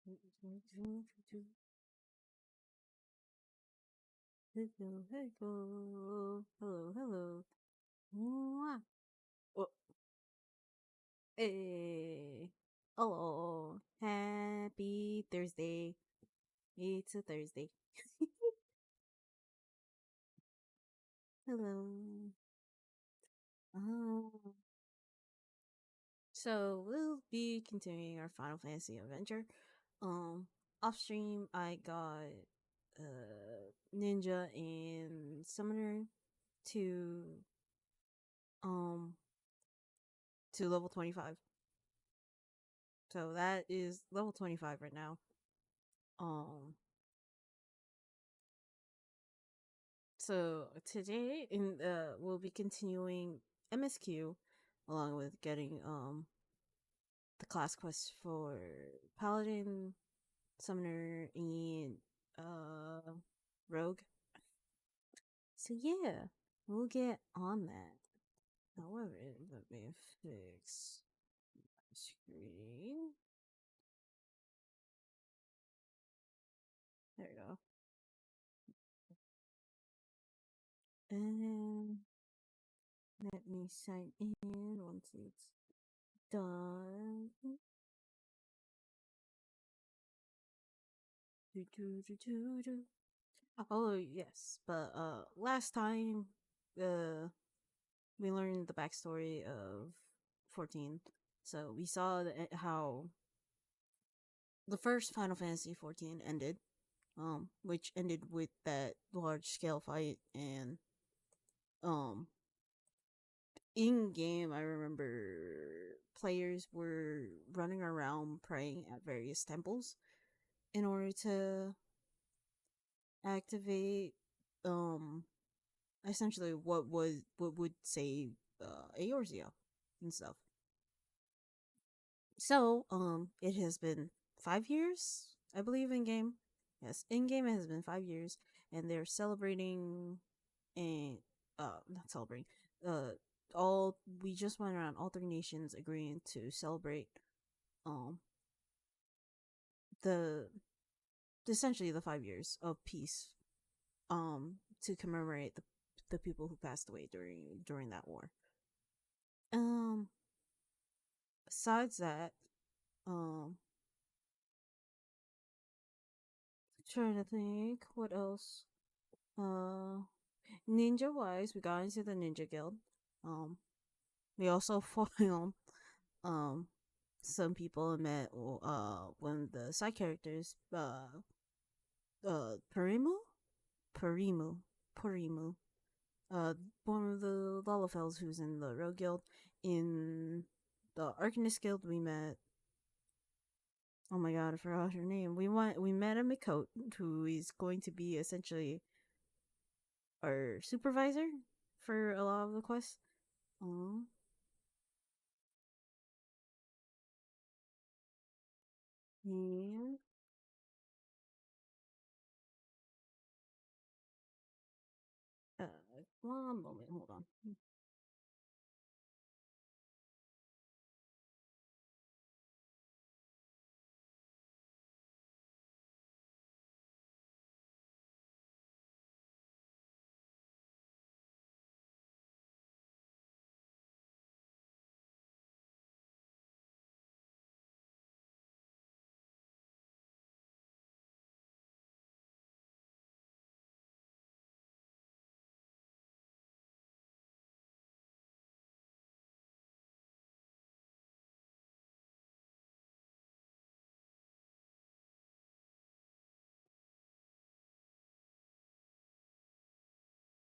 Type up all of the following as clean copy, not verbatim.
Hello, hello, hello, hello. Mwah. Oh, hey, hello, happy Thursday. It's a Thursday. Hello. Um, so we'll be continuing our Final Fantasy adventure. Um, Off stream, I got Ninja and Summoner to um to level 25. So that is level 25 right now. Um so today in we'll be continuing MSQ along with getting the class quest for Paladin, Summoner, and uh Rogue. So yeah, we'll get on that. However, let me fix my screen. There we go. And let me sign in once it's done. Do, do, do, do, do. Oh yes, but last time uh we learned the backstory of 14. So we saw how the first Final Fantasy 14 ended, which ended with that large scale fight. And um in game I remember players were running around praying at various temples in order to activate um essentially what would save Eorzea and stuff. So it has been 5 years, I believe, in game. Yes, in game it has been 5 years, and they're celebrating and not celebrating. All we just went around all three nations agreeing to celebrate um the essentially the 5 years of peace to commemorate the people who passed away during that war. Um, Besides that, um, trying to think what else. Uh, Ninja wise, we got into the Ninja Guild. Um, we also foiled um some people and met one of the side characters, Parimu, Parimu, uh, one of the Lalafels who's in the Rogue Guild. In the Arcanist Guild, we met. Oh my god, I forgot her name. We met a Mikote who is going to be essentially our supervisor for a lot of the quests. Um, yeah. Uh, One moment, hold on.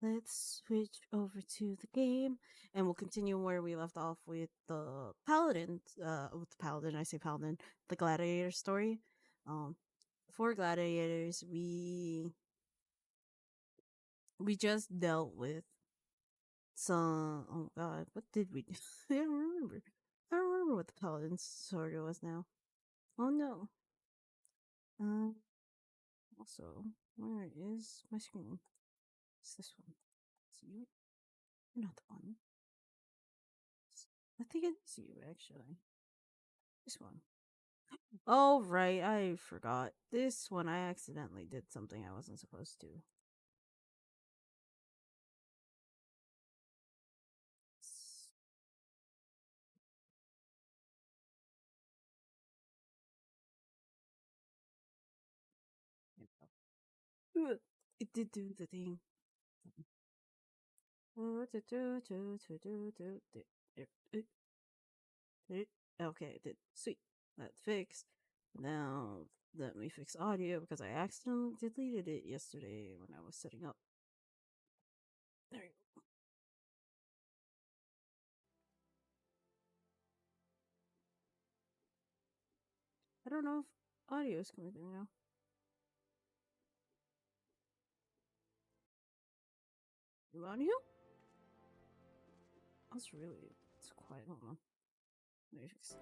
Let's switch over to the game, and we'll continue where we left off with the paladin. With the paladin, I say paladin, the gladiator story. Um, for gladiators, we just dealt with some. Oh god, what did we do? I don't remember. I don't remember what the paladin story was now. Oh no. Um. Also, where is my screen? It's this one. See you? You're not the one. I think it's you actually. This one. Oh, right, I forgot. This one I accidentally did something I wasn't supposed to. Ugh, it did do the thing. Okay, it did. Sweet. That's fixed. Now let me fix audio because I accidentally deleted it yesterday when I was setting up. There you go. I don't know if audio is coming through now. You audio? That's really it's quiet. Hold on. Let me fix.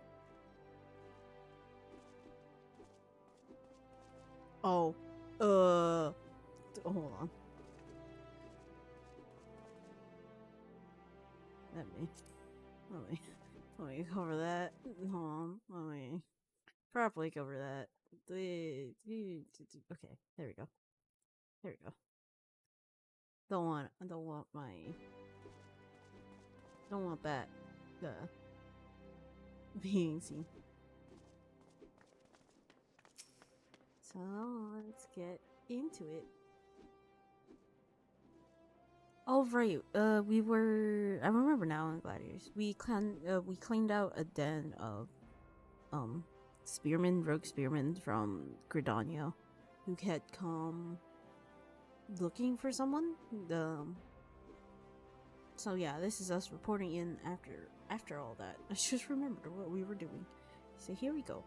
Oh, hold on. Let me, let me, let me cover that. Hold on. Let me properly cover that. Okay, there we go. There we go. Don't want that, being seen. So let's get into it. Oh right, I remember now in Gladiators. We cleaned out a den of um rogue spearmen from Gridania, who had come looking for someone. So yeah, this is us reporting in after all that. I just remembered what we were doing. So here we go.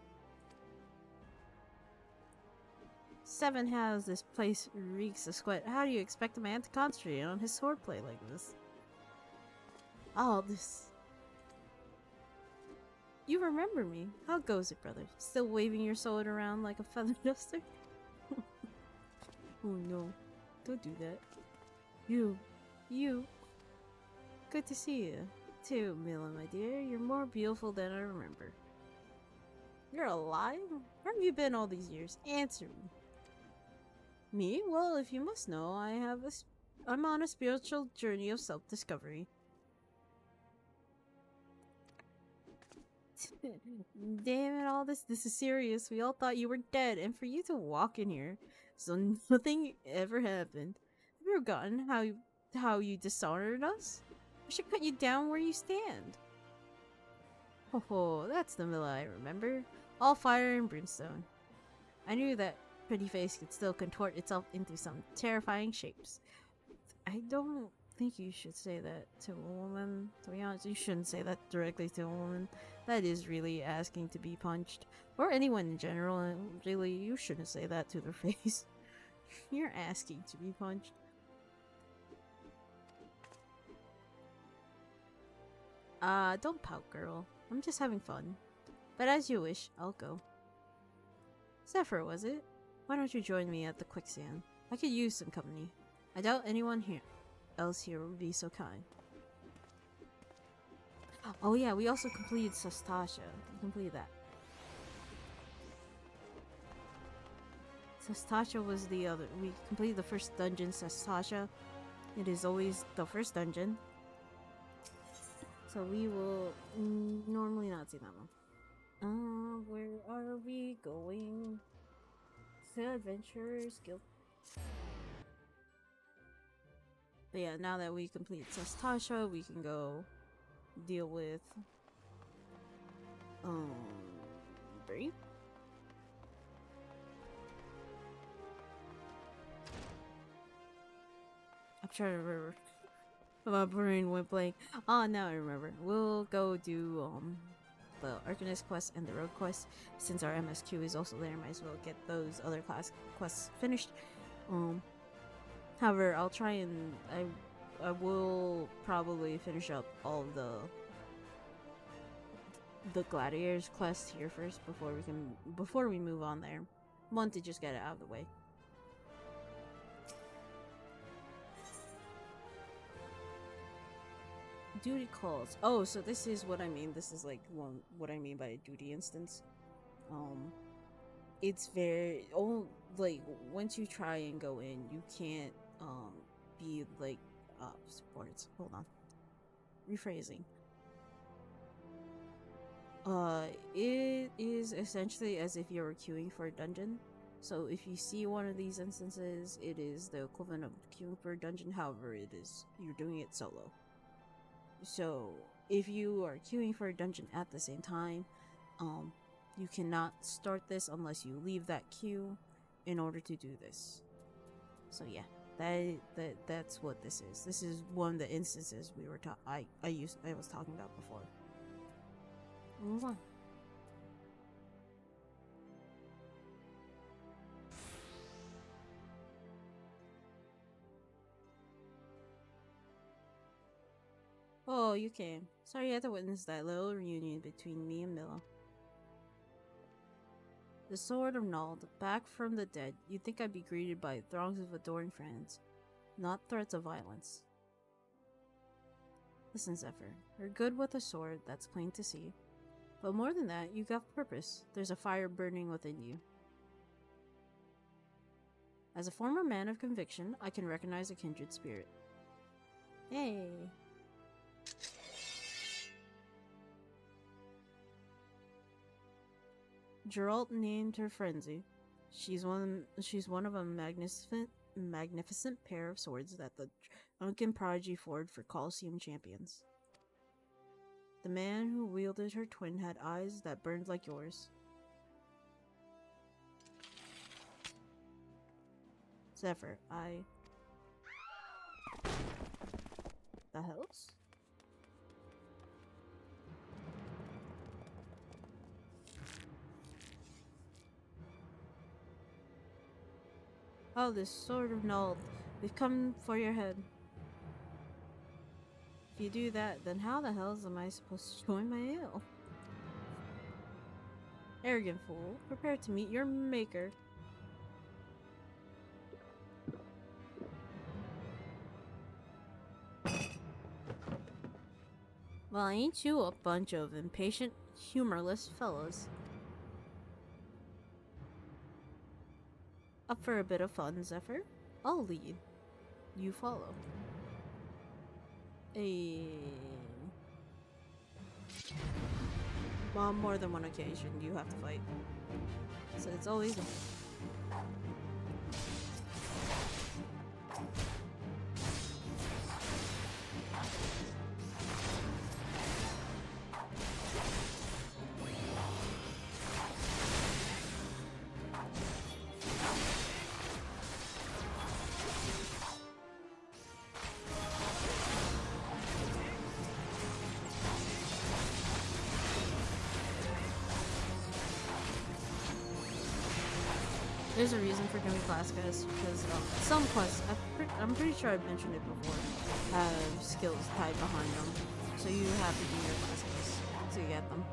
7 has this place reeks of sweat. How do you expect a man to concentrate on his swordplay like this? Oh, this. You remember me. How goes it, brother? Still waving your sword around like a feather duster? Oh no. Don't do that. You. Good to see you. Too, Mila, my dear. You're more beautiful than I remember. You're alive? Where have you been all these years? Answer me. Me? Well, if you must know, I'm on a spiritual journey of self-discovery. Damn it, all this is serious. We all thought you were dead, and for you to walk in here, so nothing ever happened. Have you forgotten how you dishonored us? I should cut you down where you stand. Ho ho, that's the Mila I remember. All fire and brimstone. I knew that pretty face could still contort itself into some terrifying shapes. I don't think you should say that to a woman. To be honest, you shouldn't say that directly to a woman. That is really asking to be punched. Or anyone in general, and really, you shouldn't say that to their face. You're asking to be punched. Don't pout, girl. I'm just having fun. But as you wish, I'll go. Zephyr, was it? Why don't you join me at the quicksand? I could use some company. I doubt anyone else here would be so kind. Oh yeah, we also completed Sastasha. We completed that. Sastasha was the other. We completed the first dungeon, Sastasha. It is always the first dungeon. So we will normally not see that one. Where are we going? The Adventurers Guild. But yeah, now that we complete Sastasha, we can go deal with Bree. I'm trying to remember. My brain went blank. Oh, now I remember. We'll go do the Arcanist quest and the Rogue quest. Since our MSQ is also there, might as well get those other class quests finished. However, I'll try and I will probably finish up all the Gladiators quest here first before we move on there. Want to just get it out of the way. Duty calls. Oh, so this is what I mean. This is like what I mean by a duty instance. Um, it's very oh like once you try and go in, you can't be like sports. Hold on, rephrasing. It is essentially as if you were queuing for a dungeon. So if you see one of these instances, it is the equivalent of queuing for a dungeon. However, it is you're doing it solo. So if you are queuing for a dungeon at the same time, you cannot start this unless you leave that queue in order to do this. So yeah, that's what this is. This is one of the instances we were I was talking about before. Move on. Oh, you came. Sorry you had to witness that little reunion between me and Milo. The Sword of Nald, back from the dead, you'd think I'd be greeted by throngs of adoring friends, not threats of violence. Listen, Zephyr, you're good with a sword, that's plain to see. But more than that, you got purpose. There's a fire burning within you. As a former man of conviction, I can recognize a kindred spirit. Hey! Geralt named her Frenzy. She's one of a magnificent pair of swords that the Drunken Prodigy forged for Colosseum champions. The man who wielded her twin had eyes that burned like yours. Zephyr, The hells? Oh, this Sword of Nald. We've come for your head. If you do that, then how the hell am I supposed to join my ale? Arrogant fool, prepare to meet your maker. Well, ain't you a bunch of impatient, humorless fellas? Up for a bit of fun, Zephyr? I'll lead. You follow. On more than one occasion, you have to fight. So it's always... There's a reason for doing class quests, because some quests, I'm pretty sure I've mentioned it before, have skills tied behind them. So you have to do your class quests to get them.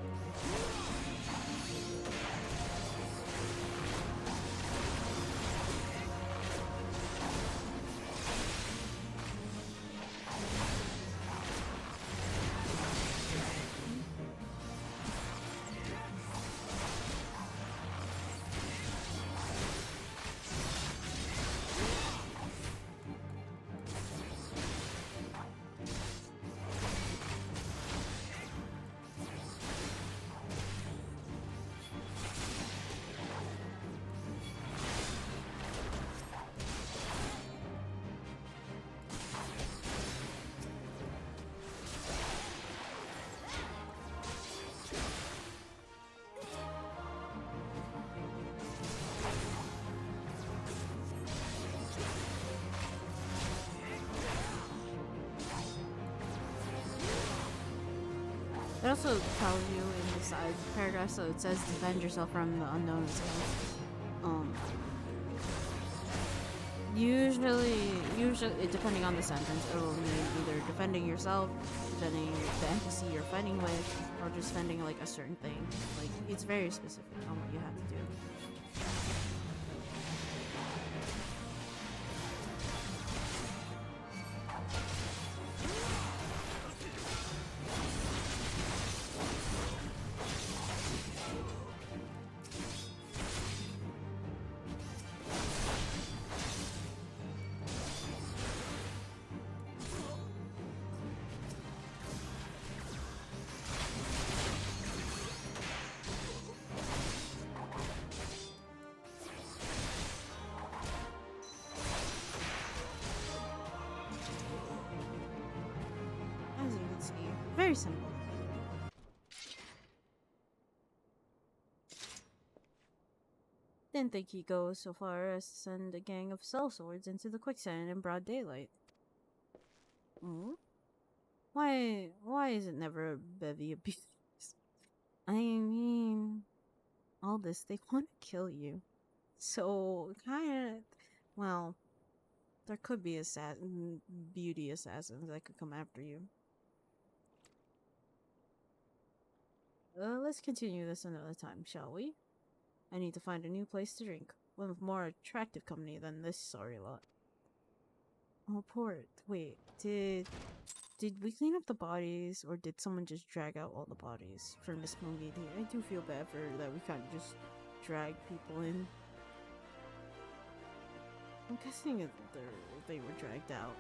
It also tells you in the side paragraph, so it says defend yourself from the unknown skills. Usually, depending on the sentence, it will mean either defending yourself, defending the NPC you're fighting with, or just defending like a certain thing. Like, it's very specific on what you have to do. see. Very simple. Didn't think he'd go so far as to send a gang of sellswords into the quicksand in broad daylight. Hmm? Why is it never a bevy of beasts? I mean, all this, they want to kill you. So, kinda, well, there could be beauty assassins that could come after you. Let's continue this another time, shall we? I need to find a new place to drink. One with more attractive company than this sorry lot. Oh, port. Wait, did we clean up the bodies, or did someone just drag out all the bodies for Miss Moongate here? I do feel bad for her that we kind of just dragged people in. I'm guessing they were dragged out.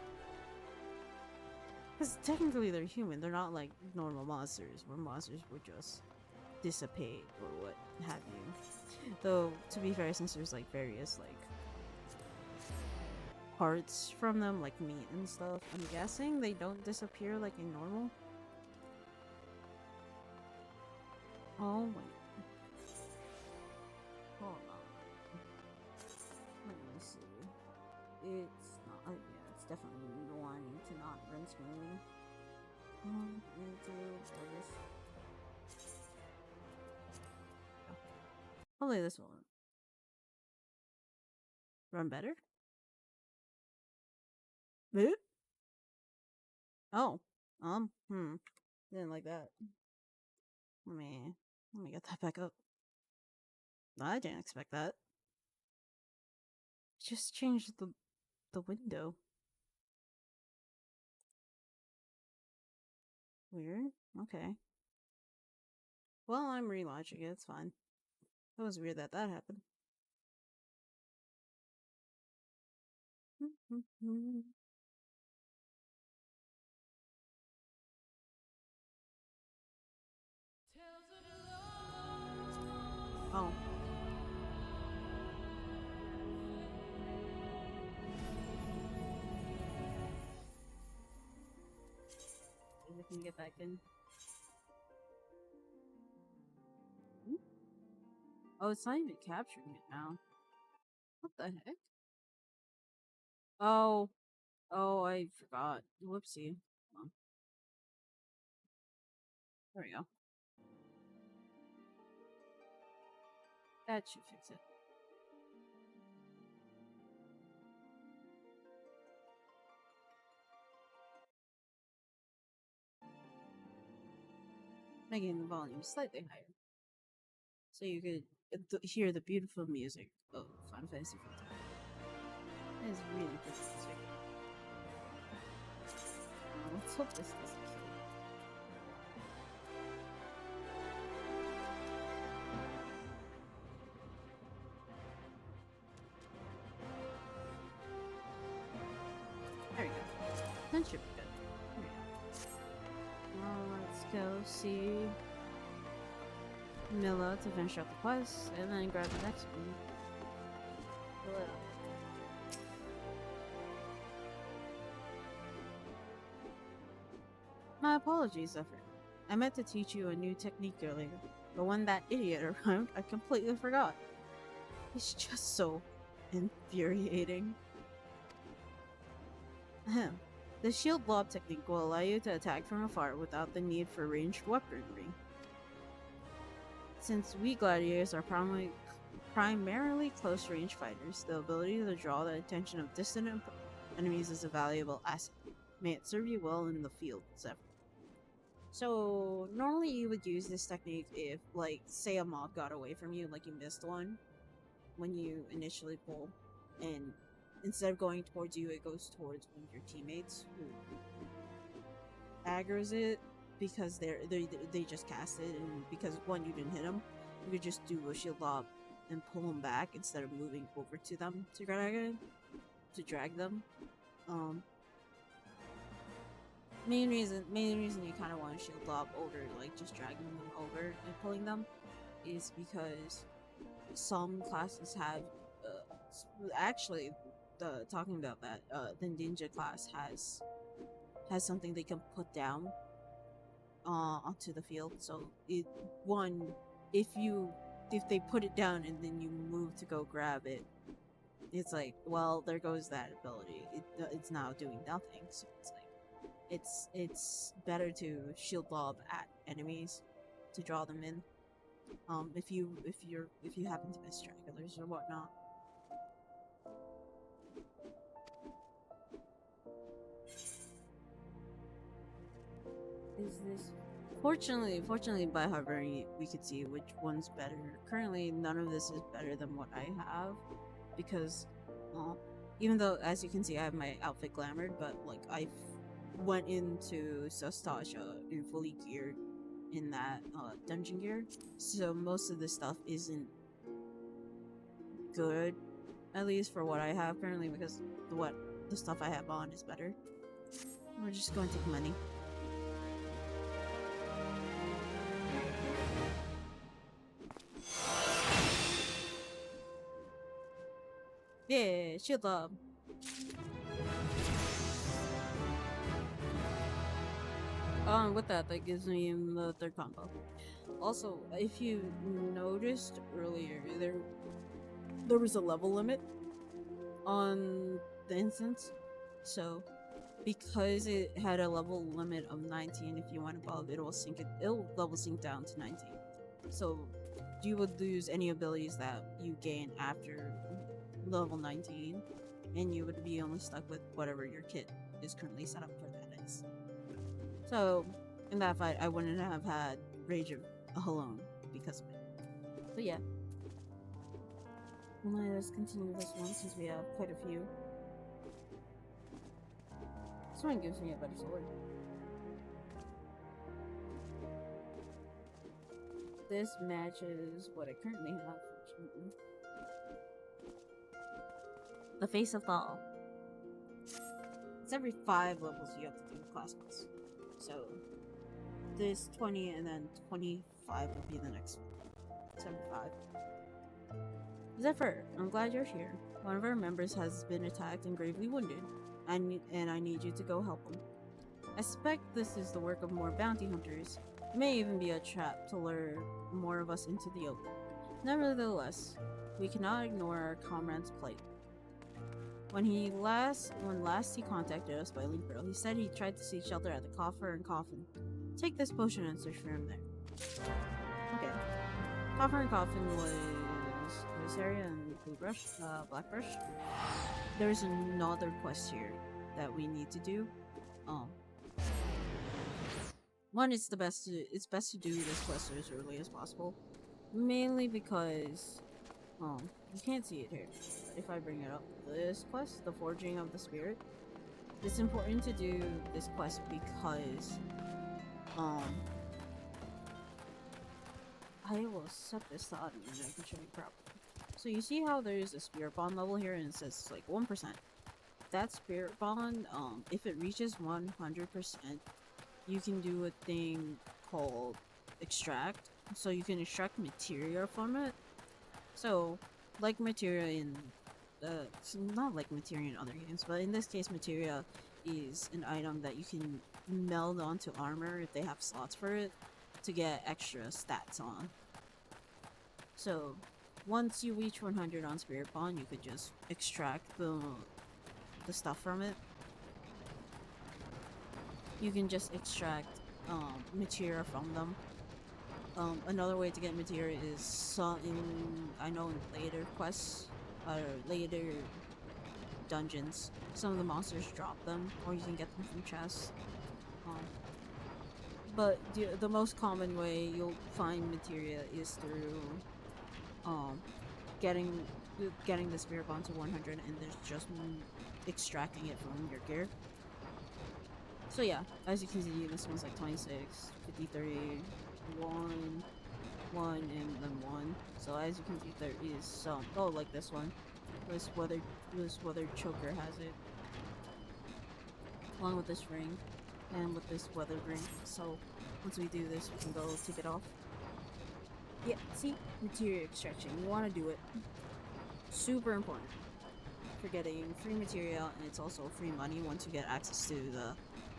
Because technically they're human, they're not like normal monsters, where monsters would just dissipate or what have you. Though, to be fair, since there's like various like parts from them, like meat and stuff, I'm guessing they don't disappear like in normal. Oh wait. Hold on. Let me see. It's not, yeah, it's definitely the one to not run smoothly. Hopefully this will run better. Boop. Oh. Didn't like that. Let me get that back up. I didn't expect that. Just change the window. Weird. Okay. Well, I'm relaunching it. It's fine. It was weird that happened. Oh. I can get back in. Oh, it's not even capturing it now. What the heck? Oh. Oh, I forgot. Whoopsie. Oh. There we go. That should fix it. Making the volume slightly higher, so you could hear the beautiful music of Final Fantasy XIV. That is really pretty music. Let's hope this doesn't kill. There we go. That should be good. There we go. Let's go see Milla to finish up the quest, and then grab the next one. Fill it up. My apologies, Zephyr. I meant to teach you a new technique earlier, but when that idiot arrived, I completely forgot. He's just so infuriating. Ahem. The shield lob technique will allow you to attack from afar without the need for ranged weaponry. Since we gladiators are primarily close-range fighters, the ability to draw the attention of distant enemies is a valuable asset. May it serve you well in the field, Zephyr. So, normally you would use this technique if, like, say a mob got away from you, like you missed one when you initially pull, and instead of going towards you, it goes towards one of your teammates who aggroes it because they just cast it, and because one, you didn't hit them, you could just do a shield lob and pull them back instead of moving over to them to drag them. Main reason you kind of want to shield lob over, like just dragging them over and pulling them, is because some classes have, actually, talking about that, the ninja class has something they can put down onto the field. So it one if they put it down and then you move to go grab it, it's like, well, there goes that ability. It's now doing nothing. So it's like it's better to shield lob at enemies to draw them in. If you happen to miss stragglers or whatnot. Is this fortunately by Harbor we could see which one's better. Currently none of this is better than what I have because even though as you can see I have my outfit glamored, but like I went into Sastasha in fully geared in that dungeon gear, so most of the stuff isn't good, at least for what I have currently, because the stuff I have on is better. We're just going to take money. Yeah, shield up. With that gives me the third combo. Also, if you noticed earlier, there was a level limit on the instance. So, because it had a level limit of 19, if you went above, it'll level sync down to 19. So, you would lose any abilities that you gain after level 19, and you would be only stuck with whatever your kit is currently set up for that is. So, in that fight, I wouldn't have had Rage of Alone because of it. But yeah. Let's continue this one since we have quite a few. This one gives me a better sword. This matches what I currently have. The Face of Fall. It's every 5 levels you have to do class quest. So this 20 and then 25 will be the next one. 75. Zephyr, I'm glad you're here. One of our members has been attacked and gravely wounded, and I need you to go help him. I suspect this is the work of more bounty hunters. It may even be a trap to lure more of us into the open. Nevertheless, we cannot ignore our comrade's plight. When last he contacted us by Link Bro, he said he tried to seek shelter at the Coffer and Coffin. Take this potion and search for him there. Okay. Coffer and Coffin was this area and Blackbrush. There's another quest here that we need to do. One, it's best to do this quest as early as possible, mainly because you can't see it here. But if I bring it up, this quest, the Forging of the Spirit, it's important to do this quest because I will set this to audio and I can show you properly. So you see how there's a spirit bond level here and it says like 1%. That spirit bond, if it reaches 100%, you can do a thing called extract. So you can extract materia from it. So, like materia in not like materia in other games, but in this case materia is an item that you can meld onto armor if they have slots for it to get extra stats on. So, once you reach 100 on Spirit Bond, you could just extract the stuff from it. You can just extract materia from them. Another way to get materia is I know in later quests or later dungeons, some of the monsters drop them, or you can get them from chests. But the most common way you'll find materia is through getting the spirit bond to 100 and there's just extracting it from your gear. So yeah, as you can see, this one's like 26, 53, 1, 1, and then 1. So as you can see, there is some. Oh, like this one. This weathered choker has it, along with this ring, and with this weathered ring. So once we do this, we can go take it off. Yeah, see, materia extraction. You want to do it. Super important for getting free material, and it's also free money once you get access to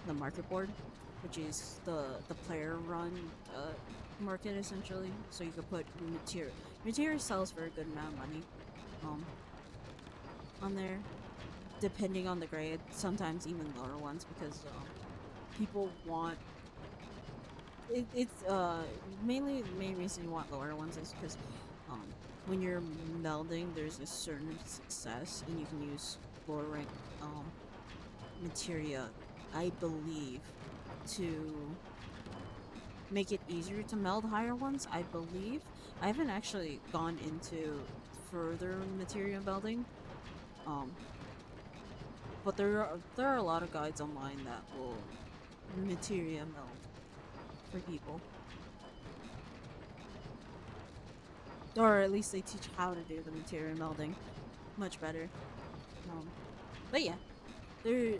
the market board. which is the player run market essentially. So you could put material. Material sells for a good amount of money um on there, depending on the grade. Sometimes even lower ones because people want it's mainly the main reason you want lower ones is because um when you're melding there's a certain success and you can use lower rank materia, I believe, to make it easier to meld higher ones. I believe I haven't actually gone into further materia melding, um but there are a lot of guides online that will materia meld for people, or at least they teach how to do the materia melding much better. Um, but yeah, there.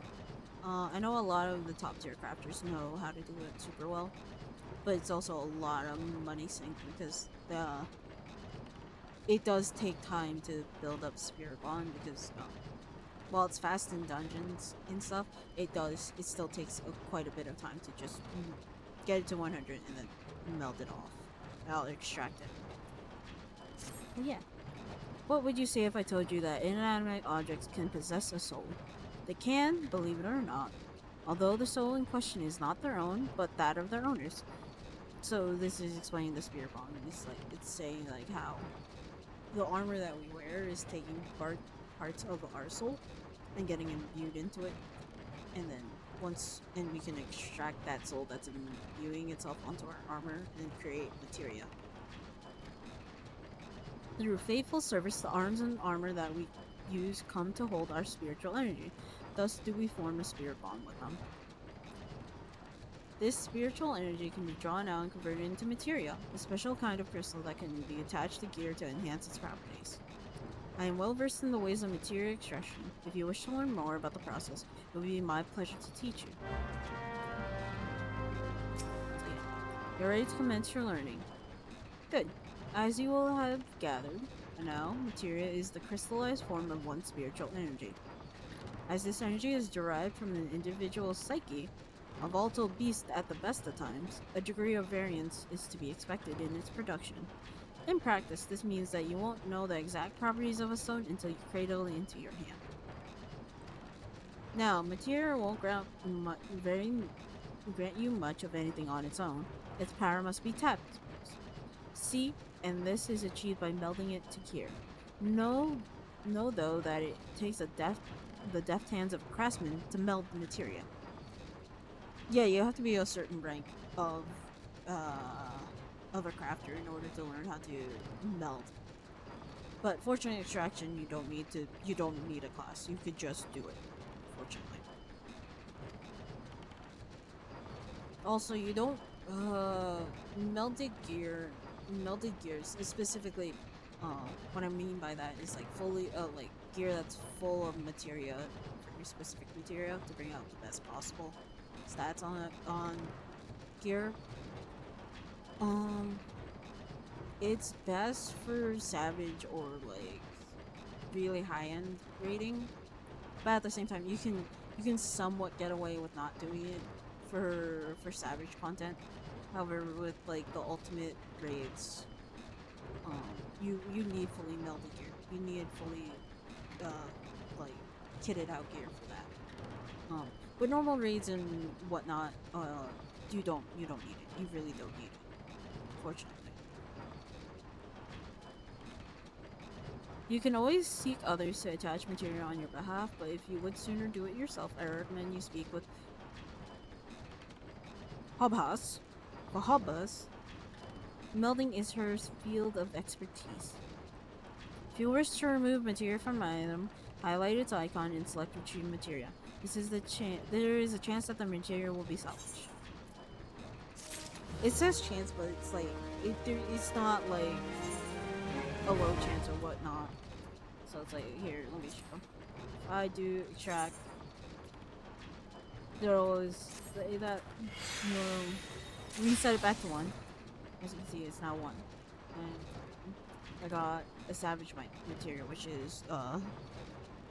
I know a lot of the top tier crafters know how to do it super well, but it's also a lot of money sink because it does take time to build up spirit bond because while it's fast in dungeons and stuff, it still takes quite a bit of time to just get it to 100 and then melt it off. I'll extract it. But yeah. What would you say if I told you that inanimate objects can possess a soul? They can, believe it or not, although the soul in question is not their own, but that of their owners. So this is explaining the spirit bond. It's saying like how the armor that we wear is taking parts of our soul and getting imbued into it, and then we can extract that soul that's imbuing itself onto our armor and create materia. Through faithful service, the arms and armor that we use come to hold our spiritual energy. Thus do we form a spirit bond with them. This spiritual energy can be drawn out and converted into materia, a special kind of crystal that can be attached to gear to enhance its properties. I am well versed in the ways of materia extraction. If you wish to learn more about the process, it will be my pleasure to teach you. So yeah, you're ready to commence your learning. Good. As you will have gathered, now, materia is the crystallized form of one's spiritual energy. As this energy is derived from an individual's psyche, a volatile beast at the best of times, a degree of variance is to be expected in its production. In practice, this means that you won't know the exact properties of a stone until you cradle it into your hand. Now, materia won't grant you much of anything on its own. Its power must be tapped. See, and this is achieved by melding it to gear. Know though that it takes the deft hands of a craftsman to meld the materia. Yeah, you have to be a certain rank of a crafter in order to learn how to meld. But fortunate extraction, you don't need a class. You could just do it. Fortunately. Also, you don't melted gears specifically. What I mean by that is like fully like gear that's full of materia, very specific materia to bring out the best possible stats on gear. It's best for savage or like really high end rating, but at the same time you can somewhat get away with not doing it for savage content. However, with like the ultimate raids, you need fully melded gear. You need fully like kitted out gear for that. But normal raids and whatnot, you don't need it. You really don't need it. Fortunately. You can always seek others to attach material on your behalf, but if you would sooner do it yourself, I recommend you speak with Hobhas. For Hobhas, melding is her field of expertise. If you wish to remove material from an item, highlight its icon and select retrieve material. There is a chance that the material will be salvaged. It says chance, but it's like it's not like a low chance or whatnot. So it's like, here, let me show. I do extract. There always say that reset it back to 1. As you can see, it's now 1. And I got a savage material, which is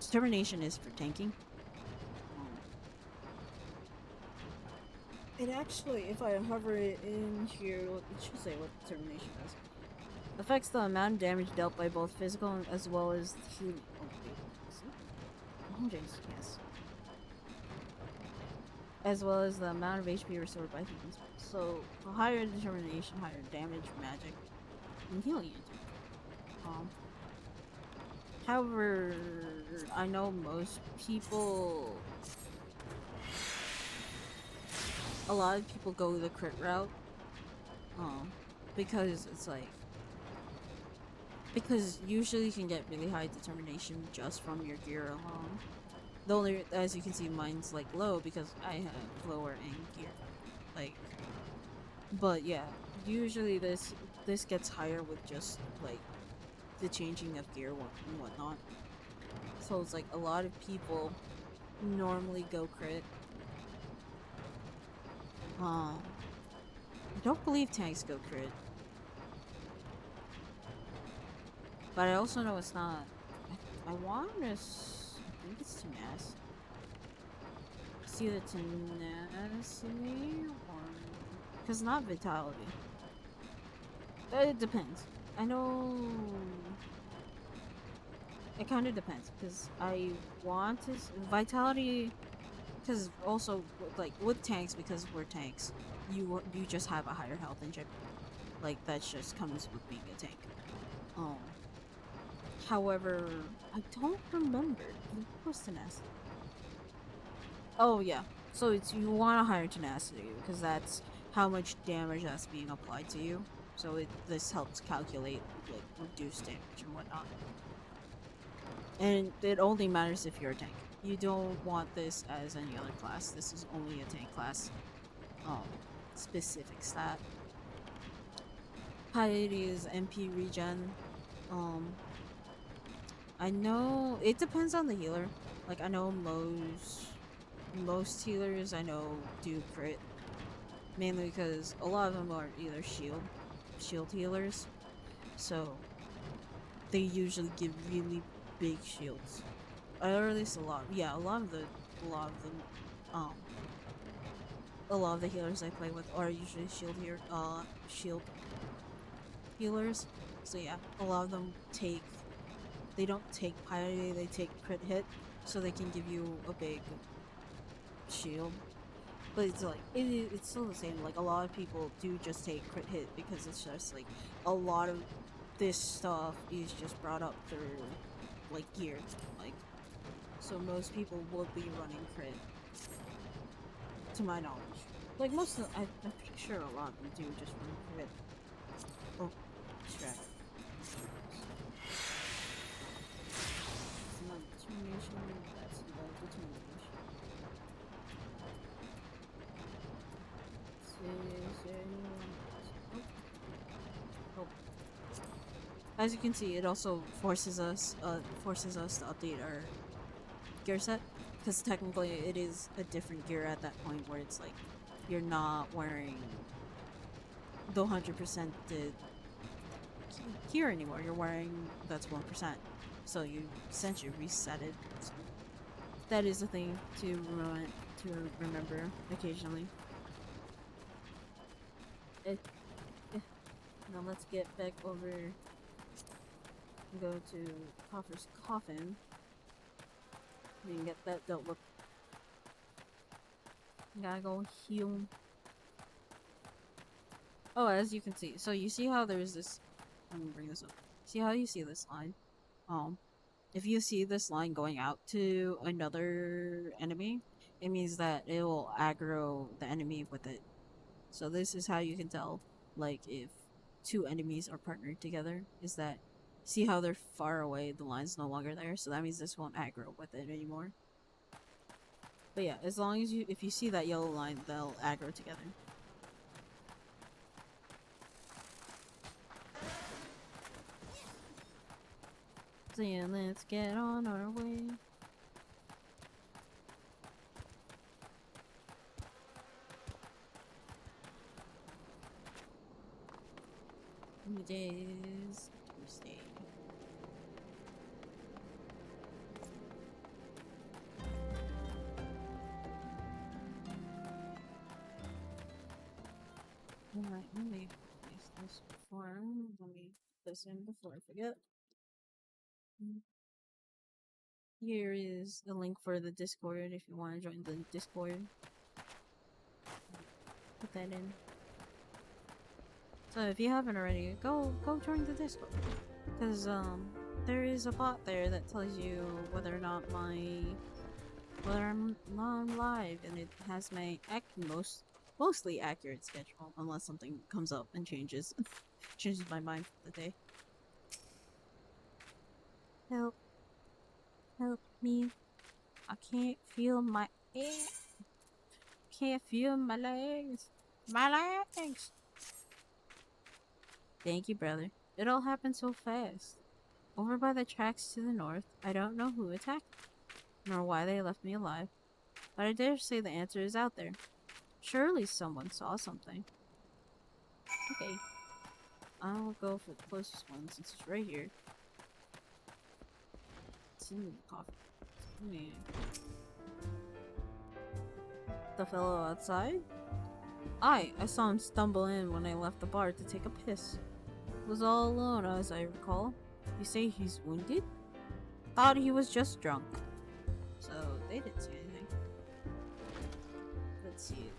determination is for tanking. It actually, if I hover it in here, it should say what determination does. Affects the amount of damage dealt by both physical as well as healing. Oh, wait. See? Oh, jeez, yes. As well as the amount of HP restored by healing spells. So, higher determination, higher damage, magic, and healing agent. Um, However, I know most people, a lot of people go the crit route, um, because it's like, because usually you can get really high determination just from your gear alone. The only, as you can see, mine's like low because I have lower end gear, like, but yeah, usually this gets higher with just like the changing of gear and whatnot. So it's like a lot of people normally go crit. I don't believe tanks go crit, but I also know it's not. I want to. I think it's tenacity. It's either tenacity or because not vitality. It depends. I know. It kind of depends because I want to vitality. Because also like with tanks, because we're tanks, you just have a higher health engine. Like that just comes with being a tank. Um. However, I don't remember. What was tenacity? Oh yeah. So it's you want a higher tenacity because that's how much damage that's being applied to you. So this helps calculate like reduced damage and whatnot. And it only matters if you're a tank. You don't want this as any other class. This is only a tank class. Um, specific stat. Piety is MP regen. Um, I know it depends on the healer. Like I know most healers I know do crit, mainly because a lot of them are either shield healers, so they usually give really big shields, or at least a lot. Yeah, a lot of them, um, a lot of the healers I play with are usually shield healers. So yeah, a lot of them they don't take piety, they take crit hit, so they can give you a big shield. But it's like it's still the same. Like a lot of people do just take crit hit because it's just like a lot of this stuff is just brought up through like gear. Like so most people would be running crit to my knowledge. Like most of I'm pretty sure a lot of them do just run crit. Oh, distract. It's not determination. That's not determination. Is there anyone else? Oh. Oh. As you can see, it also forces us to update our gear set because technically it is a different gear at that point where it's like you're not wearing the 100% gear anymore. You're wearing that's 1%. So you essentially reset it. So that is a thing to remember occasionally. It, now let's get back over. Go to Coffer's Coffin. We can get that dealt with. Gotta go heal. Oh, as you can see. So you see how there's this. I'm gonna bring this up. See how you see this line? If you see this line going out to another enemy, it means that it will aggro the enemy with it. So this is how you can tell, like, if two enemies are partnered together, is that see how they're far away, the line's no longer there, so that means this won't aggro with it anymore. But yeah, as long as if you see that yellow line, they'll aggro together. So yeah, let's get on our way. It is Tuesday. Alright, let me place this before. Let me put this in before I forget. Here is a link for the Discord if you want to join the Discord. Put that in. So if you haven't already, go join the Discord. Because there is a bot there that tells you whether or not whether I'm live, and it has my mostly accurate schedule, unless something comes up and changes my mind for the day. Help. Help me. I can't feel my can't feel my legs. My legs! Thank you, brother. It all happened so fast. Over by the tracks to the north, I don't know who attacked me, nor why they left me alive. But I dare say the answer is out there. Surely someone saw something. Okay. I'll go for the closest one since it's right here. It's in the coffee. The fellow outside? I saw him stumble in when I left the bar to take a piss. Was all alone, as I recall. You say he's wounded? Thought he was just drunk. So, they didn't say anything. Let's see.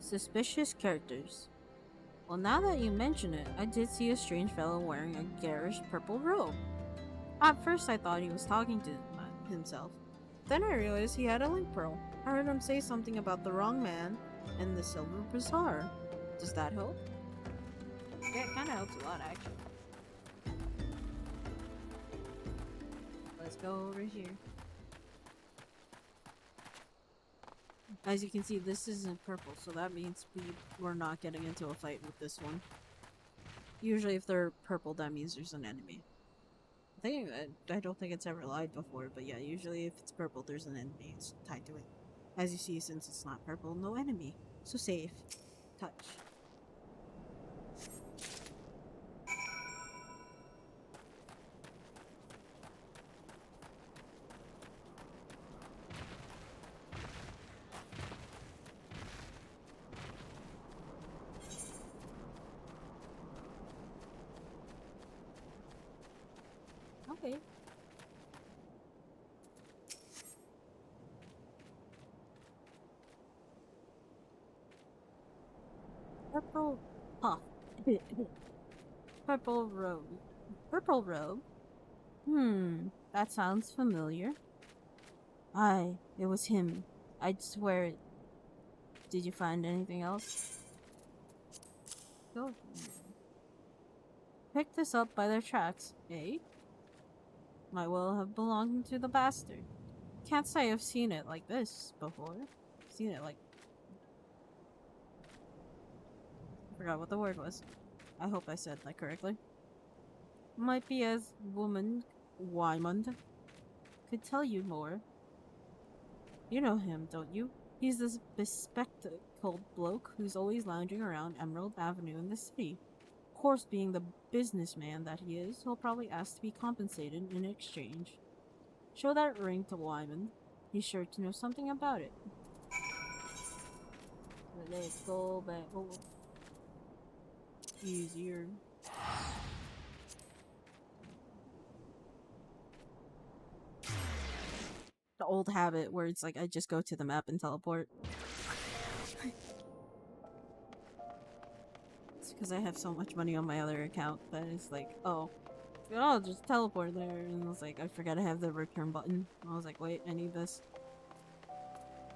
Suspicious characters. Well, now that you mention it, I did see a strange fellow wearing a garish purple robe. At first, I thought he was talking to himself. Then I realized he had a link pearl. I heard him say something about the wrong man and the silver bazaar. Does that help? Yeah, it kind of helps a lot, actually. Let's go over here. As you can see, this isn't purple, so that means we're not getting into a fight with this one. Usually if they're purple, that means there's an enemy. I don't think it's ever lied before, but yeah, usually if it's purple, there's an enemy tied to it. As you see, since it's not purple, no enemy. So safe. Touch. Okay. Purple. Huh. Purple robe. Purple robe? That sounds familiar. Aye, it was him. I'd swear it. Did you find anything else? Go. Picked this up by their tracks, eh? Might well have belonged to the bastard. Can't say I've seen it like this before. Seen it like... I forgot what the word was. I hope I said that correctly. Might be as woman Wymond could tell you more. You know him, don't you? He's this bespectacled bloke who's always lounging around Emerald Avenue in the city. Of course, being the businessman that he is, he'll probably ask to be compensated in exchange. Show that ring to Wyman. He's sure to know something about it. Let's go back. Oh. Easier. The old habit where it's like I just go to the map and teleport. It's because I have so much money on my other account that it's like, oh, I'll just teleport there. And I was like, I forgot I have the return button. I was like, wait, I need this.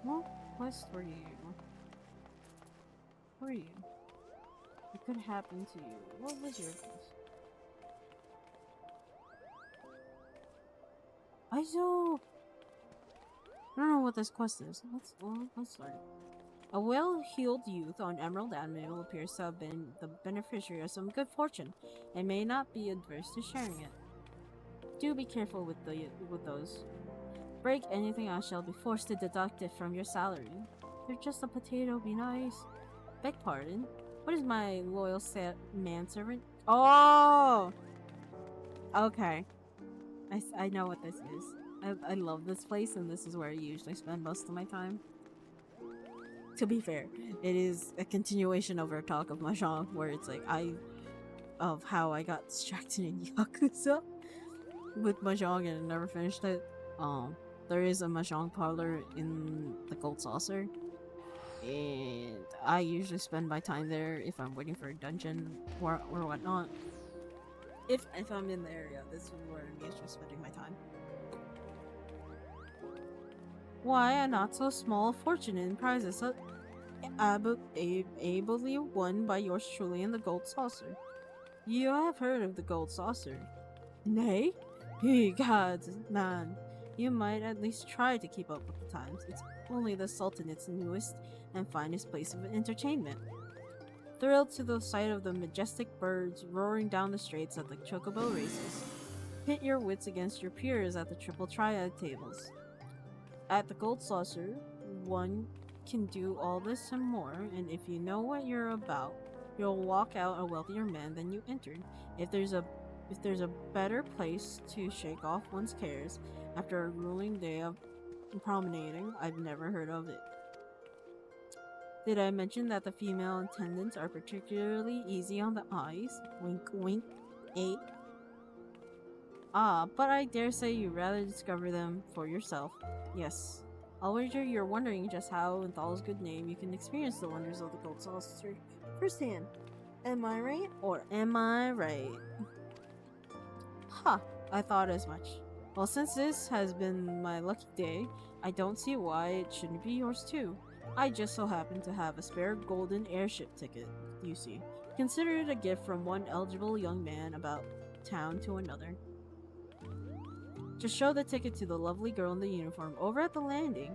What quest were you? Who are you? What could happen to you? What was your quest? I don't know what this quest is. Let's start. A well-heeled youth on Emerald Avenue appears to have been the beneficiary of some good fortune, and may not be adverse to sharing it. Do be careful with those. Break anything I shall be forced to deduct it from your salary. They're just a potato, be nice. Beg pardon? What is my loyal manservant? Oh! Okay. I know what this is. I love this place, and this is where I usually spend most of my time. To be fair, it is a continuation of our talk of Mahjong, where it's like of how I got distracted in Yakuza with Mahjong and never finished it. There is a Mahjong parlor in the Gold Saucer, and I usually spend my time there if I'm waiting for a dungeon or whatnot. If I'm in the area, this is where I'm usually spending my time. Why a not so small fortune in prizes ably won by yours truly in the Gold Saucer. You have heard of the Gold Saucer. Nay? Ye gods, man. You might at least try to keep up with the times. It's only the Sultanate's newest and finest place of entertainment. Thrilled to the sight of the majestic birds roaring down the straits at the chocobo races, pit your wits against your peers at the triple triad tables. At the Gold Saucer, one can do all this and more, and if you know what you're about, you'll walk out a wealthier man than you entered. If there's a better place to shake off one's cares after a grueling day of promenading, I've never heard of it. Did I mention that the female attendants are particularly easy on the eyes? Wink wink, eh? Ah, but I dare say you'd rather discover them for yourself. Yes. I'll wager you're wondering just how, in Thal's good name, you can experience the wonders of the Gold Saucer firsthand. Am I right? Or am I right? Ha! I thought as much. Well, since this has been my lucky day, I don't see why it shouldn't be yours too. I just so happen to have a spare golden airship ticket, you see. Consider it a gift from one eligible young man about town to another. Just show the ticket to the lovely girl in the uniform over at the landing,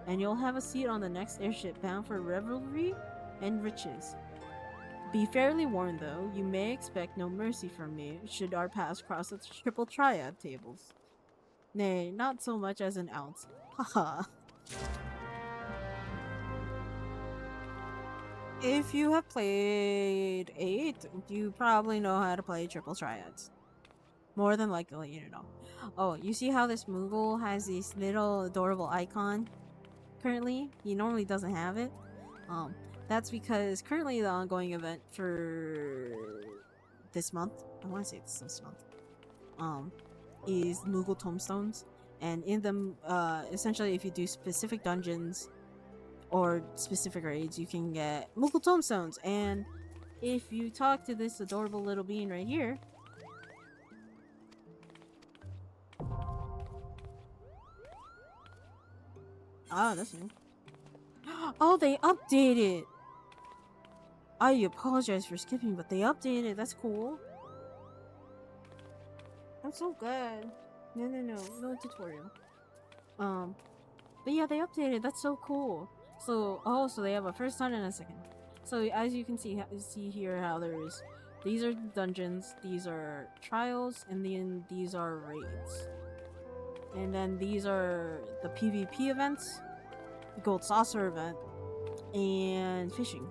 and you'll have a seat on the next airship bound for revelry and riches. Be fairly warned, though, you may expect no mercy from me should our paths cross at the triple triad tables. Nay, not so much as an ounce. Haha. If you have played 8, you probably know how to play triple triads. More than likely, you know. Oh, you see how this Moogle has this little adorable icon? Currently, he normally doesn't have it. That's because currently the ongoing event for this month, I want to say it's this month, is Moogle Tombstones. And in them, essentially if you do specific dungeons or specific raids, you can get Moogle Tombstones. And if you talk to this adorable little bean right here, that's new. Oh, they updated! I apologize for skipping, but they updated. That's cool. I'm so glad. No tutorial. But yeah, they updated. That's so cool. So, so they have a first time and a second. So as you can see here how these are dungeons, these are trials, and then these are raids. And then these are the PvP events, the Gold Saucer event, and fishing.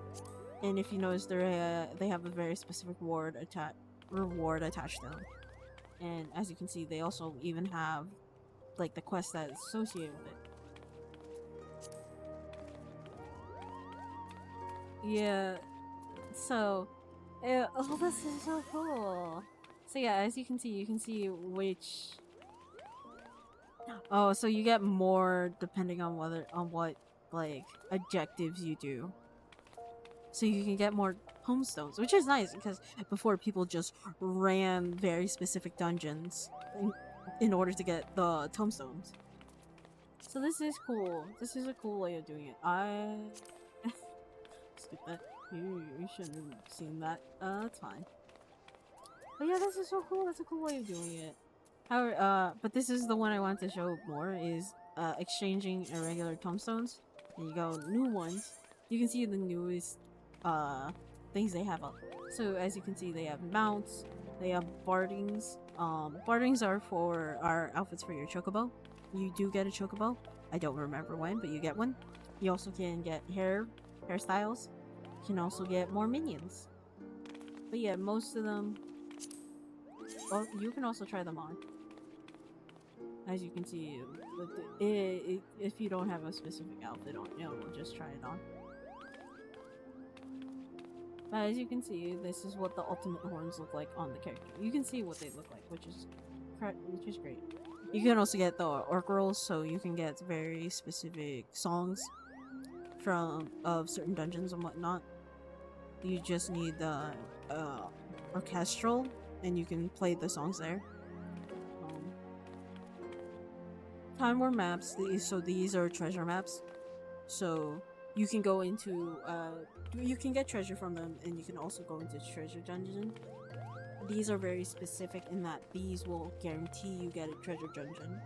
And if you notice, they have a very specific reward attached to them. And as you can see, they also even have like the quest that is associated with it. Yeah. So, this is so cool. So yeah, as you can see which. Oh, so you get more depending on what like objectives you do. So you can get more tombstones, which is nice because before people just ran very specific dungeons in order to get the tombstones. So this is cool. This is a cool way of doing it. Skip that. You shouldn't have seen that. That's fine. But yeah, this is so cool. That's a cool way of doing it. However, but this is the one I want to show more is exchanging irregular tombstones. And you go new ones. You can see the newest things they have up. So as you can see, they have mounts, they have bardings, Bartings are for our outfits for your chocobo. You do get a chocobo. I don't remember when, but you get one. You also can get hairstyles. You can also get more minions. But yeah, most of them. Well, you can also try them on. As you can see, if you don't have a specific outfit on, we'll just try it on. But as you can see, this is what the ultimate horns look like on the character. You can see what they look like, which is great. You can also get the orc rolls, so you can get very specific songs of certain dungeons and whatnot. You just need the orchestral, and you can play the songs there. Time War maps. These are treasure maps, so you can go into you can get treasure from them, and you can also go into treasure dungeon. These are very specific in that these will guarantee you get a treasure dungeon.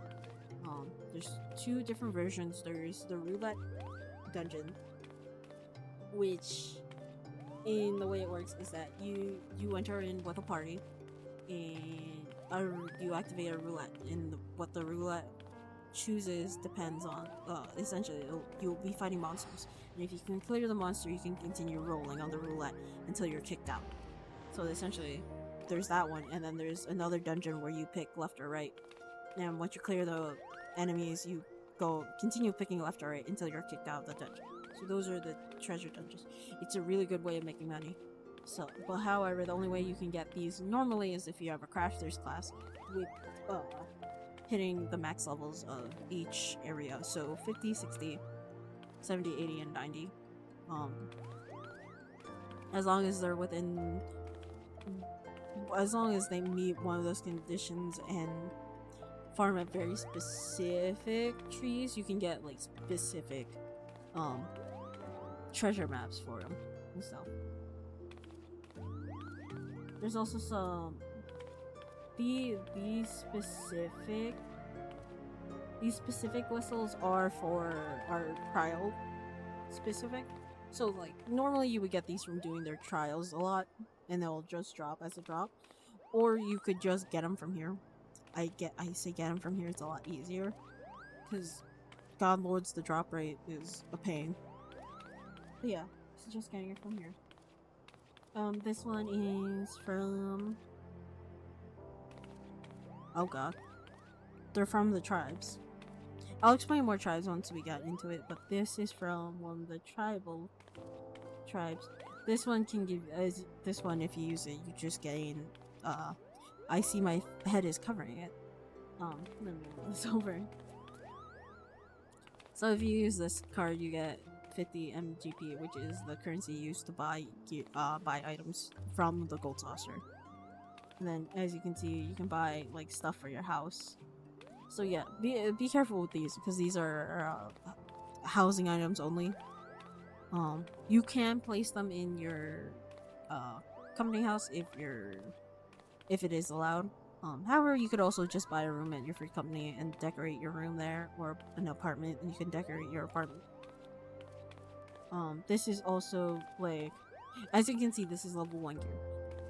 There's two different versions. There's the roulette dungeon, which in the way it works is that you enter in with a party, and you activate a roulette, and what the roulette chooses depends on essentially you'll be fighting monsters, and if you can clear the monster, you can continue rolling on the roulette until you're kicked out. So essentially there's that one, and then there's another dungeon where you pick left or right, and once you clear the enemies, you continue picking left or right until you're kicked out of the dungeon. So those are the treasure dungeons. It's a really good way of making money. So, but however, the only way you can get these normally is if you have a crafter's class with hitting the max levels of each area. So 50, 60, 70, 80, and 90. As long as they're within, as long as they meet one of those conditions and farm at very specific trees, you can get like specific treasure maps for them and stuff. There's also some these specific whistles are trial specific. So like normally you would get these from doing their trials a lot, and they'll just drop as a drop, or you could just get them from here. I say get them from here. It's a lot easier because God Lords, the drop rate is a pain. But yeah, so just getting it from here. This one is from, oh god, they're from the tribes. I'll explain more tribes once we get into it, but this is from one of the tribal tribes. This one can give, this one if you use it, you just gain, I see my head is covering it. Let me move this over. So if you use this card, you get 50 MGP, which is the currency used to buy items from the gold saucer. And then, as you can see, you can buy like stuff for your house. So yeah, be careful with these because these are housing items only. You can place them in your company house if it is allowed. However, you could also just buy a room at your free company and decorate your room there, or an apartment, and you can decorate your apartment. This is also like, as you can see, this is level 1 gear.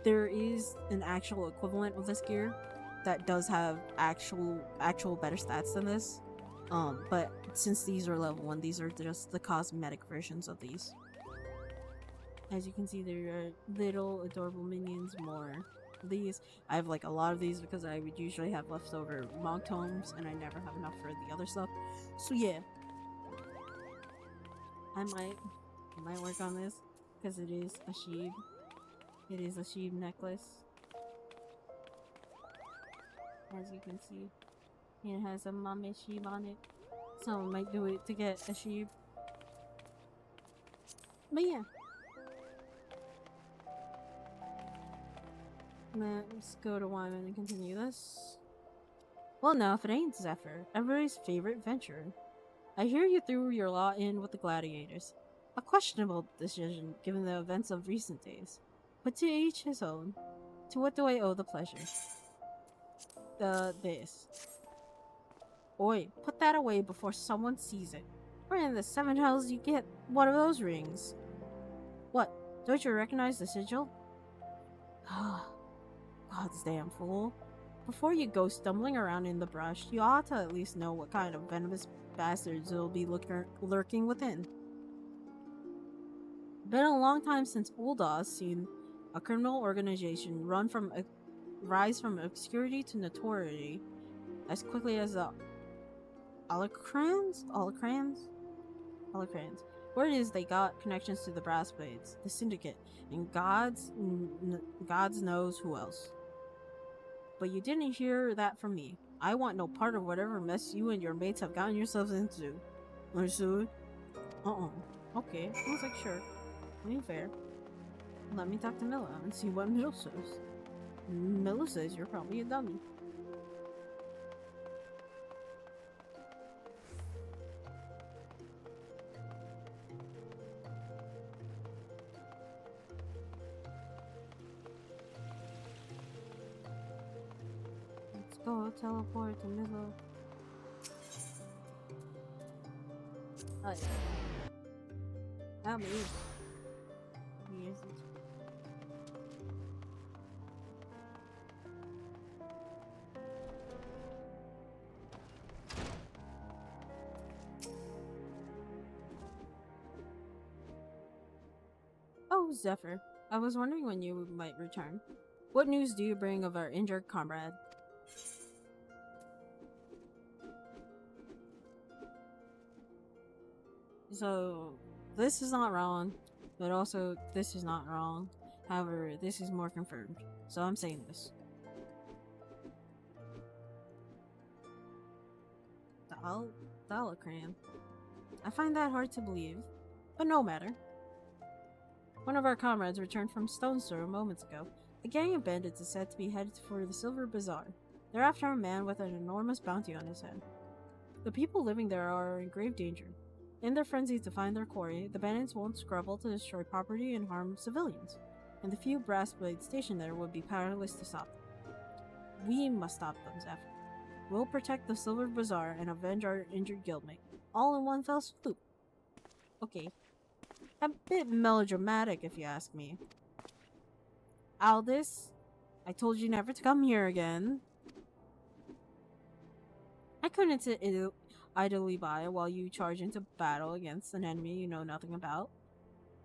There is an actual equivalent of this gear that does have actual better stats than this. But since these are level 1, these are just the cosmetic versions of these. As you can see, there are little adorable minions, more of these. I have like a lot of these because I would usually have leftover monk tomes and I never have enough for the other stuff. So yeah, I might work on this because it is a sheep. It is a sheep necklace. As you can see, it has a mommy sheep on it. Someone might do it to get a sheep. But yeah. Let's go to Wyman and continue this. Well, now, if it ain't Zephyr, everybody's favorite venturer. I hear you threw your lot in with the gladiators. A questionable decision, given the events of recent days. But to each his own. To what do I owe the pleasure? This. Oi, put that away before someone sees it. Where in the 7 hells you get one of those rings? What? Don't you recognize the sigil? God's damn fool. Before you go stumbling around in the brush, you ought to at least know what kind of venomous bastards will be lurking within. Been a long time since Ulda's seen a criminal organization rise from obscurity to notoriety as quickly as the Alacrans? Alacrans. Word is they got connections to the Brass Blades, the Syndicate, and God's knows who else. But you didn't hear that from me. I want no part of whatever mess you and your mates have gotten yourselves into. Understood? Okay, I was like, sure. Ain't fair. Let me talk to Milla and see what Milla says. Milla says you're probably a dummy. Let's go teleport to Milla. Oh, yeah. That'll be easy. Oh, Zephyr. I was wondering when you might return. What news do you bring of our injured comrade? So, this is not wrong, but also this is not wrong. However, this is more confirmed, so I'm saying this. The holocran. I find that hard to believe, but no matter. One of our comrades returned from Stone's Throw moments ago. A gang of bandits is said to be headed for the Silver Bazaar. They're after a man with an enormous bounty on his head. The people living there are in grave danger. In their frenzy to find their quarry, the bandits won't scruple to destroy property and harm civilians, and the few brass blades stationed there would be powerless to stop them. We must stop them, Zephyr. We'll protect the Silver Bazaar and avenge our injured guildmate, all in one fell swoop. Okay. A bit melodramatic, if you ask me. Aldous, I told you never to come here again. I couldn't sit idly by while you charge into battle against an enemy you know nothing about.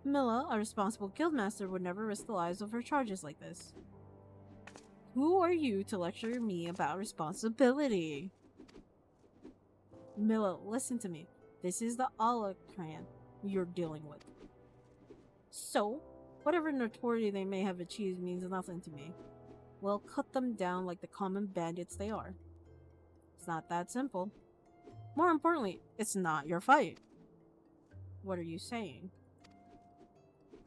Milla, a responsible guildmaster, would never risk the lives of her charges like this. Who are you to lecture me about responsibility? Milla, listen to me. This is the Alacran you're dealing with. So, whatever notoriety they may have achieved means nothing to me. We'll cut them down like the common bandits they are. It's not that simple. More importantly, it's not your fight. What are you saying?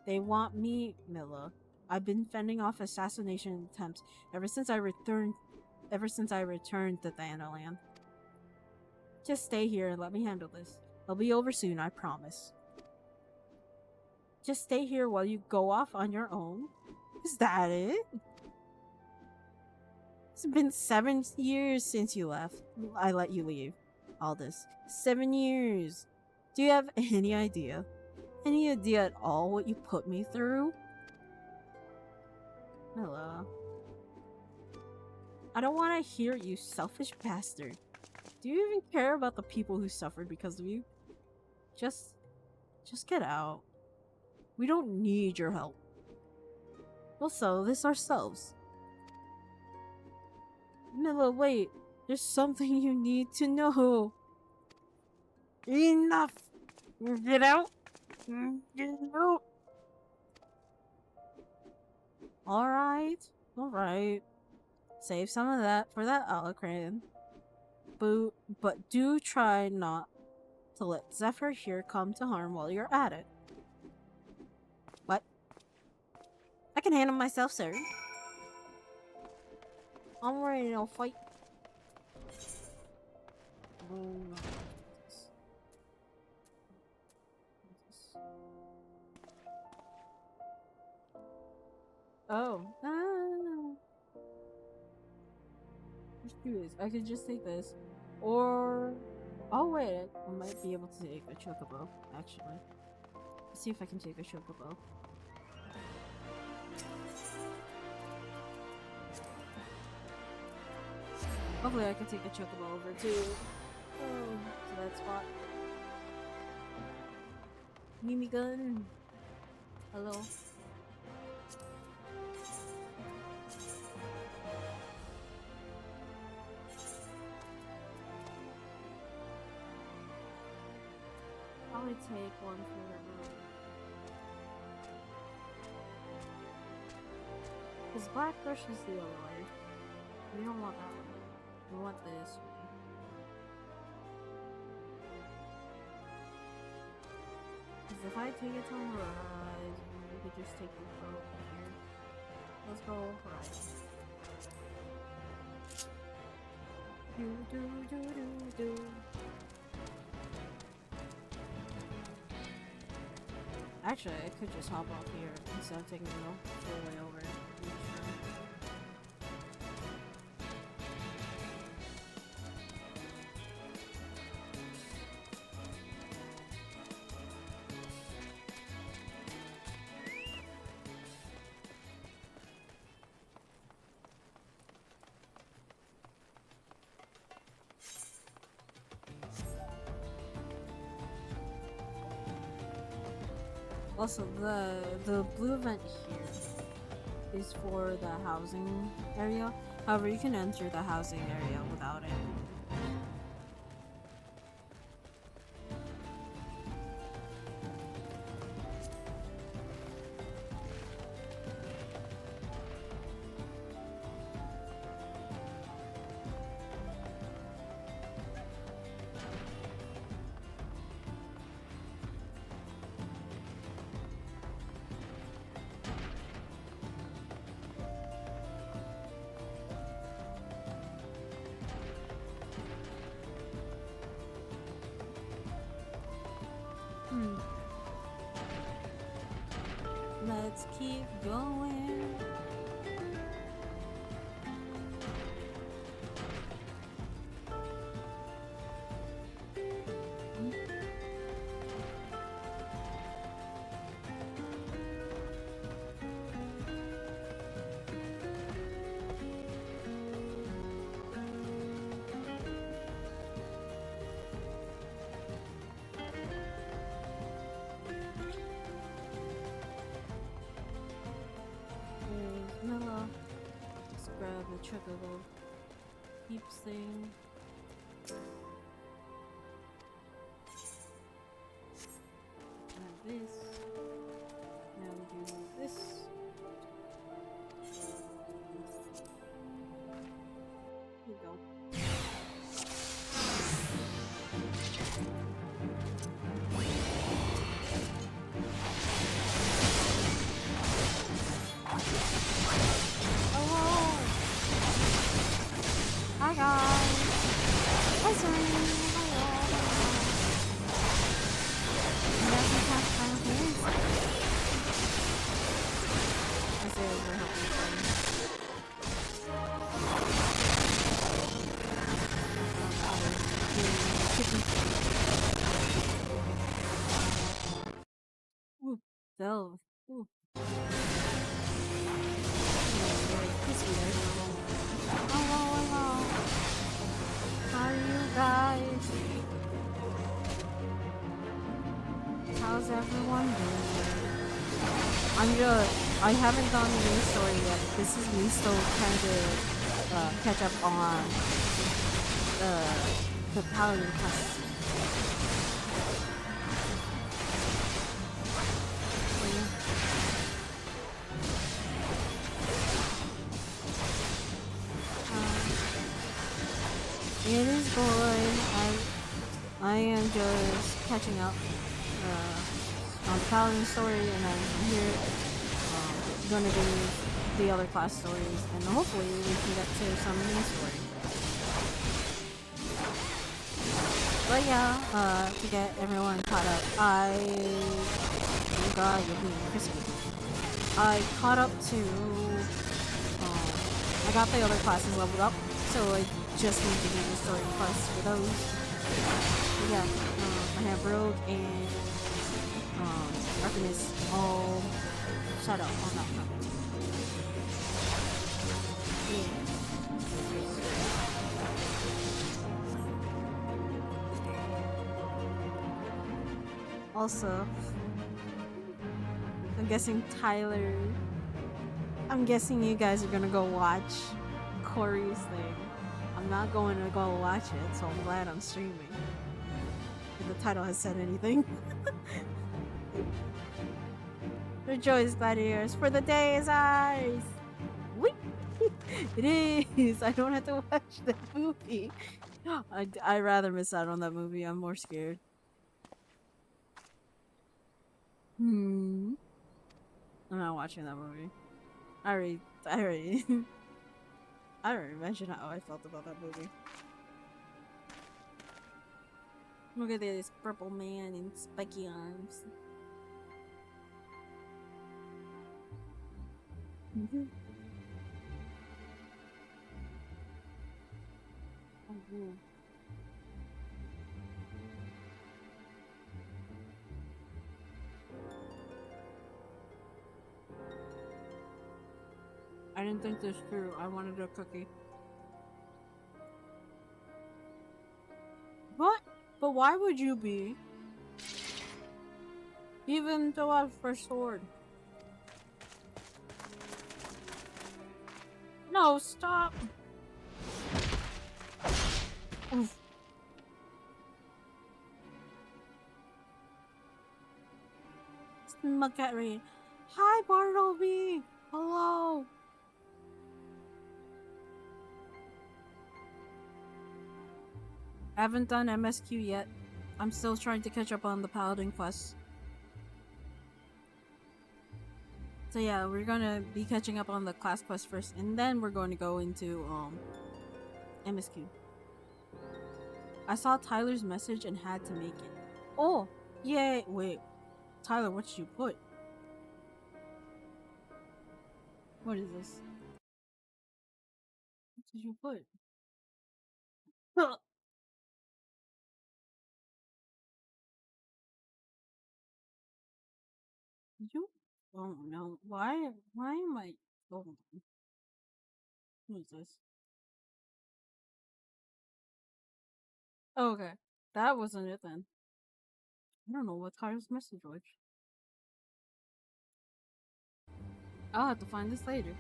They want me, Milla. I've been fending off assassination attempts ever since I returned to Thanaland. Just stay here and let me handle this. It'll be over soon, I promise. Just stay here while you go off on your own? Is that it? It's been 7 years since you left. I let you leave. Aldous. 7 years. Do you have any idea? Any idea at all what you put me through? Hello. I don't want to hear it, you selfish bastard. Do you even care about the people who suffered because of you? Just get out. We don't need your help. We'll settle this ourselves. Milla, wait. There's something you need to know. Enough! Get out! Get out! Alright. Save some of that for that Alacran. But do try not to let Zephyr here come to harm while you're at it. What? I can handle myself, sir. I'm ready to fight. Oh, no. Oh. Let's do this. I could just take this. Or... Oh, wait. I might be able to take a chocobo, actually. Let's see if I can take a chocobo. Hopefully I can take a chocobo over to that spot. Mimi gun. Hello. Probably take one for the room. Because Black Brush is the other way. We don't want that one. We want this way. Because if I take it to Horizon, we could just take it from here. Let's go Horizon. Do do do do do. Actually, I could just hop off here instead of taking the full way over. Also, the blue vent here is for the housing area. However, you can enter the housing area without it. Let's keep going. Milla. Let's grab the chocobo keeps thing. And this. Now we do this. Here we go. Hi guys! Hi Serene! Hello! You guys can have final games? I say we're helping friends. Ooh, delve. Ooh. Hello, hello. How are you guys? How's everyone doing? I haven't done the main story yet. This is me still trying to catch up on the paladin quest. It is good. I am just catching up on the paladin story, and then here gonna do the other class stories, and hopefully we can get to some main story. But yeah, to get everyone caught up, oh god, you're being crispy. I caught up to I got the other classes leveled up, so I just need to do the story quests for those. But yeah, I have Rogue and Artemis all set up on that front. Yeah. Also, I'm guessing Tyler. I'm guessing you guys are gonna go watch Corey's thing. I'm not going to go watch it, so I'm glad I'm streaming. If the title has said anything. Rejoice, gladiators, for the day is ours! Whee! It is! I don't have to watch the movie. I'd rather miss out on that movie. I'm more scared. I'm not watching that movie. I already, I already mentioned how I felt about that movie. Look at this purple man in spiky arms. I didn't think this through. I wanted a cookie. What? But why would you be? Even though I have first sword. No, stop! Oof. McCarry. Hi, Bartleby! Hello! I haven't done MSQ yet. I'm still trying to catch up on the Paladin quest. So yeah, we're gonna be catching up on the class quest first, and then we're going to go into MSQ. I saw Tyler's message and had to make it. Oh, yay! Wait, Tyler, what did you put? What is this? What did you put? You? Oh no! Why? Why am I? Oh, what is this? Oh, okay, that wasn't it then. I don't know what Tyler's message was. I'll have to find this later.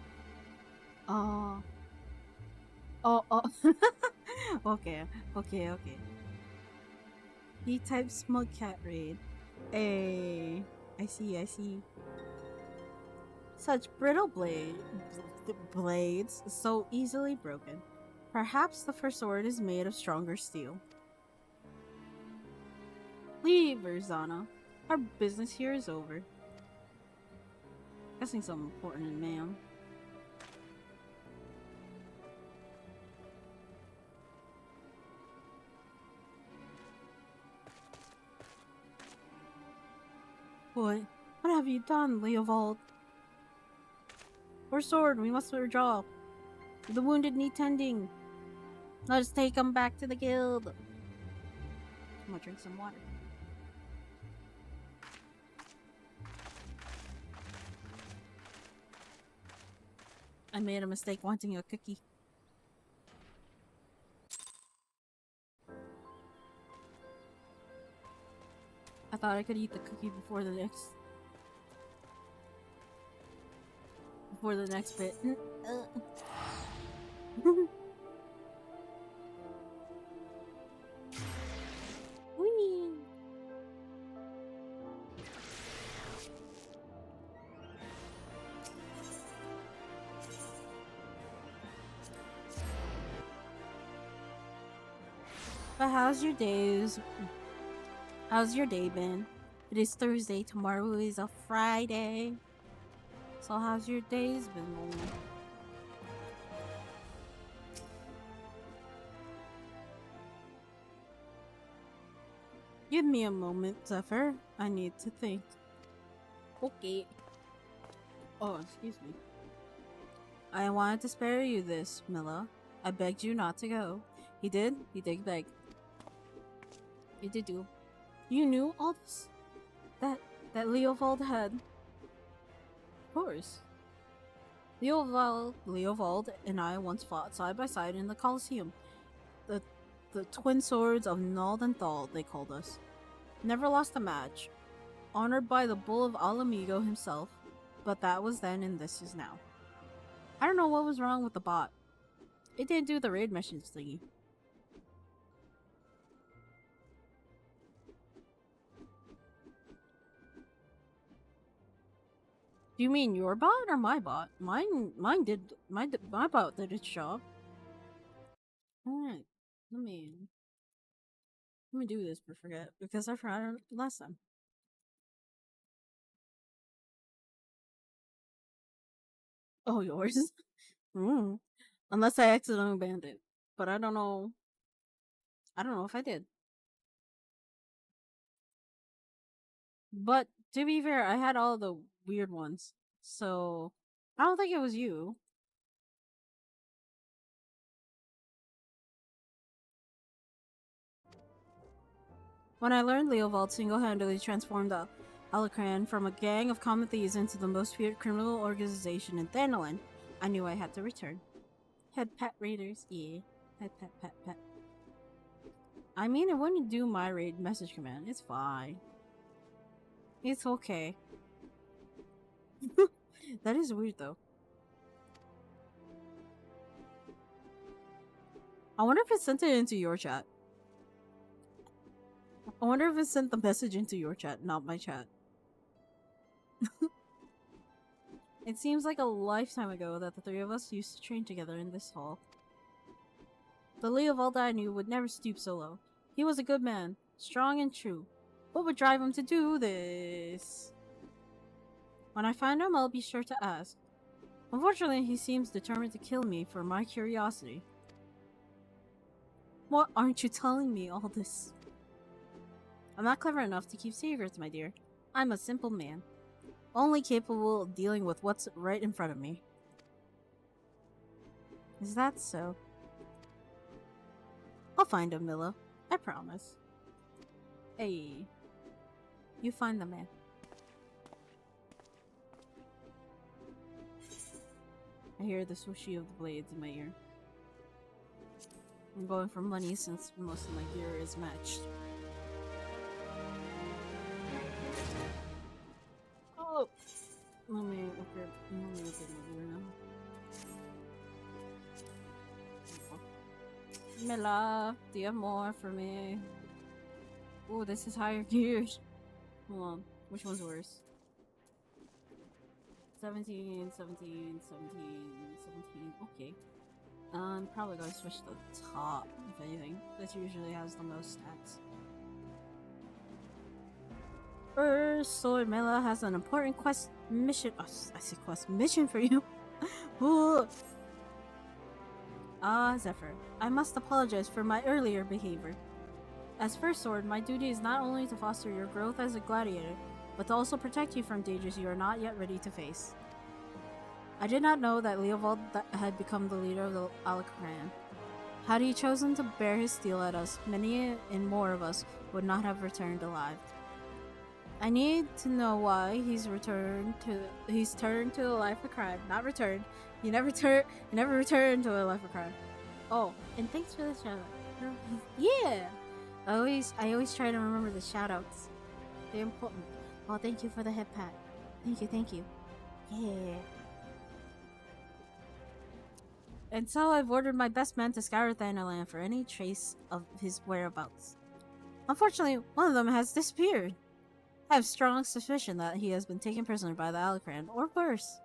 Oh. Oh. Okay. He typed smug cat raid. Hey. I see. Such brittle blades, so easily broken. Perhaps the first sword is made of stronger steel. Leave, Urzana. Our business here is over. Guessing something important, ma'am. What have you done, Leovold? Our sword, we must withdraw. The wounded need tending. Let us take them back to the guild. I'm gonna drink some water. I made a mistake wanting a cookie. I thought I could eat the cookie before the next bit. Whee! But how's your day been? It is Thursday, tomorrow is a Friday. So how's your days been going? Give me a moment, Zephyr. I need to think. Okay. Oh, excuse me. I wanted to spare you this, Milla. I begged you not to go. He did? He did beg. You did do. You knew all this? That Leovold had? Of course. Leovold and I once fought side by side in the Colosseum. The twin swords of Nald and Thal, they called us. Never lost a match. honored by the Bull of Alamigo himself, but that was then and this is now. I don't know what was wrong with the bot. It didn't do the raid message thingy. Do you mean your bot or my bot? My bot did its job. Alright, let me do this but forget, because I forgot it last time. Oh, yours? Mm. Unless I accidentally banned it. But I don't know. I don't know if I did. But to be fair, I had all the weird ones. So I don't think it was you. When I learned Leovold single-handedly transformed the Alacran from a gang of common thieves into the most feared criminal organization in Thanalan, I knew I had to return. Head pet raiders, yeah. Head pet. I mean, it wouldn't do my raid message command. It's fine. It's okay. That is weird though. I wonder if it sent it into your chat. I wonder if it sent the message into your chat, not my chat. It seems like a lifetime ago that the three of us used to train together in this hall. The Leovold I knew would never stoop so low. He was a good man, strong and true. What would drive him to do this? When I find him, I'll be sure to ask. Unfortunately, he seems determined to kill me for my curiosity. What aren't you telling me all this? I'm not clever enough to keep secrets, my dear. I'm a simple man, only capable of dealing with what's right in front of me. Is that so? I'll find him, Milla. I promise. Hey. You find the man. I hear the swooshy of the blades in my ear. I'm going for money since most of my gear is matched. Oh! Let me upgrade my gear now. Milla, do you have more for me? Oh, this is higher gears. Hold on, which one's worse? 17, 17, 17, 17, okay. I'm probably going to switch to the top, if anything. This usually has the most stats. First, Sword Milla has an important mission. Oh, I say mission for you. Zephyr, I must apologize for my earlier behavior. As First Sword, my duty is not only to foster your growth as a gladiator, but to also protect you from dangers you are not yet ready to face. I did not know that Leovold had become the leader of the Alacran. Had he chosen to bear his steel at us, many and more of us would not have returned alive. I need to know why he's turned to a life of crime. Not returned. He never returned to a life of crime. Oh, and thanks for the shout out. Yeah! I always try to remember the shout outs. They're important. Oh, thank you for the head pat. Thank you. Yeah. And so I've ordered my best men to scour Thanalan for any trace of his whereabouts. Unfortunately, one of them has disappeared. I have strong suspicion that he has been taken prisoner by the Alacran, or worse.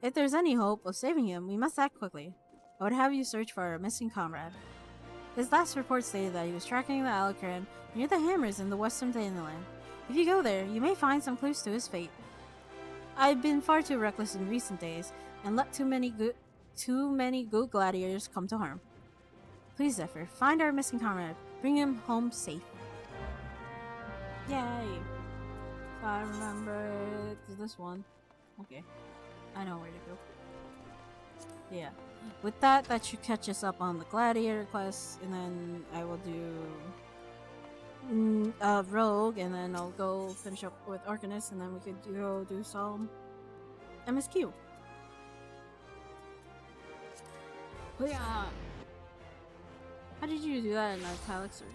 If there's any hope of saving him, we must act quickly. I would have you search for our missing comrade. His last report stated that he was tracking the Alacran near the Hammers in the western Thanalan. If you go there, you may find some clues to his fate. I've been far too reckless in recent days, and let too many good gladiators come to harm. Please, Zephyr, find our missing comrade. Bring him home safe. Yay! If I remember, it's this one. Okay, I know where to go. Yeah. With that should catch us up on the gladiator quest, and then I will do Rogue, and then I'll go finish up with Arcanist, and then we could go do some MSQ. Yeah. How did you do that in italics or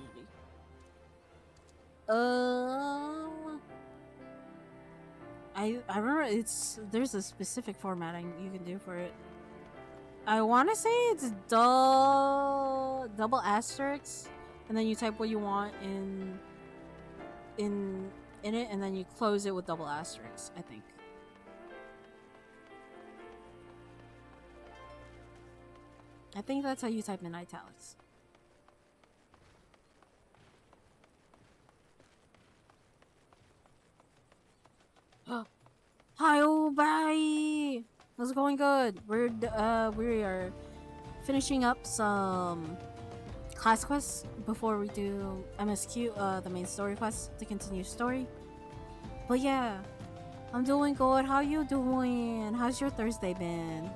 I remember there's a specific formatting you can do for it. I want to say it's double asterisk, and then you type what you want in in it, and then you close it with double asterisks. I think. I think that's how you type in italics. Hi, oh, bye. How's it going? Good. We are finishing up some class quests before we do MSQ, the main story quest to continue story. But yeah, I'm doing good. How you doing? How's your Thursday been?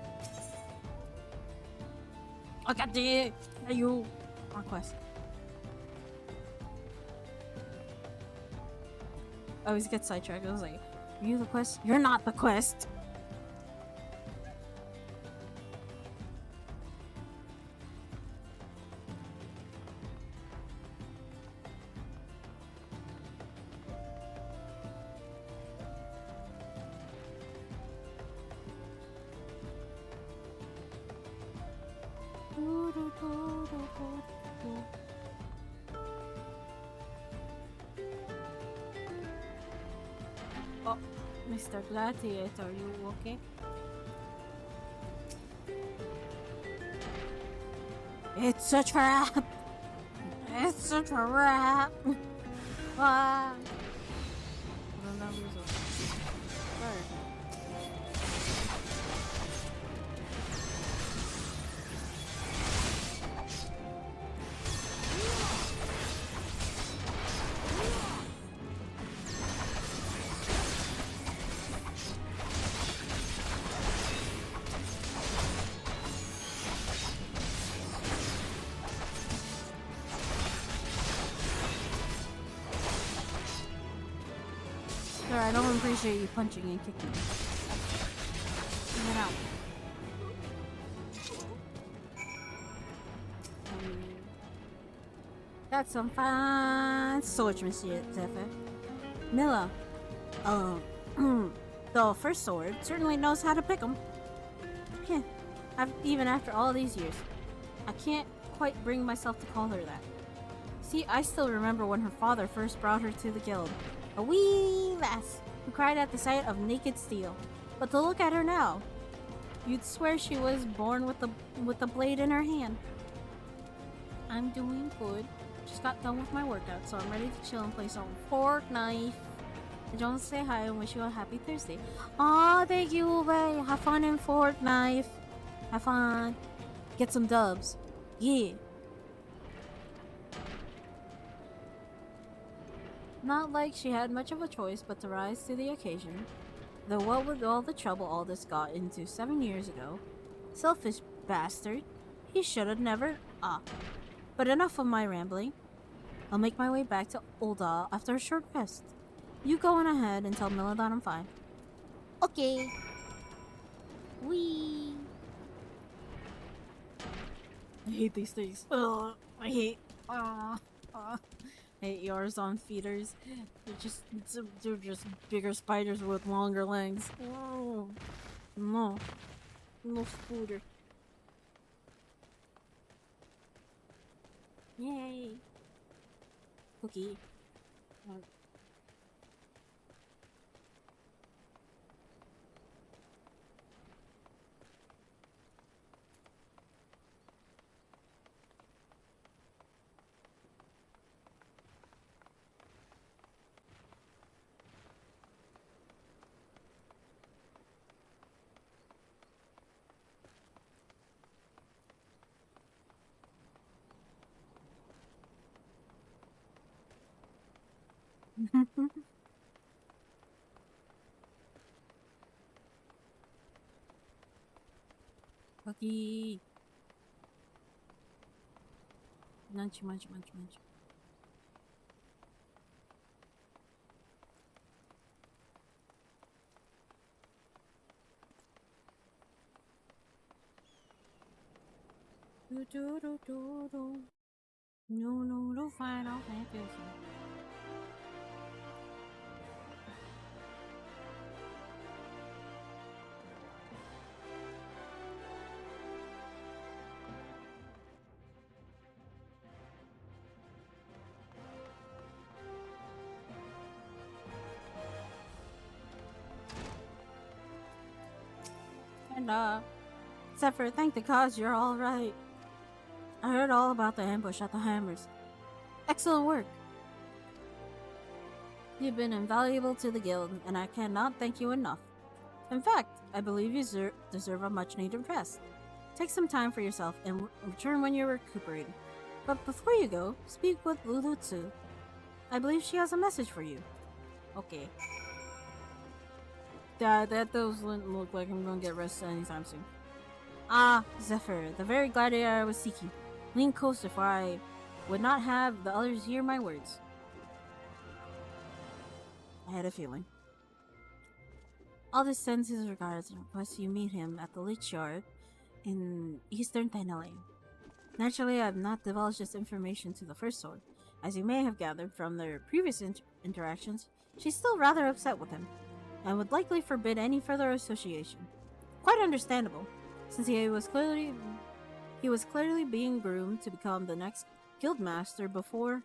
I got the you on quest. I always get sidetracked. I was like, are you the quest? You're not the quest. Oh, Mr. Gladiator, you okay? It's a trap! It's a trap! Ah. Sir, I don't appreciate you punching and kicking me. Get out. That's some fine sword, Monsieur Zephyr. Milla, the first sword certainly knows how to pick 'em. Yeah, even after all these years. I can't quite bring myself to call her that. See, I still remember when her father first brought her to the guild. A wee lass who cried at the sight of naked steel. But to look at her now, you'd swear she was born with the blade in her hand. I'm doing good. Just got done with my workout, so I'm ready to chill and play some Fortnite. I just want to say hi and wish you a happy Thursday. Aw, thank you, Ube. Have fun in Fortnite. Have fun. Get some dubs. Yeah. Not like she had much of a choice but to rise to the occasion. Though what with all the trouble Aldous got into 7 years ago, selfish bastard, he should have never. But enough of my rambling. I'll make my way back to Ul'dah after a short rest. You go on ahead and tell Milla that I'm fine. Okay. Wee. I hate these things. Ugh. I hate. I hate yours on feeders. They're just bigger spiders with longer legs. Oh, no. No scooter. Yay. Cookie. Cookie. Munch, munch, munch, munch. Do do do do do. No, no, no, Final. 。 . 。 。 。 。 。 。 。 . 。 。 。 。 。 。 。 。 。 。 。 。 。 。 。 。 。 。 。 。 。 。 。 。 。 。 。 。 。 。 。 。 。 。 。 。 。 。 。 。 。 。 。 。 。 。 。 。And, Zephyr, thank the gods you're alright. I heard all about the ambush at the Hammers. Excellent work. You've been invaluable to the guild, and I cannot thank you enough. In fact, I believe you deserve a much-needed rest. Take some time for yourself and return when you're recuperated. But before you go, speak with Lulutsu. I believe she has a message for you. Okay. That doesn't look like I'm gonna get rest anytime soon. Ah, Zephyr, the very gladiator I was seeking. Lean closer, for I would not have the others hear my words. I had a feeling. Aldous sends his regards and requests you meet him at the Lich Yard in Eastern Thainalane. Naturally, I have not divulged this information to the First Sword. As you may have gathered from their previous interactions, she's still rather upset with him, and would likely forbid any further association. Quite understandable, since he was clearly being groomed to become the next guildmaster before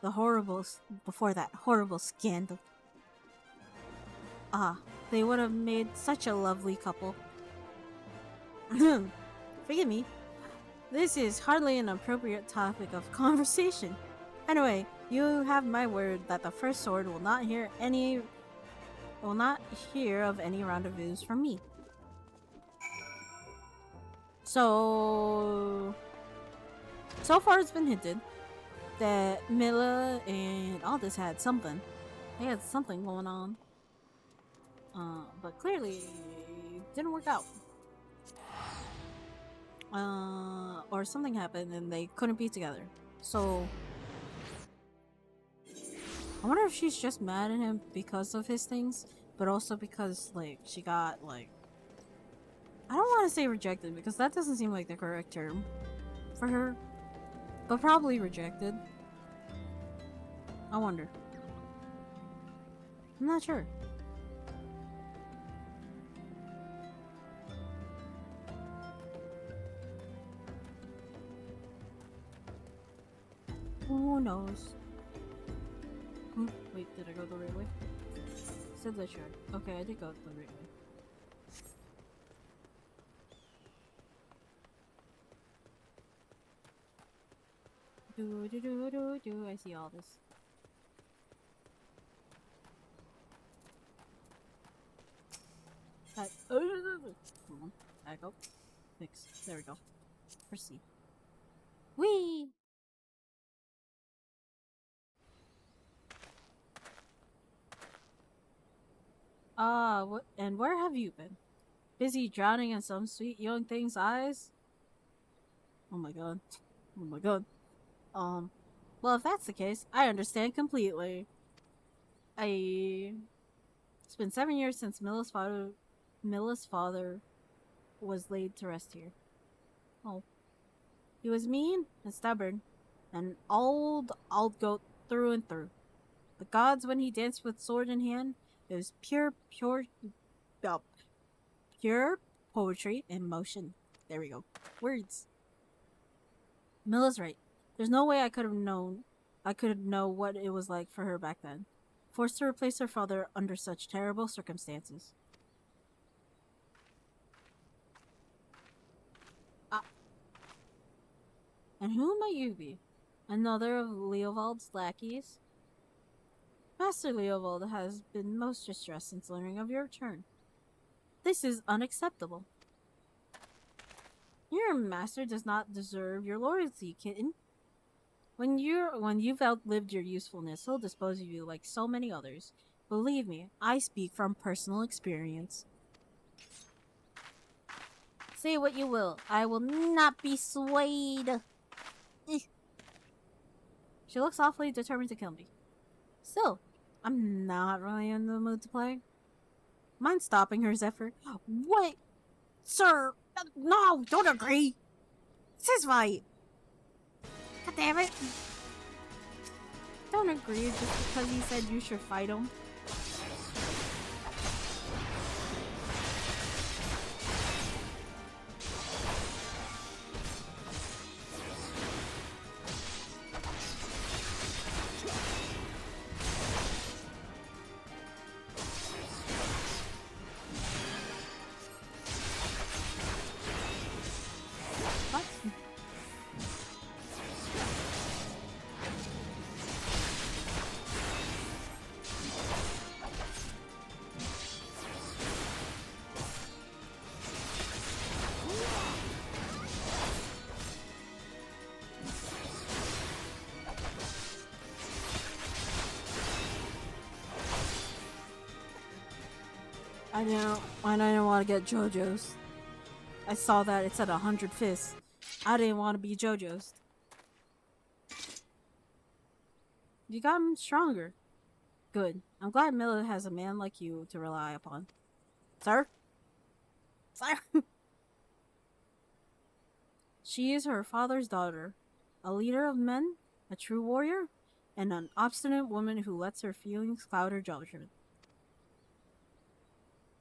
that horrible scandal. Ah, they would have made such a lovely couple. Forgive me. This is hardly an appropriate topic of conversation. Anyway, you have my word that the First Sword will not hear of any rendezvous from me. So far it's been hinted that Mila and Aldous had something. They had something going on. But clearly it didn't work out. Or something happened and they couldn't be together. So I wonder if she's just mad at him because of his things, but also because, like, she got, like, I don't want to say rejected because that doesn't seem like the correct term for her, but probably rejected. I wonder. I'm not sure. Who knows? Wait, did I go the right way? Said Lich Yard. Okay, I did go the right way. I see all this. Hold on. Back up. Fix. There we go. Proceed. Whee! And where have you been? Busy drowning in some sweet young thing's eyes? Oh my god. Oh my god. Well, if that's the case, I understand completely. It's been 7 years since Milla's father was laid to rest here. Oh. He was mean and stubborn, an old goat through and through. The gods, when he danced with sword in hand, it was pure poetry in motion. There we go. Words. Milla's right. There's no way I could know what it was like for her back then. Forced to replace her father under such terrible circumstances. And who might you be? Another of Leovald's lackeys? Master Leovold has been most distressed since learning of your return. This is unacceptable. Your master does not deserve your loyalty, kitten. When you've outlived your usefulness, he'll dispose of you like so many others. Believe me, I speak from personal experience. Say what you will, I will not be swayed. She looks awfully determined to kill me. Still, I'm not really in the mood to play. Mind stopping her, Zephyr? What? Sir! No! Don't agree! It's his fight! God damn it! Don't agree just because he said you should fight him. I didn't want to get JoJo's. I saw that it said 100 fists. I didn't want to be JoJo's. You got him stronger. Good. I'm glad Miller has a man like you to rely upon. Sir? Sir? She is her father's daughter, a leader of men, a true warrior, and an obstinate woman who lets her feelings cloud her judgment.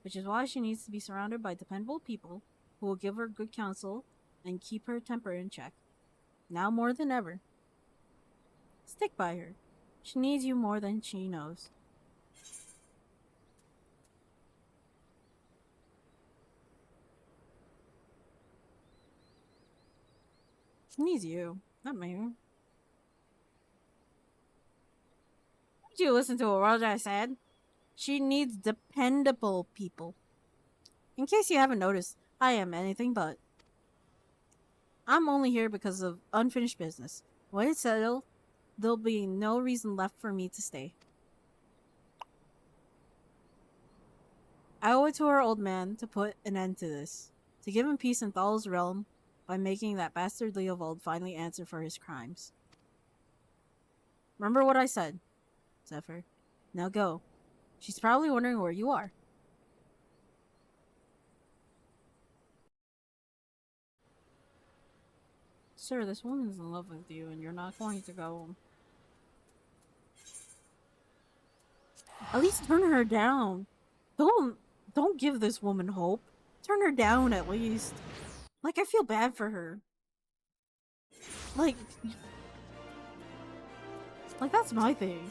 Which is why she needs to be surrounded by dependable people who will give her good counsel and keep her temper in check. Now more than ever. Stick by her. She needs you more than she knows. She needs you, not me. Did you listen to what I said? She needs dependable people. In case you haven't noticed, I am anything but. I'm only here because of unfinished business. When it's settled, there'll be no reason left for me to stay. I owe it to our old man to put an end to this, to give him peace in Thal's realm by making that bastard Leovold finally answer for his crimes. Remember what I said, Zephyr. Now go. She's probably wondering where you are. Sir, this woman's in love with you and you're not going to go. At least turn her down. Don't give this woman hope. Turn her down at least. Like, I feel bad for her. Like that's my thing.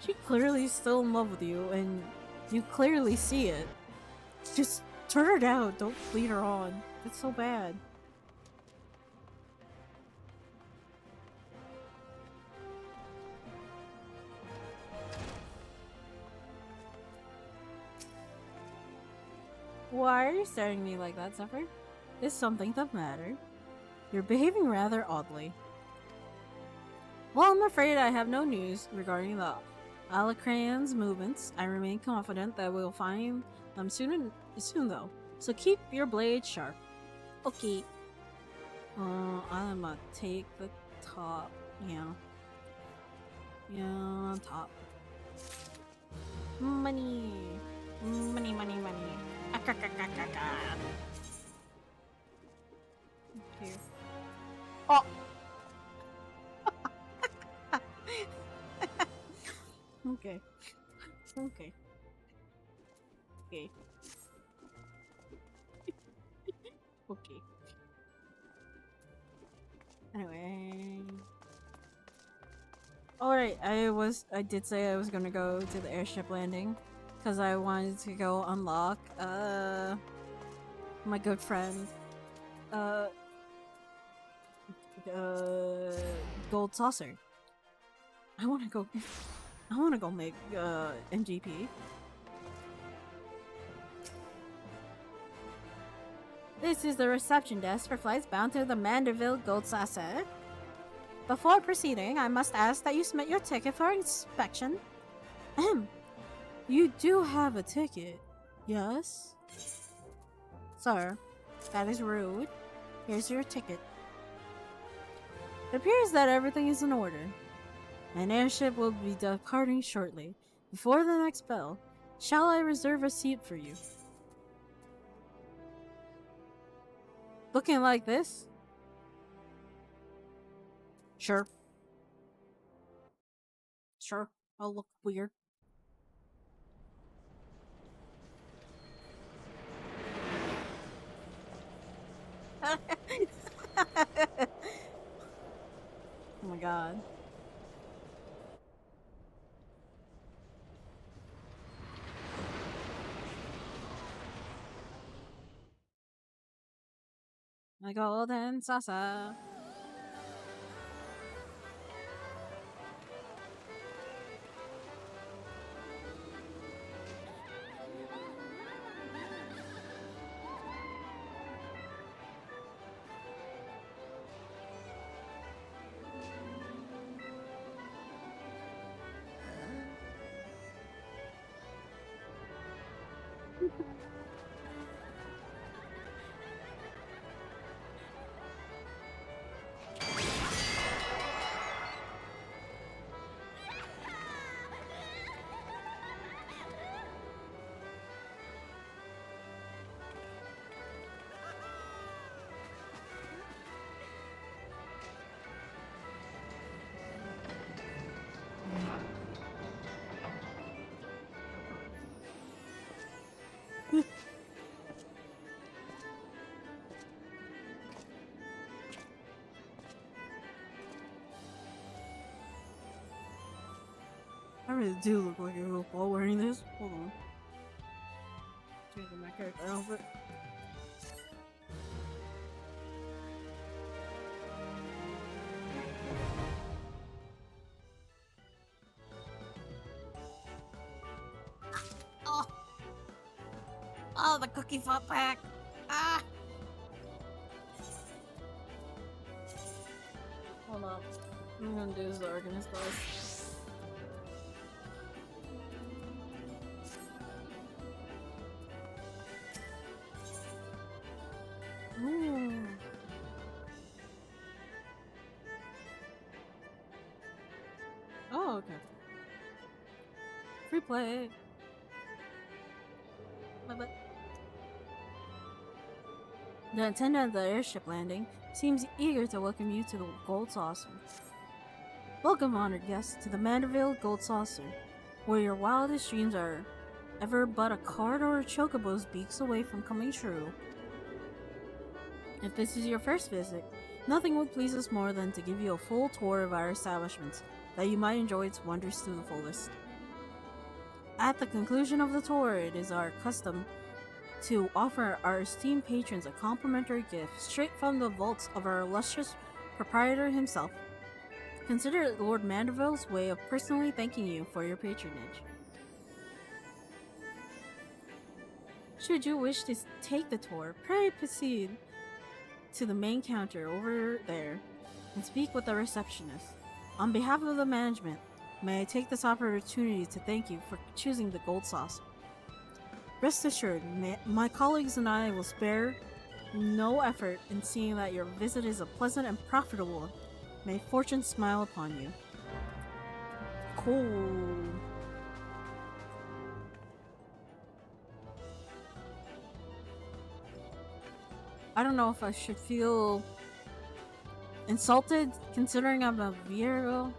She clearly is still in love with you and you clearly see it. Just turn her down. Don't lead her on. It's so bad. Why are you staring at me like that, Zephyr? Is something the matter? You're behaving rather oddly. Well, I'm afraid I have no news regarding the Alacrane's movements. I remain confident that we'll find them soon though. So keep your blade sharp. Okay. I'm gonna take the top. Yeah. Yeah, top. Money. Money, money, money. Here. Oh! Okay. Okay. Okay. Okay. Anyway. Alright, I did say I was gonna go to the airship landing. Because I wanted to go unlock, my good friend, Gold Saucer. I wanna go make, MGP. This is the reception desk for flights bound to the Manderville Gold Saucer. Before proceeding, I must ask that you submit your ticket for inspection. Ahem. You do have a ticket, yes? Sir, that is rude. Here's your ticket. It appears that everything is in order. An airship will be departing shortly. Before the next bell, shall I reserve a seat for you? Looking like this? Sure. Sure, I'll look weird. Oh my god. My golden salsa. I really do look like a goofball wearing this. Hold on. Changing my character outfit. Oh, oh, the cookie foot pack. Ah. Hold up. I'm gonna do the organist class. Ooh. Oh, okay. Free play. Bye. The attendant at the airship landing seems eager to welcome you to the Gold Saucer. Welcome, honored guests, to the Manderville Gold Saucer, where your wildest dreams are ever but a card or a chocobo's beaks away from coming true. If this is your first visit, nothing would please us more than to give you a full tour of our establishments, that you might enjoy its wonders to the fullest. At the conclusion of the tour, it is our custom to offer our esteemed patrons a complimentary gift straight from the vaults of our illustrious proprietor himself. Consider it Lord Manderville's way of personally thanking you for your patronage. Should you wish to take the tour, pray proceed to the main counter over there and speak with the receptionist. On behalf of the management, may I take this opportunity to thank you for choosing the Gold Saucer. Rest assured, my colleagues and I will spare no effort in seeing that your visit is a pleasant and profitable one. May fortune smile upon you. Cool. I don't know if I should feel insulted considering I'm a Virgo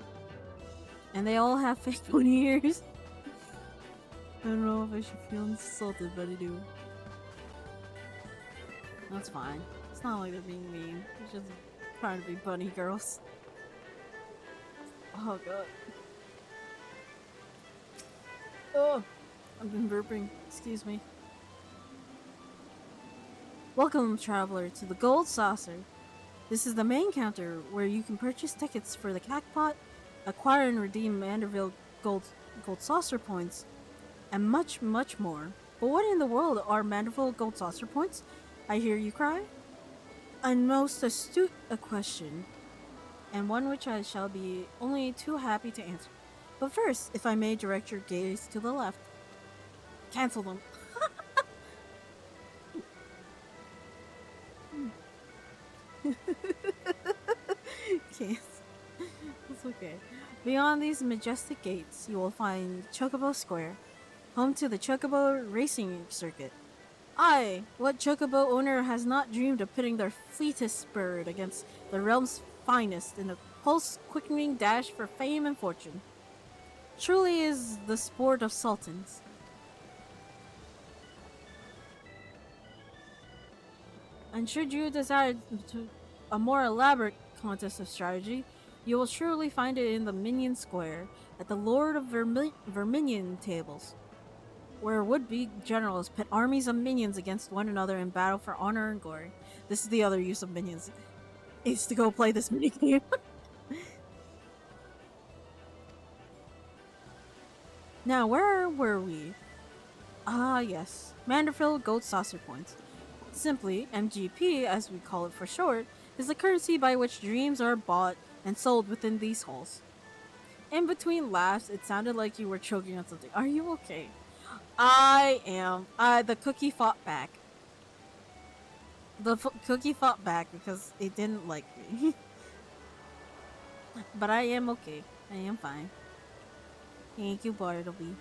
and they all have fake pointy ears. I don't know if I should feel insulted, but I do. That's fine. It's not like they're being mean. It's just trying to be bunny girls. Oh god. Oh! I've been burping. Excuse me. Welcome, traveler, to the Gold Saucer. This is the main counter where you can purchase tickets for the Cackpot, acquire and redeem Manderville Gold Saucer points, and much, much more. But what in the world are Manderville Gold Saucer points? I hear you cry. A most astute a question, and one which I shall be only too happy to answer. But first, if I may direct your gaze to the left. Cancel them. Okay. It's okay. Beyond these majestic gates, you will find Chocobo Square, home to the Chocobo Racing Circuit. Aye, what Chocobo owner has not dreamed of pitting their fleetest bird against the realm's finest in a pulse-quickening dash for fame and fortune? Truly is the sport of sultans. And should you desire a more elaborate contest of strategy, you will surely find it in the Minion Square at the Lord of Verminion tables, where would-be generals pit armies of minions against one another in battle for honor and glory. This is the other use of minions, is to go play this minigame. Now, where were we? Ah, yes. Manderville Gold Saucer Points. Simply, MGP, as we call it for short, is the currency by which dreams are bought and sold within these halls. In between laughs, it sounded like you were choking on something. Are you okay? I am. The cookie fought back. Cookie fought back because it didn't like me. But I am okay. I am fine. Thank you, Bartleby.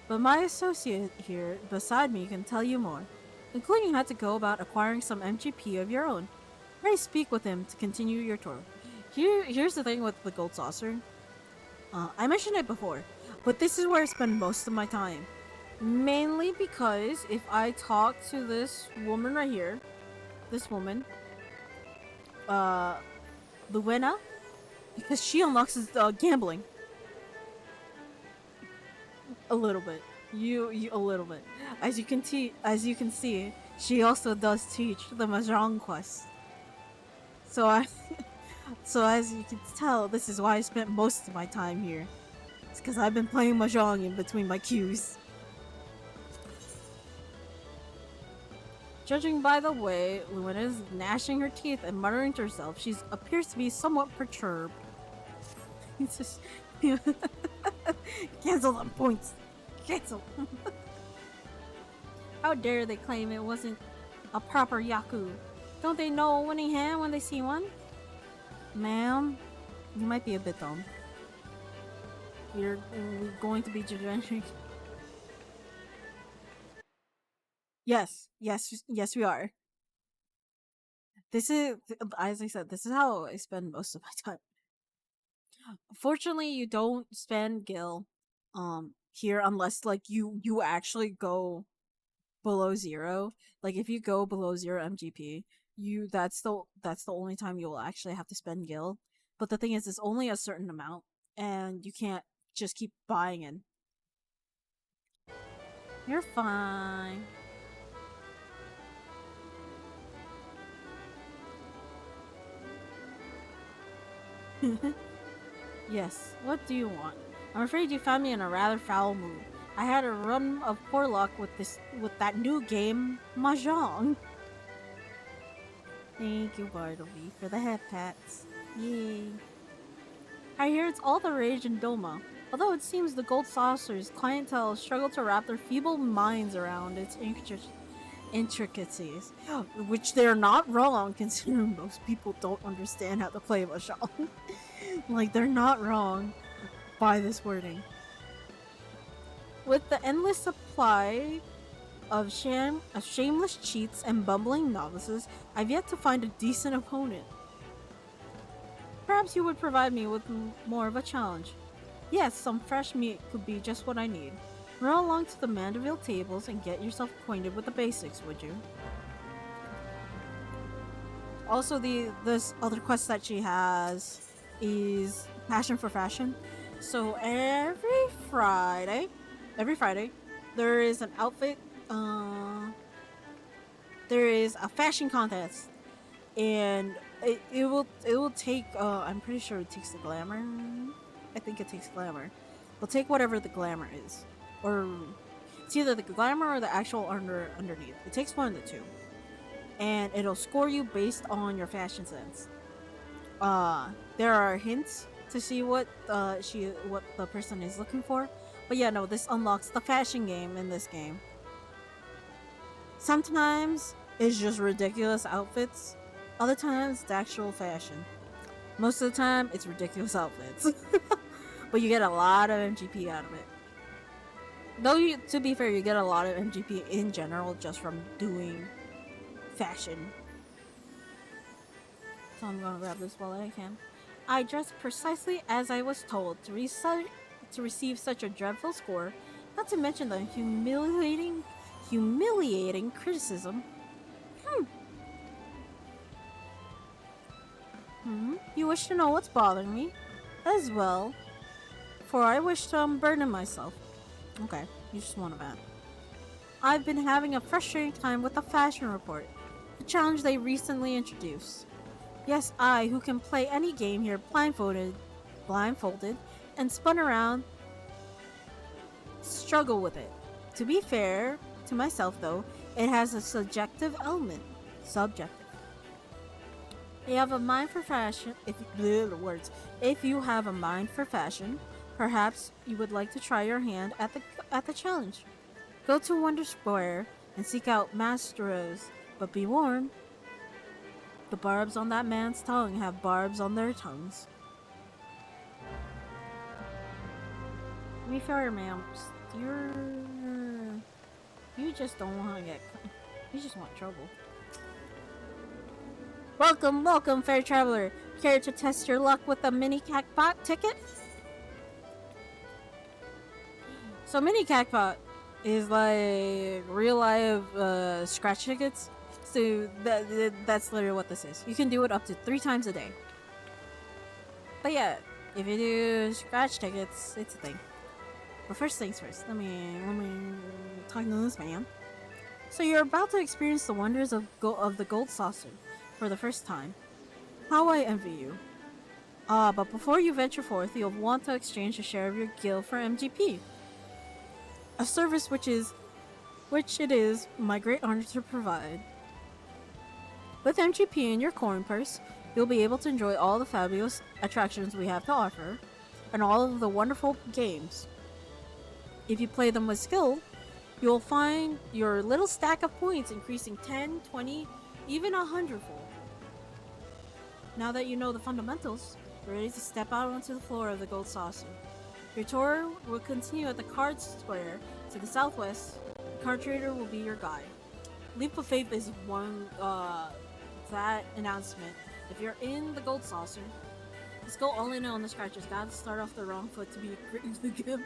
But my associate here beside me can tell you more, including how to go about acquiring some MGP of your own. Pray speak with him to continue your tour. Here's the thing with the gold saucer. I mentioned it before, but this is where I spend most of my time. Mainly because if I talk to this woman right here, this woman, uh, Luena, because she unlocks gambling a little bit. You a little bit. As you can see, she also does teach the mahjong quest. So I, so as you can tell, this is why I spent most of my time here. It's because I've been playing mahjong in between my queues. Judging by the way Luena is gnashing her teeth and muttering to herself, she appears to be somewhat perturbed. It's just cancel the points. Cancel. How dare they claim it wasn't a proper yaku? Don't they know a winning hand when they see one? Ma'am, you might be a bit dumb. We're going to be judging. Yes, we are. This is, as I said, this is how I spend most of my time. Fortunately, you don't spend gil, here unless like you actually go below 0. Like if you go below 0 MGP, that's the only time you'll actually have to spend gil. But the thing is, it's only a certain amount, and you can't just keep buying it. You're fine. Yes, what do you want? I'm afraid you found me in a rather foul mood. I had a run of poor luck with that new game, Mahjong. Thank you, Bartleby, for the head pats. Yay. I hear it's all the rage in Doma, although it seems the Gold Saucer's clientele struggle to wrap their feeble minds around its intricacies, which they're not wrong considering most people don't understand how to play Mahjong. Like, they're not wrong by this wording. With the endless supply of shameless cheats and bumbling novices, I've yet to find a decent opponent. Perhaps you would provide me with more of a challenge. Yes, some fresh meat could be just what I need. Run along to the Manderville tables and get yourself acquainted with the basics, would you? Also, this other quest that she has is Passion for Fashion. So every Friday, there is an outfit. There is a fashion contest, and it will take. I'm pretty sure it takes the glamour. I think it takes glamour. We'll take whatever the glamour is, or it's either the glamour or the actual underneath. It takes one of the two, and it'll score you based on your fashion sense. There are hints to see what the person is looking for, but yeah, no, this unlocks the fashion game in this game. Sometimes it's just ridiculous outfits. Other times, the actual fashion. Most of the time, it's ridiculous outfits. But you get a lot of MGP out of it. Though, to be fair, you get a lot of MGP in general just from doing fashion. So I'm gonna grab this while I can. I dressed precisely as I was told to receive such a dreadful score, not to mention the humiliating criticism. You wish to know what's bothering me? As well, for I wish to unburden myself. Okay, you just want to vent. I've been having a frustrating time with the fashion report, the challenge they recently introduced. Yes, I, who can play any game here blindfolded, and spun around, struggle with it. To be fair to myself, though, it has a subjective element. Subjective. You have a mind for fashion. If you have a mind for fashion, Perhaps you would like to try your hand at the challenge. Go to Wonder Square and seek out Master Rose, but be warned, the barbs on that man's tongue have barbs on their tongues. To be fair, ma'am, you just don't want to get. You just want trouble. Welcome, welcome, fair traveler. Care to test your luck with a mini Cacpot ticket? So mini Cacpot is like real live scratch tickets. So that's literally what this is. You can do it up to 3 times a day. But yeah, if you do scratch tickets, it's a thing. But first things first, let me talk to this man. So you're about to experience the wonders of the gold saucer for the first time. How I envy you. But before you venture forth, you'll want to exchange a share of your guild for MGP. A service which it is my great honor to provide. With MGP in your coin purse, you'll be able to enjoy all the fabulous attractions we have to offer, and all of the wonderful games. If you play them with skill, you'll find your little stack of points increasing 10, 20, even 100-fold. Now that you know the fundamentals, you're ready to step out onto the floor of the Gold Saucer. Your tour will continue at the Card Square to the southwest. The card trader will be your guide. Leap of Faith is one, that announcement. If you're in the Gold Saucer, let's go all in on the scratches. Gotta start off the wrong foot to be a good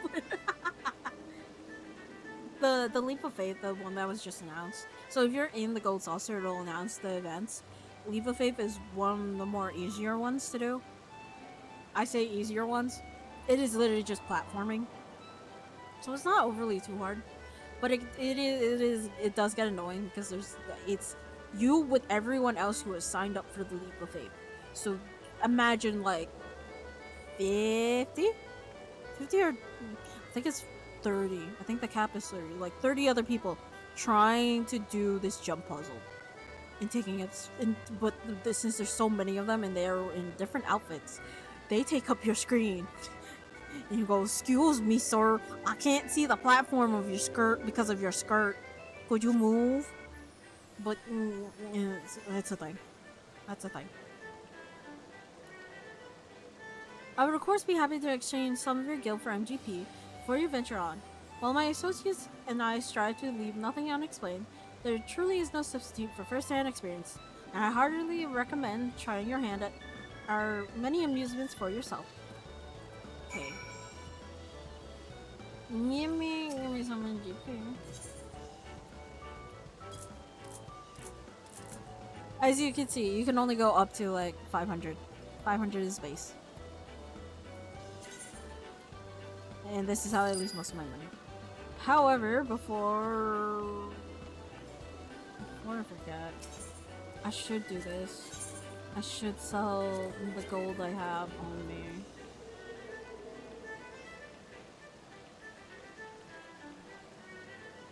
player. The Leap of Faith, the one that was just announced. So if you're in the Gold Saucer, it'll announce the events. Leap of Faith is one of the more easier ones to do. I say easier ones. It is literally just platforming. So it's not overly too hard. But it does get annoying because it's you with everyone else who has signed up for the Leap of Faith. So imagine like 50 or I think it's 30. I think the cap is 30. Like 30 other people trying to do this jump puzzle and taking it. But since there's so many of them and they're in different outfits, they take up your screen. And you go, "Excuse me, sir. I can't see the platform of your skirt because of your skirt. Could you move?" But it's a thing. That's a thing. I would of course be happy to exchange some of your guild for MGP before you venture on. While my associates and I strive to leave nothing unexplained, there truly is no substitute for first-hand experience, and I heartily recommend trying your hand at our many amusements for yourself. Okay. Give me some MGP. As you can see, you can only go up to like 500. 500 is base. And this is how I lose most of my money. However, before I forget, I should do this. I should sell the gold I have on me.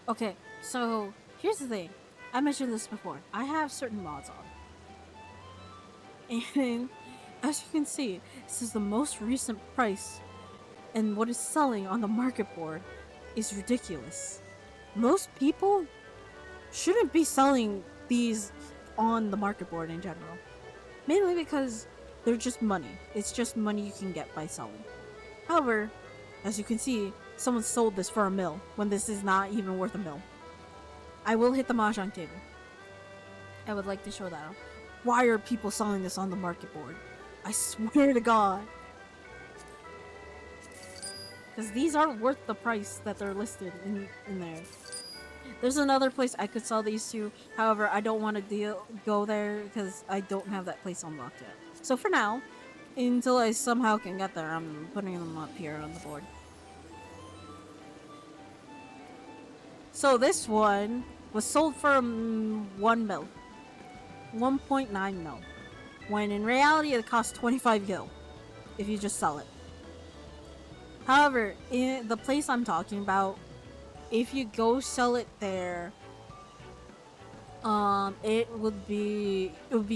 Okay, so here's the thing. I mentioned this before. I have certain mods on. And as you can see, this is the most recent price, and what is selling on the market board is ridiculous. Most people shouldn't be selling these on the market board in general. Mainly because they're just money. It's just money you can get by selling. However, as you can see, someone sold this for $1 mil when this is not even worth $1 mil. I will hit the mahjong table. I would like to show that off. Why are people selling this on the market board? I swear to God. Because these aren't worth the price that they're listed in there. There's another place I could sell these to. However, I don't want to go there because I don't have that place unlocked yet. So for now, until I somehow can get there, I'm putting them up here on the board. So this one was sold for 1 mil. 1.9 mil. When in reality it costs 25 gil. If you just sell it. However, in the place I'm talking about, if you go sell it there, it would be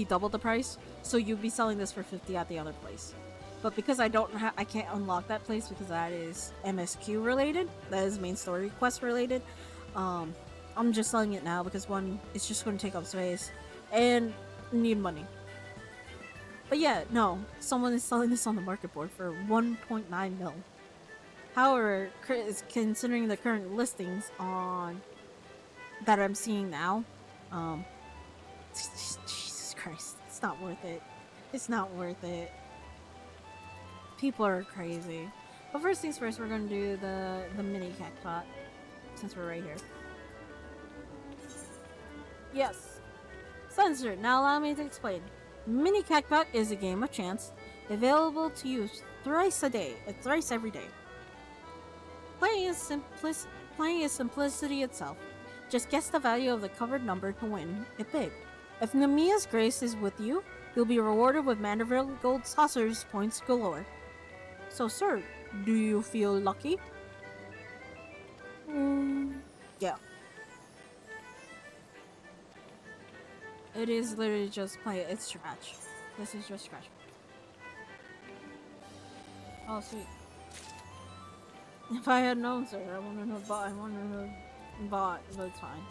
double the price. So you'd be selling this for 50 at the other place. But because I can't unlock that place because that is MSQ related. That is main story quest related. Um, I'm just selling it now because one, it's just going to take up space, and need money. But yeah, no, someone is selling this on the market board for 1.9 mil. However, considering the current listings on that I'm seeing now, um, Jesus Christ, it's not worth it. It's not worth it. People are crazy. But first things first, we're gonna do the mini cactpot since we're right here. Yes, censored. Now allow me to explain. Mini cactpot is a game of chance, available to use thrice a day, thrice every day. Playing is simplicity itself. Just guess the value of the covered number to win it big. If Namia's grace is with you, you'll be rewarded with Manderville gold saucers points galore. So, sir, do you feel lucky? Yeah. It is literally just play. It's scratch. This is just scratch. Oh, sweet. If I had known, sir, I wouldn't have bought, but it's fine.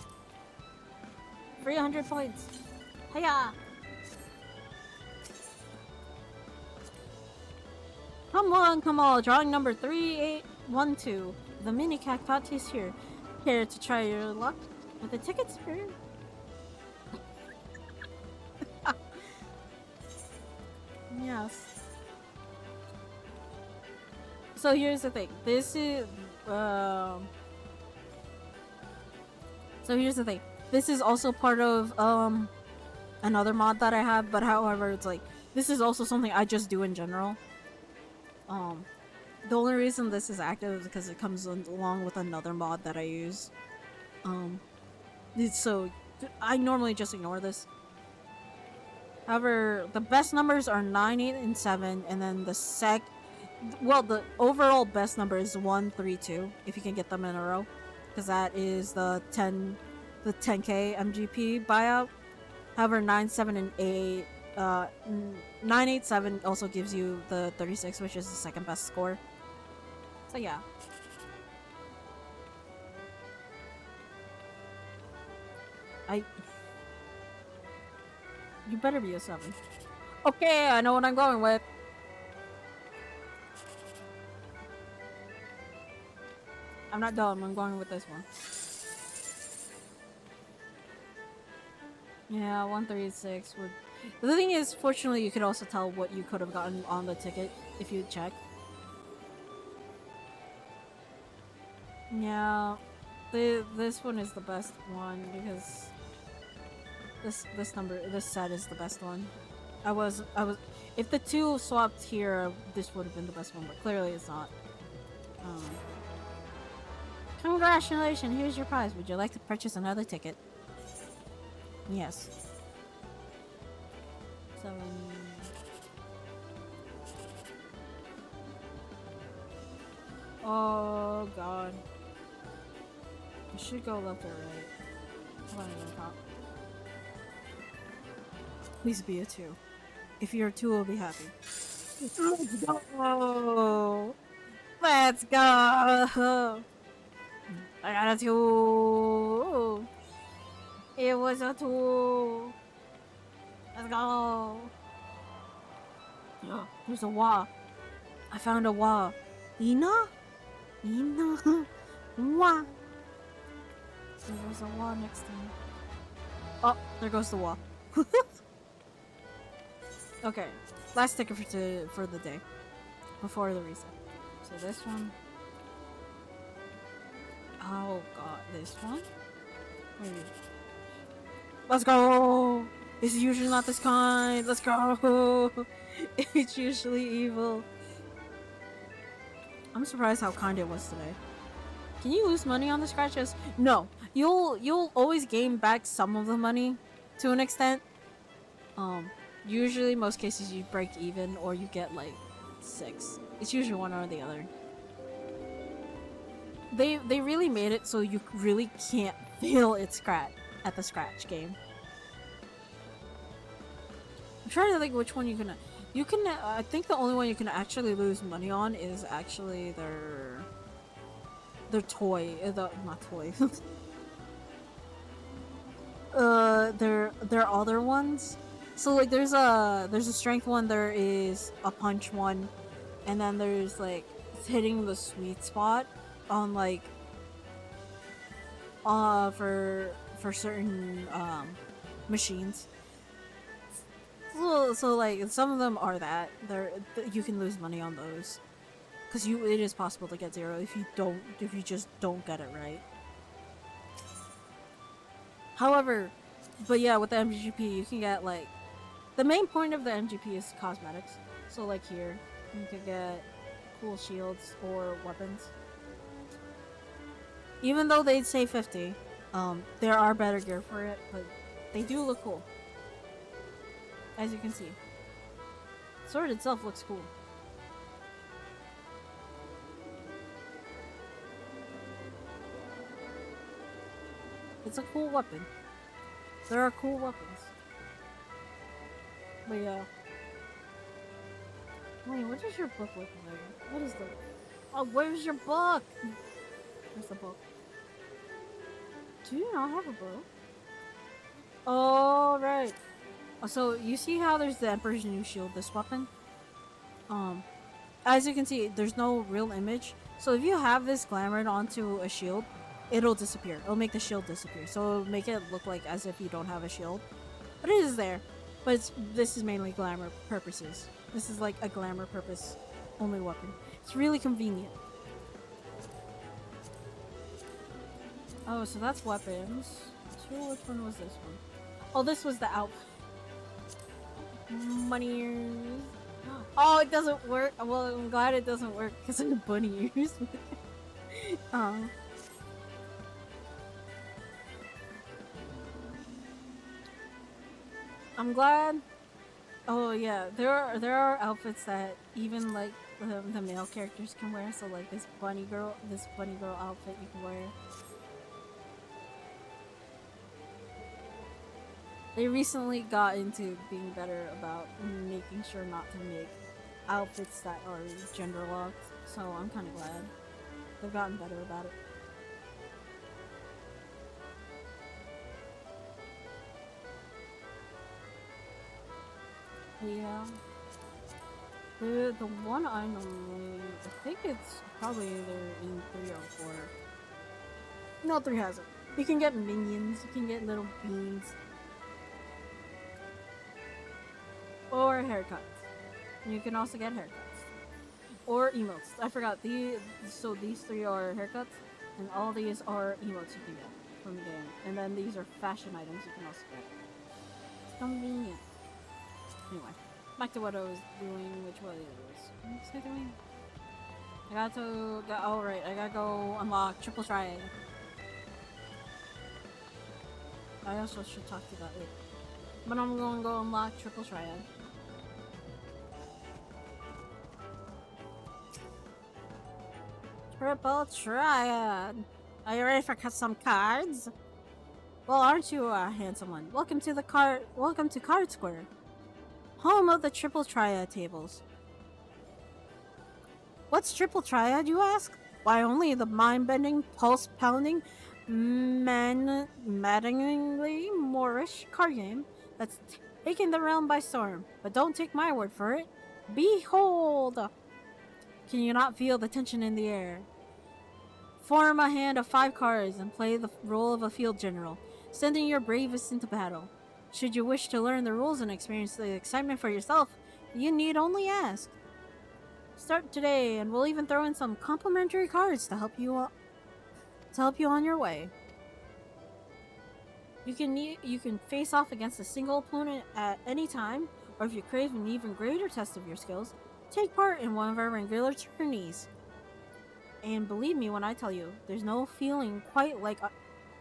300 points. Hiya! Come on, drawing number 3812. The mini cactpot is here. Here to try your luck with the tickets here. Yes. So here's the thing. This is This is also part of another mod that I have, but however, it's like this is also something I just do in general. The only reason this is active is because it comes along with another mod that I use. So I normally just ignore this. However, the best numbers are 9, 8, and 7, and then the overall best number is 1, 3, 2, if you can get them in a row, because that is the 10k MGP buyout. However, 9, 7, and 8, 9, 8, 7 also gives you the 36, which is the second best score. So yeah. You better be a 7. Okay, I know what I'm going with. I'm not dumb, I'm going with this one. Yeah, 136 would... The thing is, fortunately, you could also tell what you could have gotten on the ticket if you check. Yeah, this one is the best one because this set is the best one. If the two swapped here, this would have been the best one, but clearly it's not. Congratulations, here's your prize. Would you like to purchase another ticket? Yes. 7. Oh god. I should go left or right. Come on, top. Please be a 2. If you're a 2, I'll be happy. Let's go! Let's go! I got a 2! It was a 2! Let's go! There's a wa. I found a wa. Ina? Ina? Wa. There's a wa next to me. Oh, there goes the wa. Okay, last ticket for the day before the reset. So this one. Oh god, this one. Let's go. It's usually not this kind. Let's go. It's usually evil. I'm surprised how kind it was today. Can you lose money on the scratches? No. You'll always gain back some of the money to an extent. Usually most cases you break even or you get like 6. It's usually one or the other. They really made it so you really can't fail at the scratch game. I'm trying to think which one you're gonna... You can. I think the only one you can actually lose money on is actually their toy. The not toy. their other ones. So like there's a strength one, there is a punch one, and then there's like hitting the sweet spot on like for certain machines. So like some of them are that you can lose money on those because it is possible to get zero if you just don't get it right. However, but yeah, with the MGP you can get like the main point of the MGP is cosmetics. So like here you can get cool shields or weapons. Even though they'd say 50, there are better gear for it, but they do look cool. As you can see. Sword itself looks cool. It's a cool weapon. There are cool weapons. But yeah. Wait, what does your book look like? What is the... Oh, where's your book? Where's the book? Do you not have a book? Oh, right. So, you see how there's the Emperor's New Shield, this weapon? As you can see, there's no real image. So if you have this glamored onto a shield, it'll disappear. It'll make the shield disappear. So it'll make it look like as if you don't have a shield. But it is there. But this is mainly glamour purposes. This is like a glamour purpose only weapon. It's really convenient. Oh, so that's weapons. So which one was this one? Oh, this was the outfit. Money ears. Oh, it doesn't work. Well, I'm glad it doesn't work because of the bunny ears. I'm glad. Oh yeah, there are outfits that even like the male characters can wear. So like this bunny girl outfit you can wear. They recently got into being better about making sure not to make outfits that are gender locked, so I'm kind of glad they've gotten better about it. But yeah, the one I normally, I think it's probably either in 3 or 4. No, 3 has it. You can get minions, you can get little beans. Or haircuts. You can also get haircuts. Or emotes. I forgot. So these 3 are haircuts, and all these are emotes you can get from the game. And then these are fashion items you can also get. It's convenient. Anyway, back to what I was doing, which was... What was I doing? I got to... Oh, right. I gotta go unlock Triple Triad. I also should talk to that later. But I'm gonna go unlock Triple Triad. Triple Triad! Are you ready for some cards? Well, aren't you a handsome one? Welcome to Card Square, home of the Triple Triad tables. What's Triple Triad, you ask? Why, only the mind-bending, pulse-pounding, maddeningly Moorish card game that's taking the realm by storm. But don't take my word for it. Behold! Can you not feel the tension in the air? Form a hand of 5 cards and play the role of a field general, sending your bravest into battle. Should you wish to learn the rules and experience the excitement for yourself, you need only ask. Start today, and we'll even throw in some complimentary cards to help you on your way. You can face off against a single opponent at any time, or if you crave an even greater test of your skills, take part in one of our regular tourneys. And believe me when I tell you, there's no feeling quite like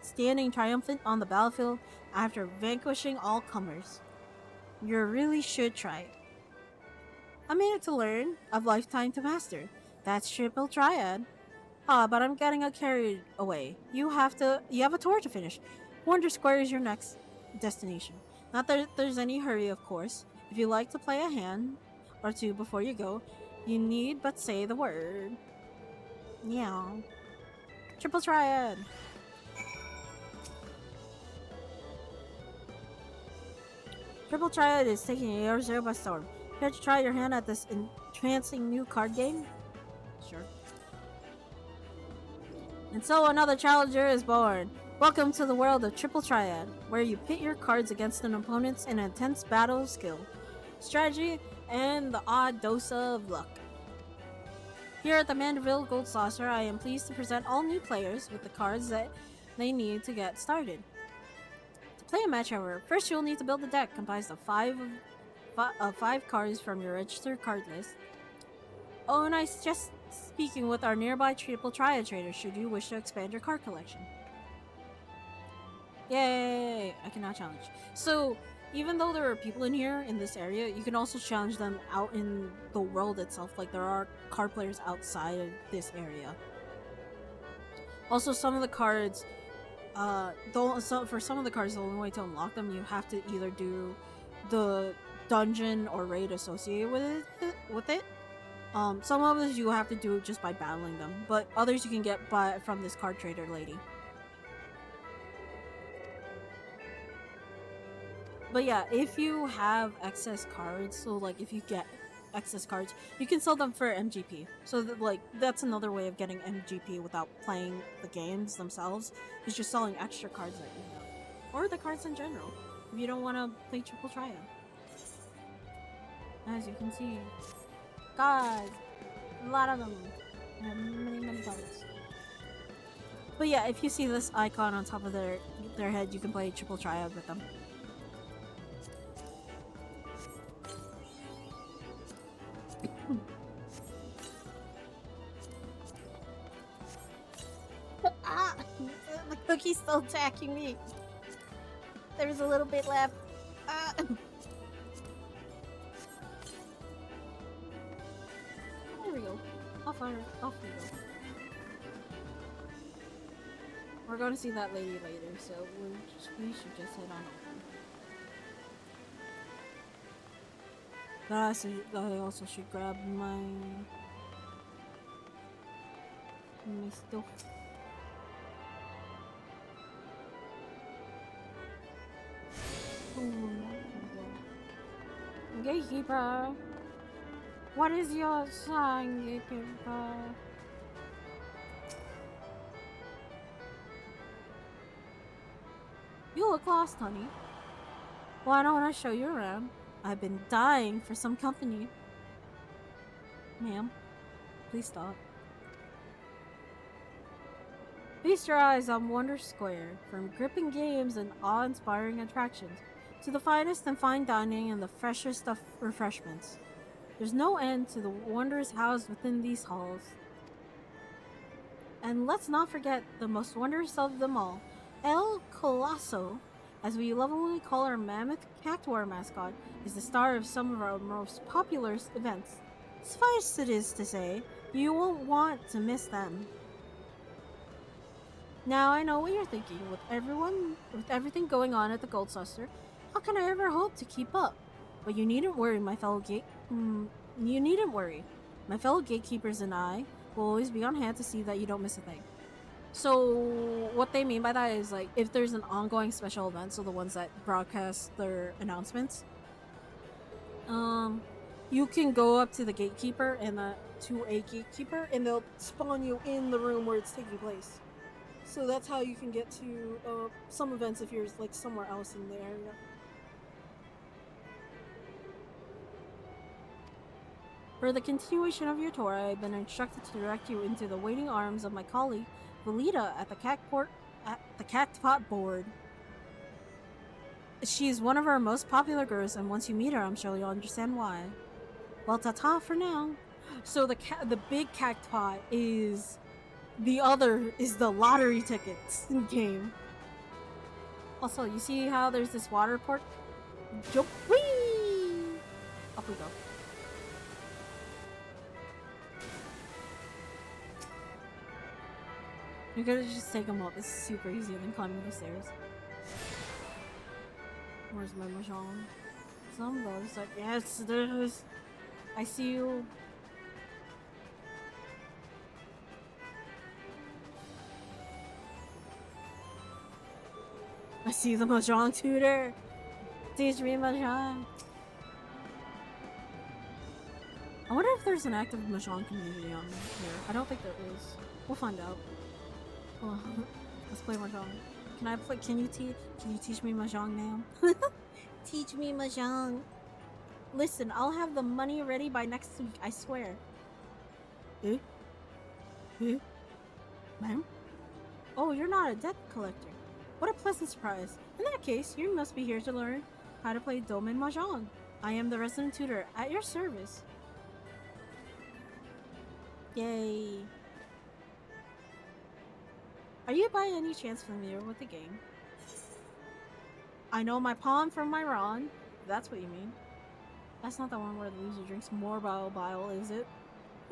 standing triumphant on the battlefield after vanquishing all comers. You really should try it. A minute to learn, a lifetime to master. That's Triple Triad. But I'm getting carried away. You have a tour to finish. Wonder Square is your next destination. Not that there's any hurry, of course. If you like to play a hand, or two before you go. You need but say the word. Yeah. Triple Triad! Triple Triad is taking Air Zero by storm. Care to try your hand at this entrancing new card game? Sure. And so another challenger is born. Welcome to the world of Triple Triad, where you pit your cards against an opponent in an intense battle of skill, strategy, and the odd dose of luck. Here at the Manderville Gold Saucer, I am pleased to present all new players with the cards that they need to get started. To play a match, however, first you'll need to build a deck comprised of five cards from your registered card list. Oh, and I suggest speaking with our nearby Triple Triad trader should you wish to expand your card collection. Yay! I can now challenge. So, even though there are people in here in this area, you can also challenge them out in the world itself. Like, there are card players outside of this area. Also, some of the cards, for some of the cards, the only way to unlock them, you have to either do the dungeon or raid associated with it. Some of those you have to do just by battling them, but others you can get from this card trader lady. But yeah, if you have excess cards, so like if you get excess cards, you can sell them for MGP. So that's another way of getting MGP without playing the games themselves. Is just selling extra cards that you have, or the cards in general. If you don't want to play Triple Triad, as you can see, God, a lot of them. I have many cards. But yeah, if you see this icon on top of their head, you can play Triple Triad with them. Ah! The cookie's still attacking me. There's a little bit left. Ah! There we go. Off we go. We're going to see that lady later, so we should just head on over. But I also should grab my stuff. Gatekeeper! What is your sign, Gatekeeper? You look lost, honey. Why don't I show you around? I've been dying for some company. Ma'am, please stop. Feast your eyes on Wonder Square, from gripping games and awe-inspiring attractions to the finest in fine dining and the freshest of refreshments. There's no end to the wonders housed within these halls. And let's not forget the most wondrous of them all, El Colosso, as we lovingly call our mammoth cactuar mascot, is the star of some of our most popular events. Suffice it is to say, you won't want to miss them. Now I know what you're thinking. With everything going on at the Gold Saucer, how can I ever hope to keep up? But you needn't worry, my fellow gatekeepers and I will always be on hand to see that you don't miss a thing. So what they mean by that is, like, if there's an ongoing special event, so the ones that broadcast their announcements, you can go up to the gatekeeper and they'll spawn you in the room where it's taking place. So that's how you can get to some events if you're like somewhere else in the area. For the continuation of your tour, I have been instructed to direct you into the waiting arms of my colleague, Valita, at the Cactpot board. She's one of our most popular girls, and once you meet her, I'm sure you'll understand why. Well, ta-ta for now. So the big Cactpot is the lottery tickets game. Also, you see how there's this water port? Jump! Whee! Up we go. You're gonna just take them up. It's super easy than climbing the stairs. Where's my mahjong? Some of those like, yes, there's. I see you. I see the Mahjong tutor. Teach me Mahjong. I wonder if there's an active Mahjong community on here. I don't think there is. We'll find out. Hold on. Let's play Mahjong. Can I play? Can you teach me Mahjong, ma'am? Teach me Mahjong. Listen, I'll have the money ready by next week. I swear. Eh? Eh? Ma'am? Oh, you're not a debt collector. What a pleasant surprise. In that case, you must be here to learn how to play Domin Mahjong. I am the resident tutor at your service. Yay. Are you by any chance familiar with the game? I know my pawn from my Ron. If that's what you mean. That's not the one where the loser drinks more bile, is it?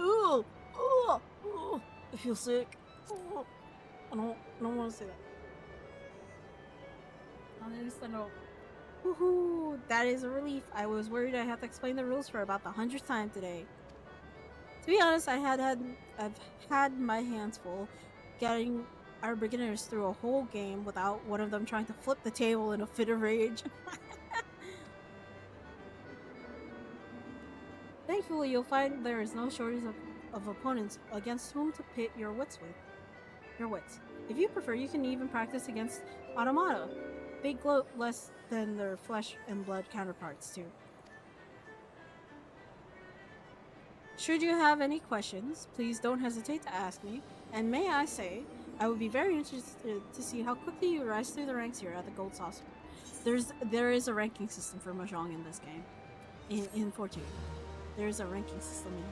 Ooh! Ooh! Ooh! I feel sick. Ooh. I don't want to say that. At least I know. Woohoo! That is a relief. I was worried I had to explain the rules for about the 100th time today. To be honest, I've had my hands full getting our beginners through a whole game without one of them trying to flip the table in a fit of rage. Thankfully, you'll find there is no shortage of opponents against whom to pit your wits with. If you prefer, you can even practice against automata. They gloat less than their flesh and blood counterparts, too. Should you have any questions, please don't hesitate to ask me. And may I say, I would be very interested to see how quickly you rise through the ranks here at the Gold Saucer. There is a ranking system for Mahjong in this game. In 14. There is a ranking system in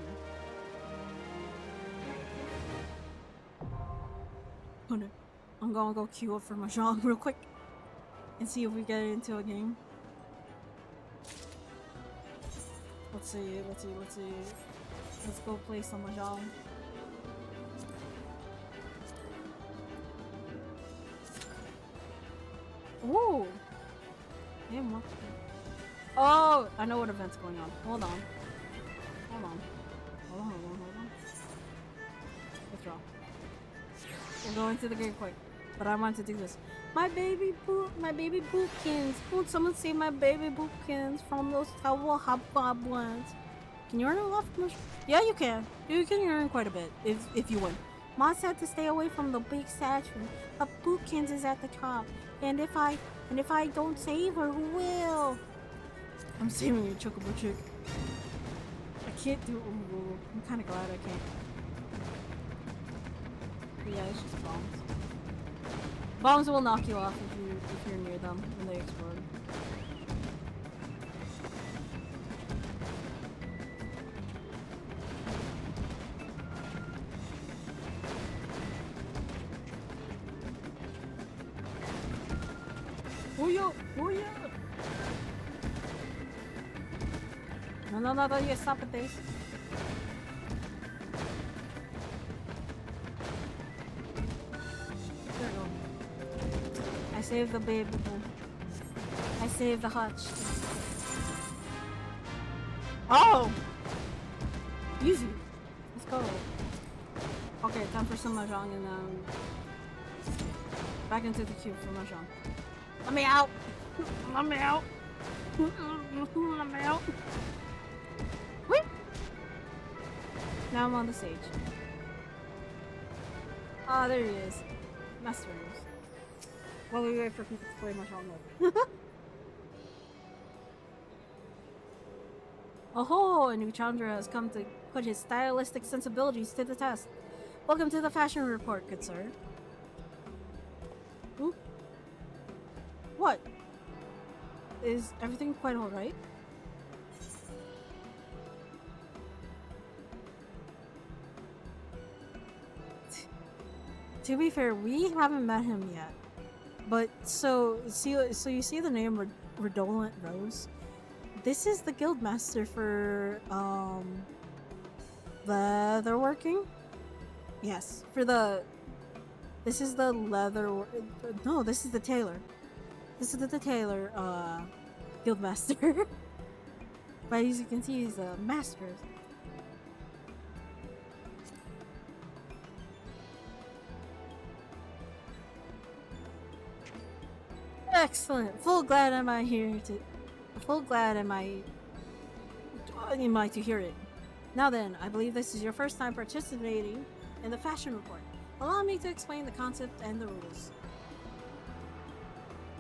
here. Oh no. I'm gonna go queue up for Mahjong real quick. And see if we get into a game. Let's see. Let's go play some Mahjong. Ooh! Damn, what? Oh! I know what event's going on. Hold on. Withdraw. We're going to the game quick. But I want to do this. My baby boopkins. Won't someone save my baby boopkins from those terrible hobgoblins? Can you earn a lot from this? Yeah, you can. You can earn quite a bit if you win. Mom said to stay away from the big statue. But Boopkins is at the top. And if I don't save her, who will? I'm saving you, Chocobo Chick. I can't do. Ooh, I'm kind of glad I can't. But yeah, it's just bombs. Bombs will knock you off if you're near them when they explode. Oh yeah! No, you stop at this. There we go. I saved the baby boo. I saved the hutch. Oh! Easy. Let's go. Okay, time for some Mahjong and back into the queue for Mahjong. Let me out! Let me out! Let me out! Whee! Now I'm on the stage. Ah, there he is. Master moves. While we wait for people to play Mahjong mode. Oh, a new challenger has come to put his stylistic sensibilities to the test. Welcome to the fashion report, good sir. Ooh. What? Is everything quite alright? To be fair, we haven't met him yet. But so you see the name Redolent Rose? This is the guildmaster for leatherworking? Yes, for the this is the leather no, this is the tailor. This is the tailor guildmaster. But as you can see, he's a master. Excellent. Full glad am I to hear it. Now then, I believe this is your first time participating in the fashion report. Allow me to explain the concept and the rules.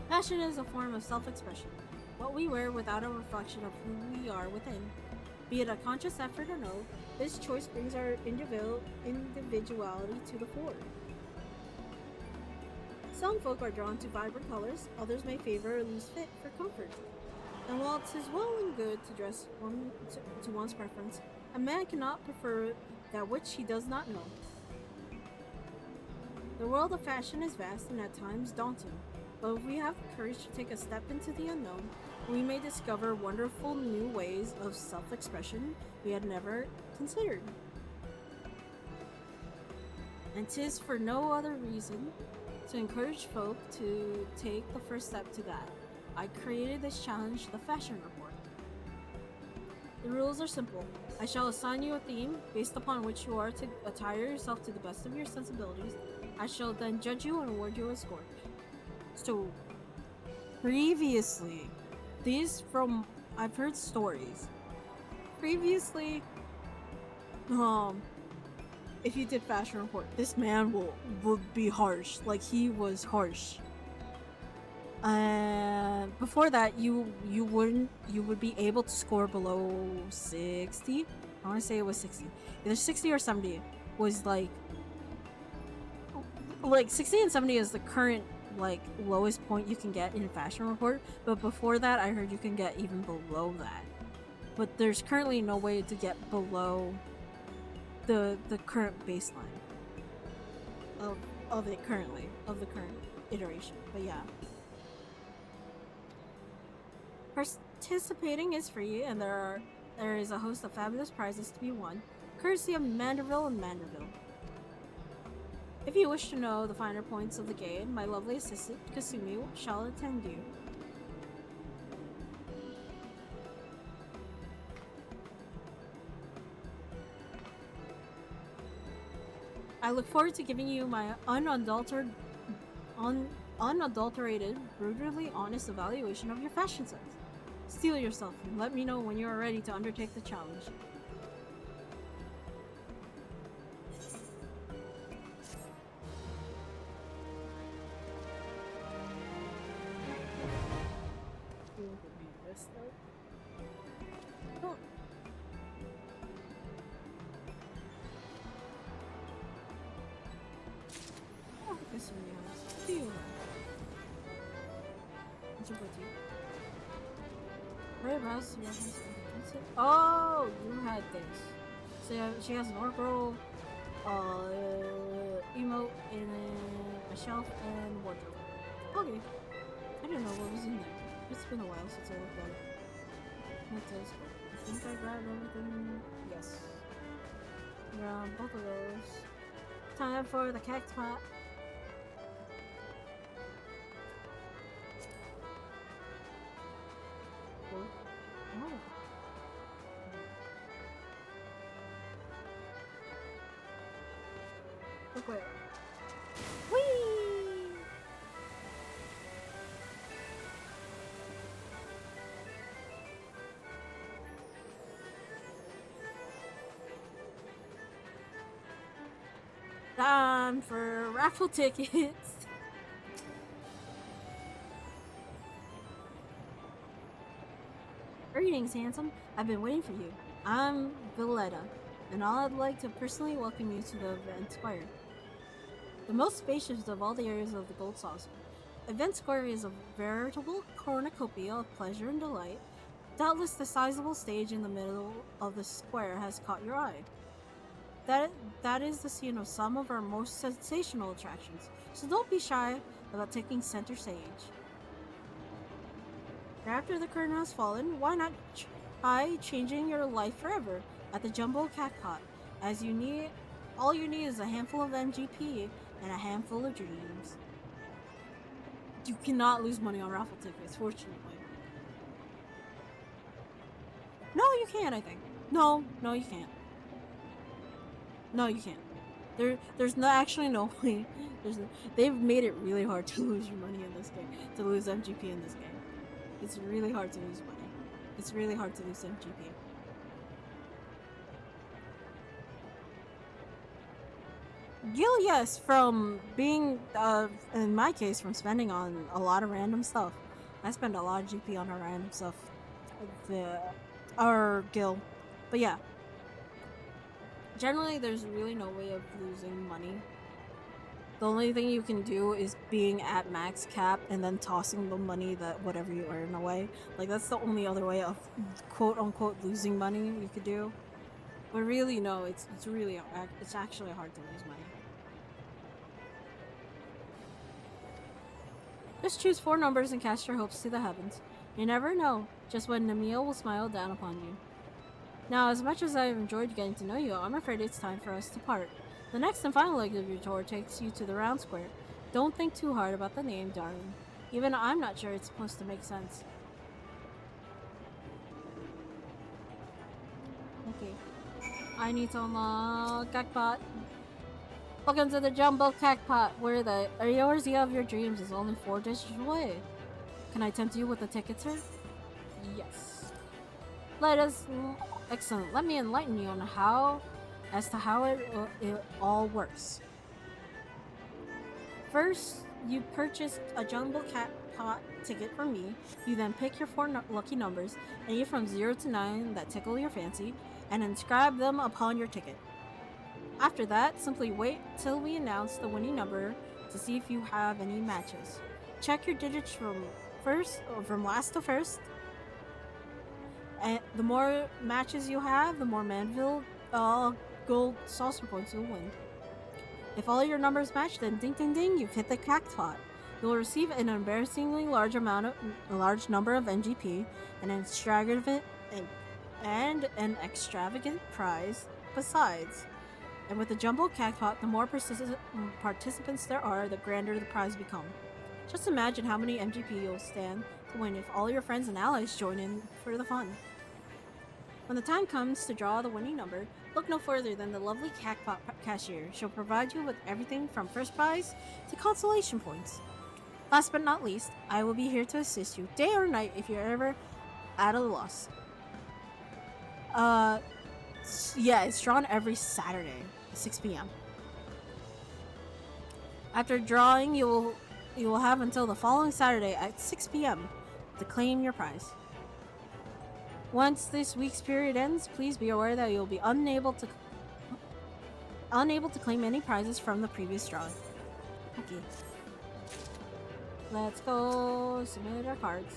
Fashion is a form of self-expression. What we wear without a reflection of who we are within. Be it a conscious effort or no, this choice brings our individuality to the fore. Some folk are drawn to vibrant colors, others may favor a loose fit for comfort. And while it is well and good to dress to one's preference, a man cannot prefer that which he does not know. The world of fashion is vast and at times daunting, but if we have the courage to take a step into the unknown, we may discover wonderful new ways of self-expression we had never considered. And 'tis for no other reason to encourage folk to take the first step to that. I created this challenge, the Fashion Report. The rules are simple. I shall assign you a theme based upon which you are to attire yourself to the best of your sensibilities. I shall then judge you and award you a score. So, previously, I've heard stories. Previously, if you did Fashion Report, this man would be harsh. Like, he was harsh. Before that, you would be able to score below 60. I want to say it was 60. Either 60 or 70 was like 60 and 70 is the current like lowest point you can get in Fashion Report. But before that, I heard you can get even below that. But there's currently no way to get below the current baseline of the current iteration. But yeah. Participating is free, and there is a host of fabulous prizes to be won, courtesy of Manderville and Manderville. If you wish to know the finer points of the game, my lovely assistant, Kasumi, shall attend you. I look forward to giving you my unadulterated, brutally honest evaluation of your fashion sense. Steel yourself and let me know when you are ready to undertake the challenge. Oh, you had this. So she has an oracle, emote, and a shelf and wardrobe. Okay. I didn't know what was in there. It's been a while since I looked at it. What does? I think I grabbed everything. Yes. Grab both of those. Time for the cactus. Oh. Look where. Whee! Time for raffle tickets. Greetings, handsome. I've been waiting for you. I'm Villetta, and I'd like to personally welcome you to the Event Square, the most spacious of all the areas of the Gold Saucer. Event Square is a veritable cornucopia of pleasure and delight. Doubtless the sizable stage in the middle of the square has caught your eye. That is the scene of some of our most sensational attractions, so don't be shy about taking center stage. After the curtain has fallen, why not try changing your life forever at the Jumbo Cacot? All you need is a handful of MGP and a handful of dreams. You cannot lose money on raffle tickets, fortunately. No, you can, I think. No, you can't. No, you can't. There's no actually no way. They've made it really hard to lose your money in this game. To lose MGP in this game. It's really hard to lose money. It's really hard to lose MGP. Gil, yes, from being, in my case, from spending on a lot of random stuff. I spend a lot of GP on our random stuff. The, our Gil. But yeah. Generally, there's really no way of losing money. The only thing you can do is being at max cap and then tossing the money that whatever you earn away. Like, that's the only other way of quote-unquote losing money you could do. But really, no, it's actually hard to lose money. Just choose 4 numbers and cast your hopes to the heavens. You never know just when Namiel will smile down upon you. Now, as much as I have enjoyed getting to know you, I'm afraid it's time for us to part. The next and final leg of your tour takes you to the round square. Don't think too hard about the name, darling. Even I'm not sure it's supposed to make sense. Okay. I need to unlock Cacpot. Welcome to the Jumbo Cacpot, where the area of your dreams is only 4 dishes away. Can I tempt you with a ticket, sir? Yes. Excellent. Let me enlighten you on how it all works. First, you purchase a Jumbo Cacpot ticket from me. You then pick your 4 lucky numbers, any from 0 to 9 that tickle your fancy, and inscribe them upon your ticket. After that, simply wait till we announce the winning number to see if you have any matches. Check your digits from last to first. And the more matches you have, the more Manderville gold saucer points you'll win. If all your numbers match, then ding ding ding, you've hit the Cacpot. You'll receive an embarrassingly large number of NGP and an extravagant prize besides. And with the Jumbo Cacpot, the more participants there are, the grander the prize becomes. Just imagine how many MGP you'll stand to win if all your friends and allies join in for the fun. When the time comes to draw the winning number, look no further than the lovely Cacpot cashier. She'll provide you with everything from first prize to consolation points. Last but not least, I will be here to assist you day or night if you're ever at a loss. Yeah, it's drawn every Saturday, 6 p.m. After drawing, you will have until the following Saturday at 6 p.m. to claim your prize. Once this week's period ends, please be aware that you'll be unable to claim any prizes from the previous drawing. Okay. Let's go submit our cards.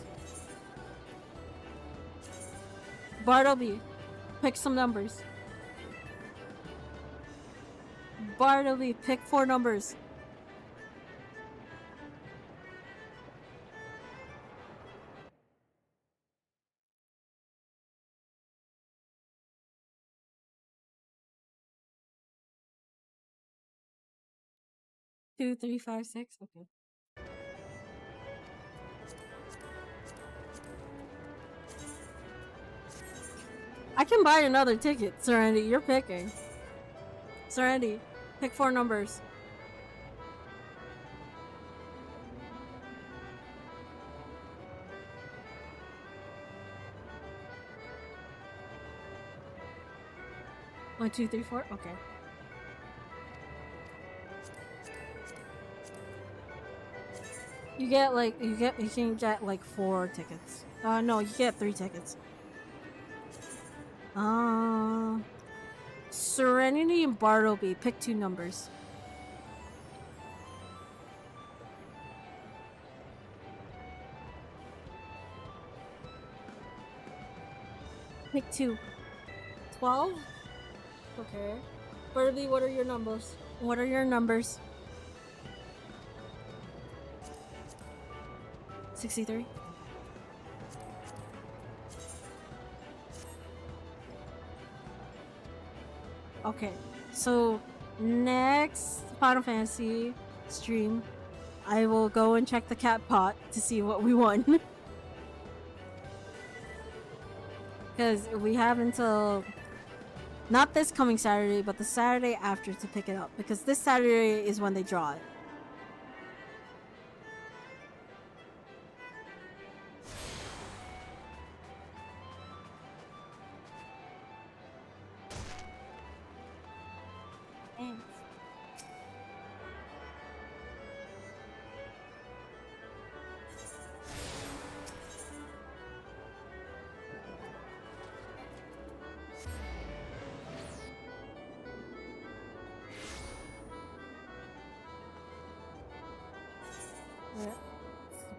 Bartleby, pick some numbers. Bartleby, pick 4 numbers. Two, 3, 5, 6. Okay. I can buy another ticket, Serenity. You're picking. Serenity, pick 4 numbers. One, 2, 3, 4. Okay. You can get like 4 tickets. No, you get 3 tickets. Serenity and Bartleby, pick 2 numbers. Pick 2. 12? Okay. Bartleby, what are your numbers? 63? Okay, so next Final Fantasy stream, I will go and check the cat pot to see what we won. Because we have until not this coming Saturday, but the Saturday after to pick it up. Because this Saturday is when they draw it. Thanks. Yeah.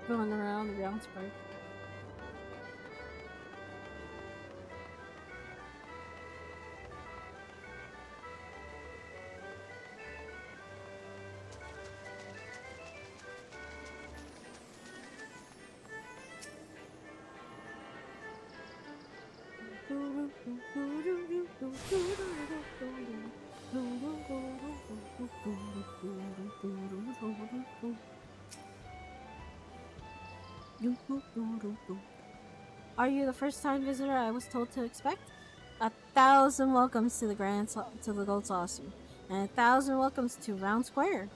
Going around the ground spark. Are you the first time visitor I was told to expect? 1,000 welcomes to the Gold Saucer, and 1,000 welcomes to Round Square.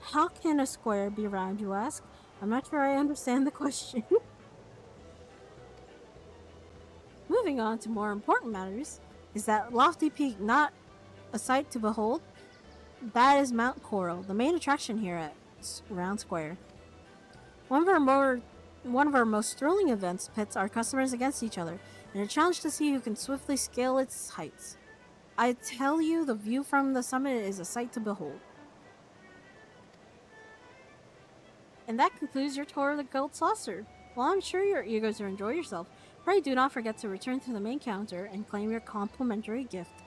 How can a square be round, you ask? I'm not sure I understand the question. Moving on to more important matters, is that lofty peak not a sight to behold? That is Mount Coral, the main attraction here at Round Square. One of our most thrilling events pits our customers against each other in a challenge to see who can swiftly scale its heights. I tell you, the view from the summit is a sight to behold. And that concludes your tour of the Gold Saucer. While I'm sure you're eager to enjoy yourself, pray do not forget to return to the main counter and claim your complimentary gift.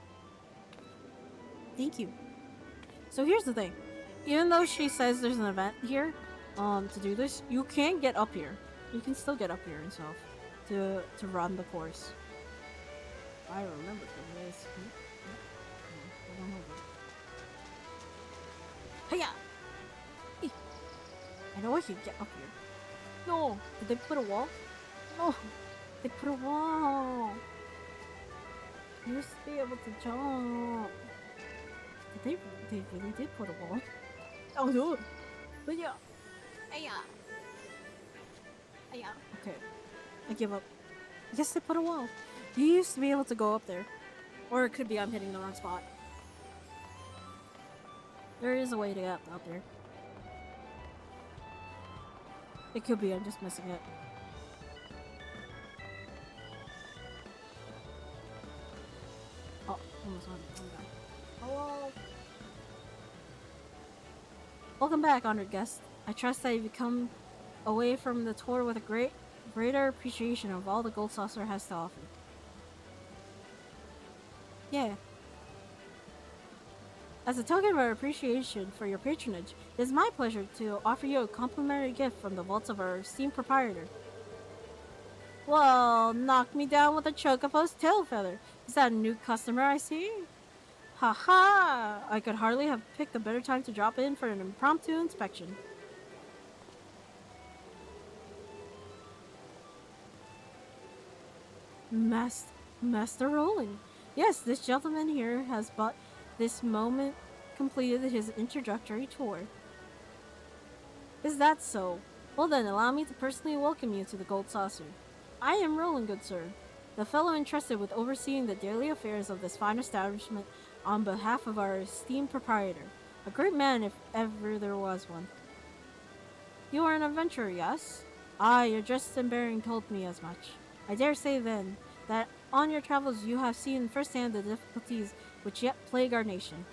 Thank you. So here's the thing. Even though she says there's an event here, to do this, you can get up here. You can still get up here and stuff to run the course. I remember from this. Hiya! I know I can get up here. No! Did they put a wall? No! They put a wall! You used to be able to jump. They really did put a wall. Oh no! But yeah. Okay. I give up. I guess they put a wall. You used to be able to go up there. Or it could be I'm hitting the wrong spot. There is a way to get up there. It could be I'm just missing it. Oh, almost on it. Hello! Welcome back, honored guest. I trust that you've come away from the tour with a greater appreciation of all the Gold Saucer has to offer. Yeah. As a token of our appreciation for your patronage, it is my pleasure to offer you a complimentary gift from the vaults of our esteemed proprietor. Well, knock me down with a Chocopo's tail feather. Is that a new customer I see? Ha! I could hardly have picked a better time to drop in for an impromptu inspection. Master Rowling. Yes, this gentleman here has but this moment completed his introductory tour. Is that so? Well then, allow me to personally welcome you to the Gold Saucer. I am Roland, good sir, the fellow entrusted with overseeing the daily affairs of this fine establishment on behalf of our esteemed proprietor. A great man if ever there was one. You are an adventurer, yes? Ah, your dress and bearing told me as much. I dare say then that on your travels you have seen firsthand the difficulties which yet plague our nation.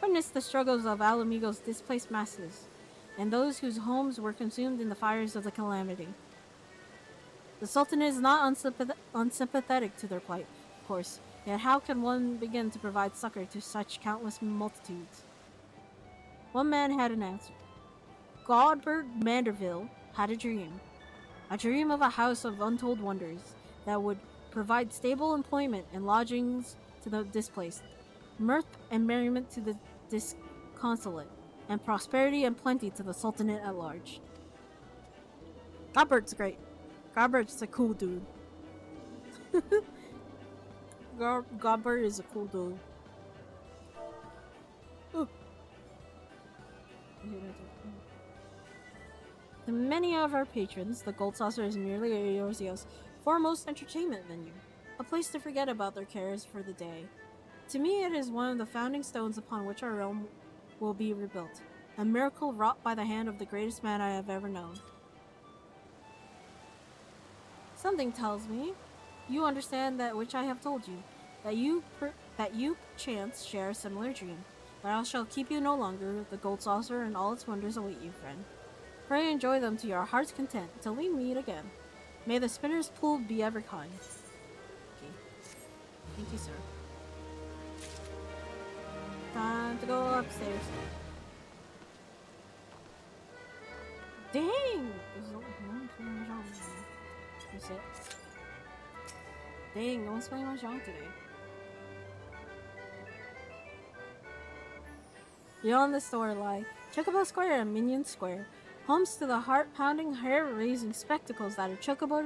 Witness the struggles of Alamigo's displaced masses, and those whose homes were consumed in the fires of the calamity. The Sultanate is not unsympathetic to their plight, of course, yet how can one begin to provide succor to such countless multitudes? One man had an answer. Godbert Manderville had a dream. A dream of a house of untold wonders that would provide stable employment and lodgings to the displaced, mirth and merriment to the disconsolate, and prosperity and plenty to the Sultanate at large. Godbert's great. Godbert's a cool dude. Godbird is a cool dude. Oh. To many of our patrons, the Gold Saucer is merely Eorzio's foremost entertainment venue, a place to forget about their cares for the day. To me, it is one of the founding stones upon which our realm will be rebuilt, a miracle wrought by the hand of the greatest man I have ever known. Something tells me you understand that which I have told you, that you perchance share a similar dream. But I shall keep you no longer. The Gold Saucer and all its wonders await you, friend. Pray enjoy them to your heart's content till we meet again. May the spinner's pool be ever kind. Okay. Thank you, sir. Time to go upstairs. Dang! That's it. Dang, no one's playing Mahjong today. Beyond the store lie Chocobo Square and Minion Square, homes to the heart-pounding, hair-raising spectacles that are Chocobo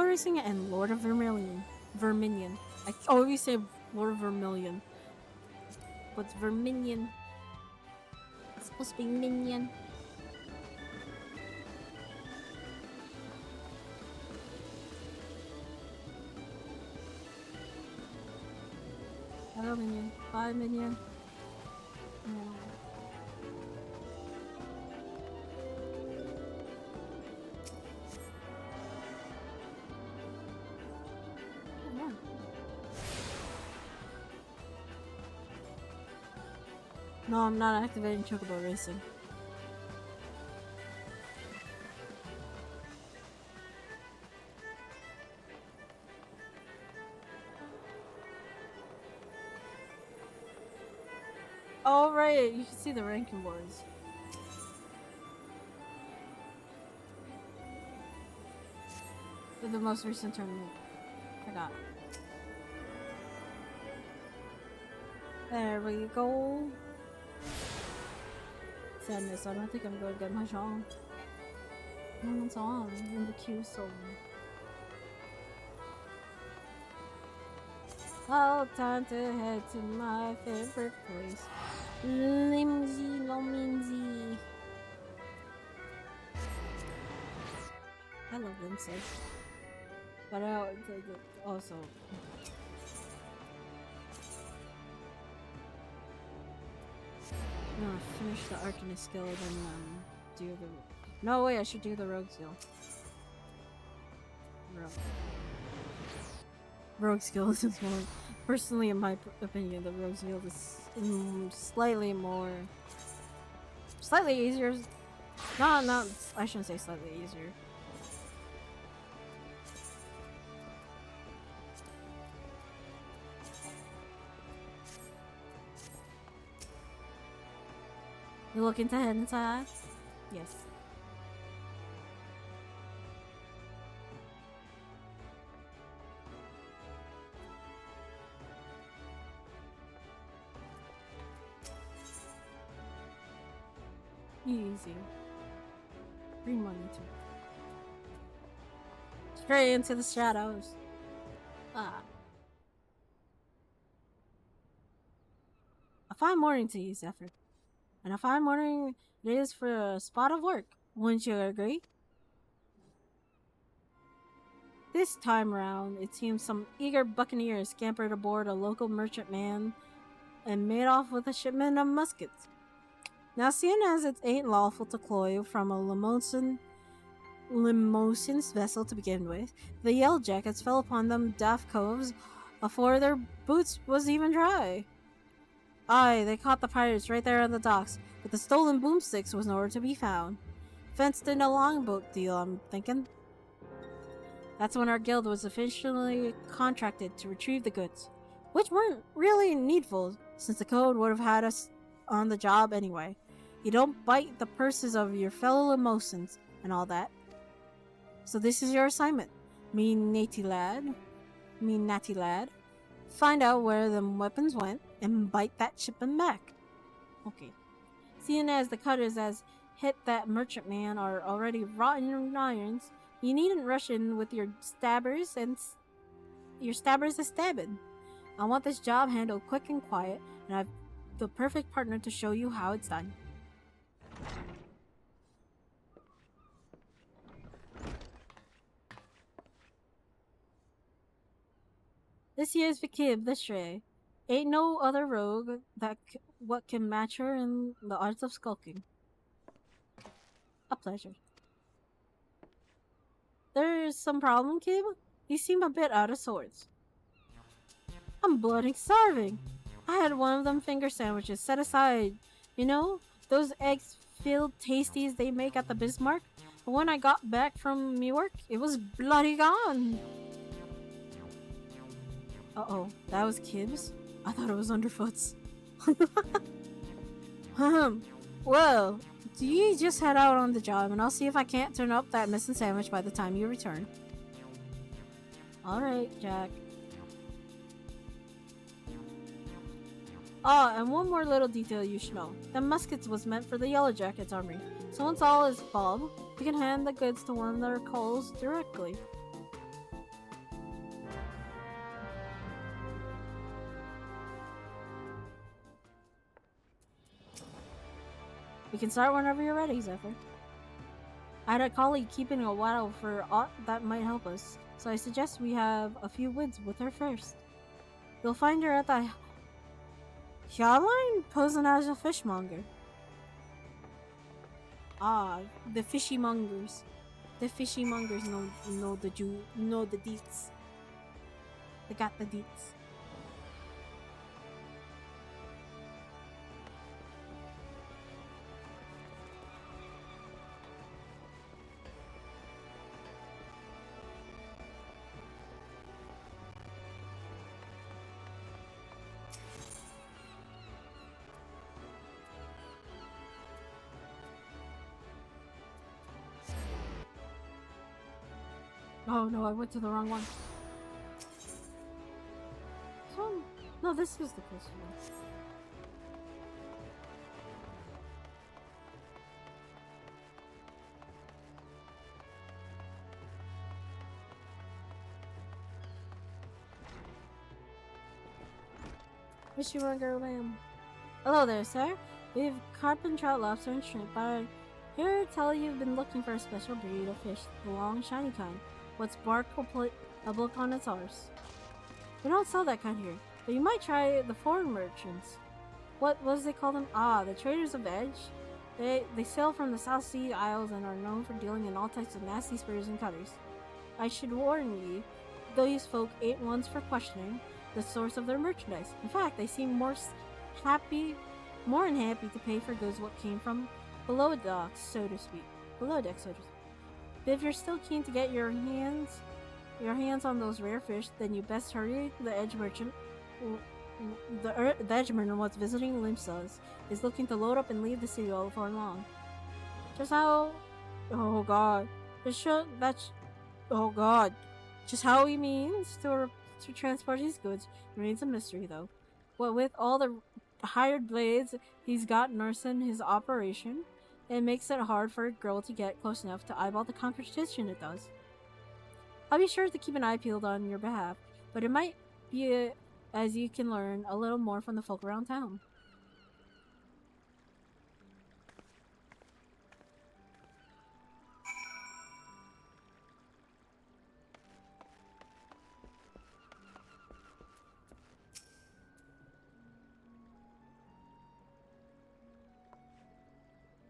Racing and Lord of Vermilion. I always say Lord of Vermilion. What's Verminion? It's supposed to be Minion. Hello, Minion. Bye, Minion. No, I'm not activating Chocobo Racing. Oh, right, you can see the ranking boards. For the most recent tournament. Forgot. There we go. Sadness, I don't think I'm going to get Mahjong. No one's on in the queue, so... Well, time to head to my favorite place. Limsy Lominsy. I love Limsy. But I also... I'm gonna finish the Arcanist skill and then do the... No, wait, I should do the Rogue skill. Rogue skill is more... Personally, in my opinion, the Rogue skill is slightly more... Slightly easier. No, I shouldn't say slightly easier. You looking to head inside? Yes. Easy. Bring money to it. Straight into the shadows. Ah. A fine morning to you, Zephyr. And a fine morning it is for a spot of work. Wouldn't you agree? This time round, it seems some eager buccaneers scampered aboard a local merchantman and made off with a shipment of muskets. Now, seeing as it ain't lawful to cloy from a Limosin's vessel to begin with, the Yell Jackets fell upon them daft coves afore their boots was even dry. Aye, they caught the pirates right there on the docks, but the stolen boomsticks was nowhere to be found. Fenced in a longboat deal, I'm thinking. That's when our guild was officially contracted to retrieve the goods, which weren't really needful, since the code would have had us on the job anyway. You don't bite the purses of your fellow Limosins and all that. So this is your assignment, me natty lad. Find out where them weapons went and bite that shipment back. Okay. Seeing as the cutters as hit that merchantman are already rotten in irons, You needn't rush in with your stabbers and your stabbers is stabbing. I want this job handled quick and quiet, and I've the perfect partner to show you how it's done. This year's Vikib the Stray. Ain't no other rogue what can match her in the arts of skulking. A pleasure. There's some problem, Kib? You seem a bit out of sorts. I'm bloody starving. I had one of them finger sandwiches set aside. You know, those egg-filled tasties they make at the Bismarck? But when I got back from New York, it was bloody gone. Uh-oh, that was Kib's? I thought it was Underfoot's. Well, do you just head out on the job and I'll see if I can't turn up that missing sandwich by the time you return. Alright, Jack. Ah, and one more little detail you should know. The muskets was meant for the Yellow Jackets army. So once all is bob, you can hand the goods to one of their calls directly. We can start whenever you're ready, Zephyr. I had a colleague keeping a wattle for aught that might help us, so I suggest we have a few words with her first. You'll find her at the Hyaline posing as a fishmonger. Ah, the fishy mongers. The fishy mongers know the deets. They got the deets. Oh no, I went to the wrong one. No, this is the close one. Wish you were a girl, ma'am. Hello there, sir. We have carpent trout, lobster, and shrimp, but I hear tell you've been looking for a special breed of fish, the long, shiny kind. What's bark will put a book on its arse. We don't sell that kind here, but you might try the foreign merchants. What does they call them? Ah, the traders of Edge. They sail from the South Sea Isles and are known for dealing in all types of nasty spears and cutters. I should warn ye, these folk ain't ones for questioning the source of their merchandise. In fact, they seem more than happy to pay for goods what came from below decks, so to speak. Below deck, so to speak. But if you're still keen to get your hands on those rare fish, then you best hurry. The edge merchant, the edge merchant what's visiting Limsa's is looking to load up and leave the city all before long. Just how, oh god, oh god, just how he means to transport his goods remains a mystery though. What with all the hired blades he's got nursing his operation, it makes it hard for a girl to get close enough to eyeball the competition it does. I'll be sure to keep an eye peeled on your behalf, but it might be as you can learn a little more from the folk around town.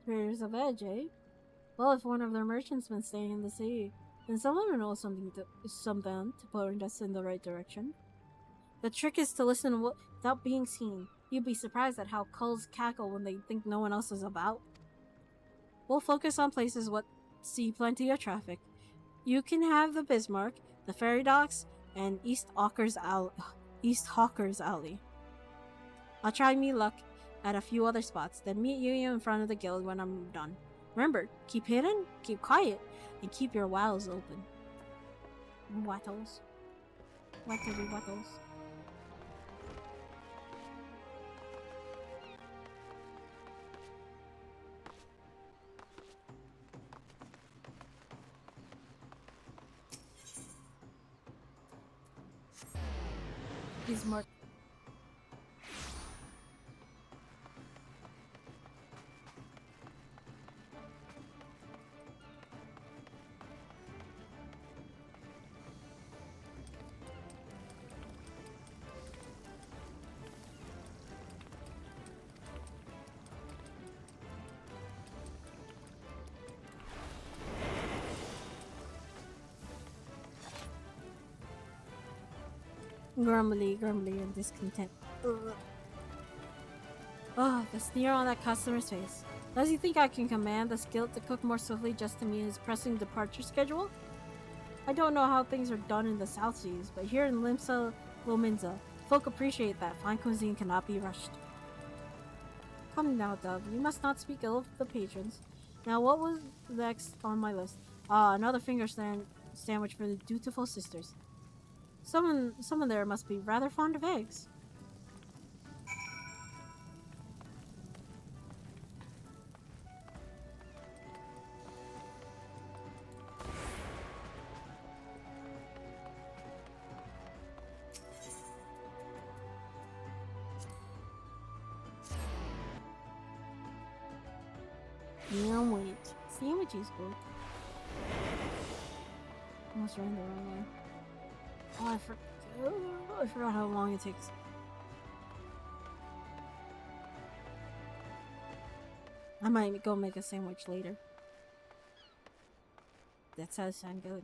Traders of Edge, eh? Well, if one of their merchants been staying in the city, then someone will know something to point us in the right direction. The trick is to listen without being seen. You'd be surprised at how culls cackle when they think no one else is about. We'll focus on places what see plenty of traffic. You can have the Bismarck, the ferry docks, and East Hawker's Alley. I'll try me luck at a few other spots, then meet you in front of the guild when I'm done. Remember, keep hidden, keep quiet, and keep your wows open. Wattles. Wattly wattles. Bismarck. Grumbly, grumbly, and discontent. Ugh. Oh, the sneer on that customer's face. Does he think I can command the skillet to cook more swiftly just to meet his pressing departure schedule? I don't know how things are done in the South Seas, but here in Limsa Lominza, folk appreciate that fine cuisine cannot be rushed. Come now, Dove, you must not speak ill of the patrons. Now, what was next on my list? Ah, another sandwich for the dutiful sisters. Someone there must be rather fond of eggs. Sandwich. Sandwich is good. Almost ran the wrong way. I forgot how long it takes. I might go make a sandwich later. That does sound good.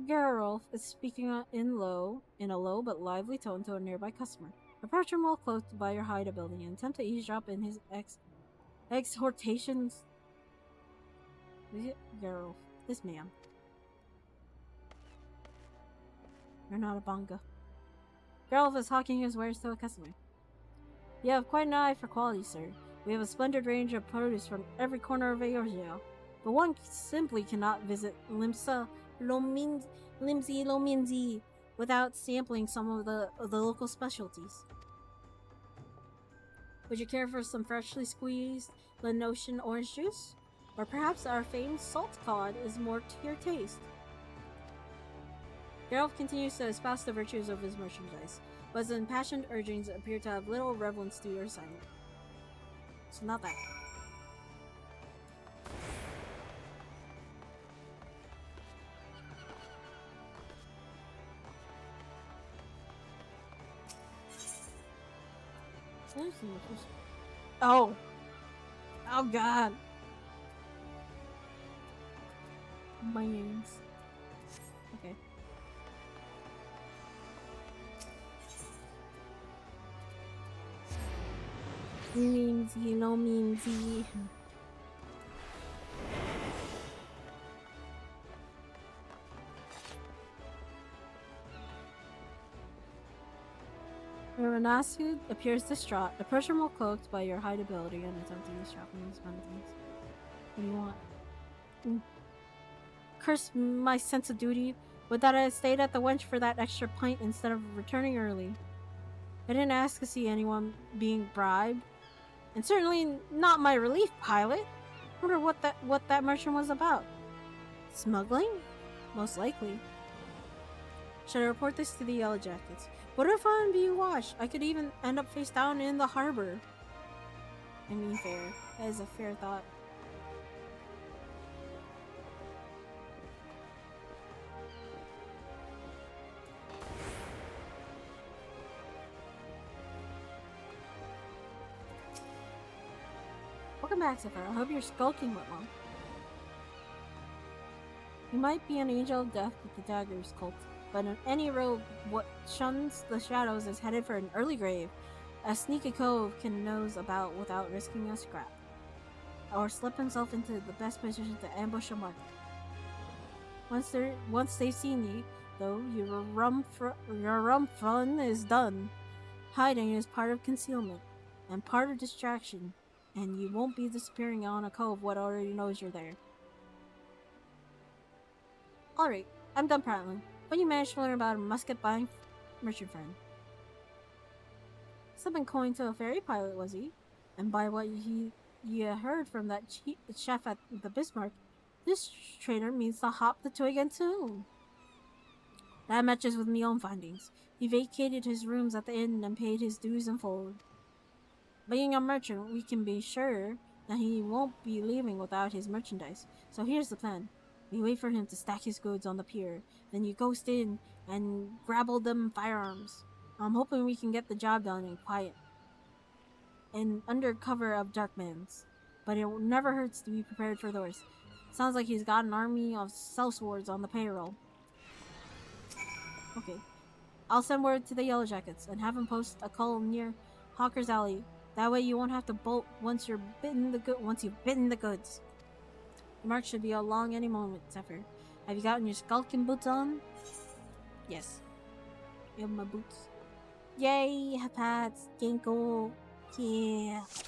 Geralt is speaking in a low but lively tone to a nearby customer. Approach him well cloaked by your hide ability and attempt to eavesdrop in his exhortations. Geralt, this man. You're not a bonga. Geralt is hawking his wares to a customer. You have quite an eye for quality, sir. We have a splendid range of produce from every corner of Eorzea, but one simply cannot visit Limsi Lominzi without sampling some of the local specialties. Would you care for some freshly squeezed Lenosian orange juice? Or perhaps our famed salt cod is more to your taste? Geralt continues to espouse the virtues of his merchandise, but his impassioned urgings appear to have little relevance to your assignment. So not that. Oh! Oh god! My names. Okay. Memesy, no memesy. Renasud appears distraught, approach him while cloaked by your hide ability and attempt to use shopping and spend things. What do you want? Curse my sense of duty. Would that I had stayed at the wench for that extra pint instead of returning early. I didn't ask to see anyone being bribed. And certainly not my relief pilot. Wonder what that merchant was about. Smuggling? Most likely. Should I report this to the Yellow Jackets? What if I'm being watched? I could even end up face down in the harbor. I mean, fair. That is a fair thought. Welcome back, Zephyr. I hope your skulking went well. You might be an angel of death with the Daggers cult, but in any rogue what shuns the shadows is headed for an early grave. A sneaky cove can nose about without risking a scrap, or slip himself into the best position to ambush a mark. Once they've seen you, though, your rum fun is done. Hiding is part of concealment, and part of distraction. And you won't be disappearing on a cove what already knows you're there. Alright, I'm done prattling. When you managed to learn about a musket-buying merchant friend. Something coined to a ferry pilot, was he? And by what you heard from that chef at the Bismarck, this trader means to hop the twig and soon. That matches with my own findings. He vacated his rooms at the inn and paid his dues in full. Being a merchant, we can be sure that he won't be leaving without his merchandise. So here's the plan. We wait for him to stack his goods on the pier. Then you ghost in and grab all them firearms. I'm hoping we can get the job done in quiet and under cover of Darkman's. But it never hurts to be prepared for the worst. Sounds like he's got an army of sellswords on the payroll. Okay. I'll send word to the Yellow Jackets and have them post a column near Hawker's Alley. That way you won't have to bolt once you've bitten the goods. The march should be along any moment, Zephyr. Have you gotten your skulking boots on? Yes. I have my boots. Yay, hats, ginkgo. Yeah. Hats.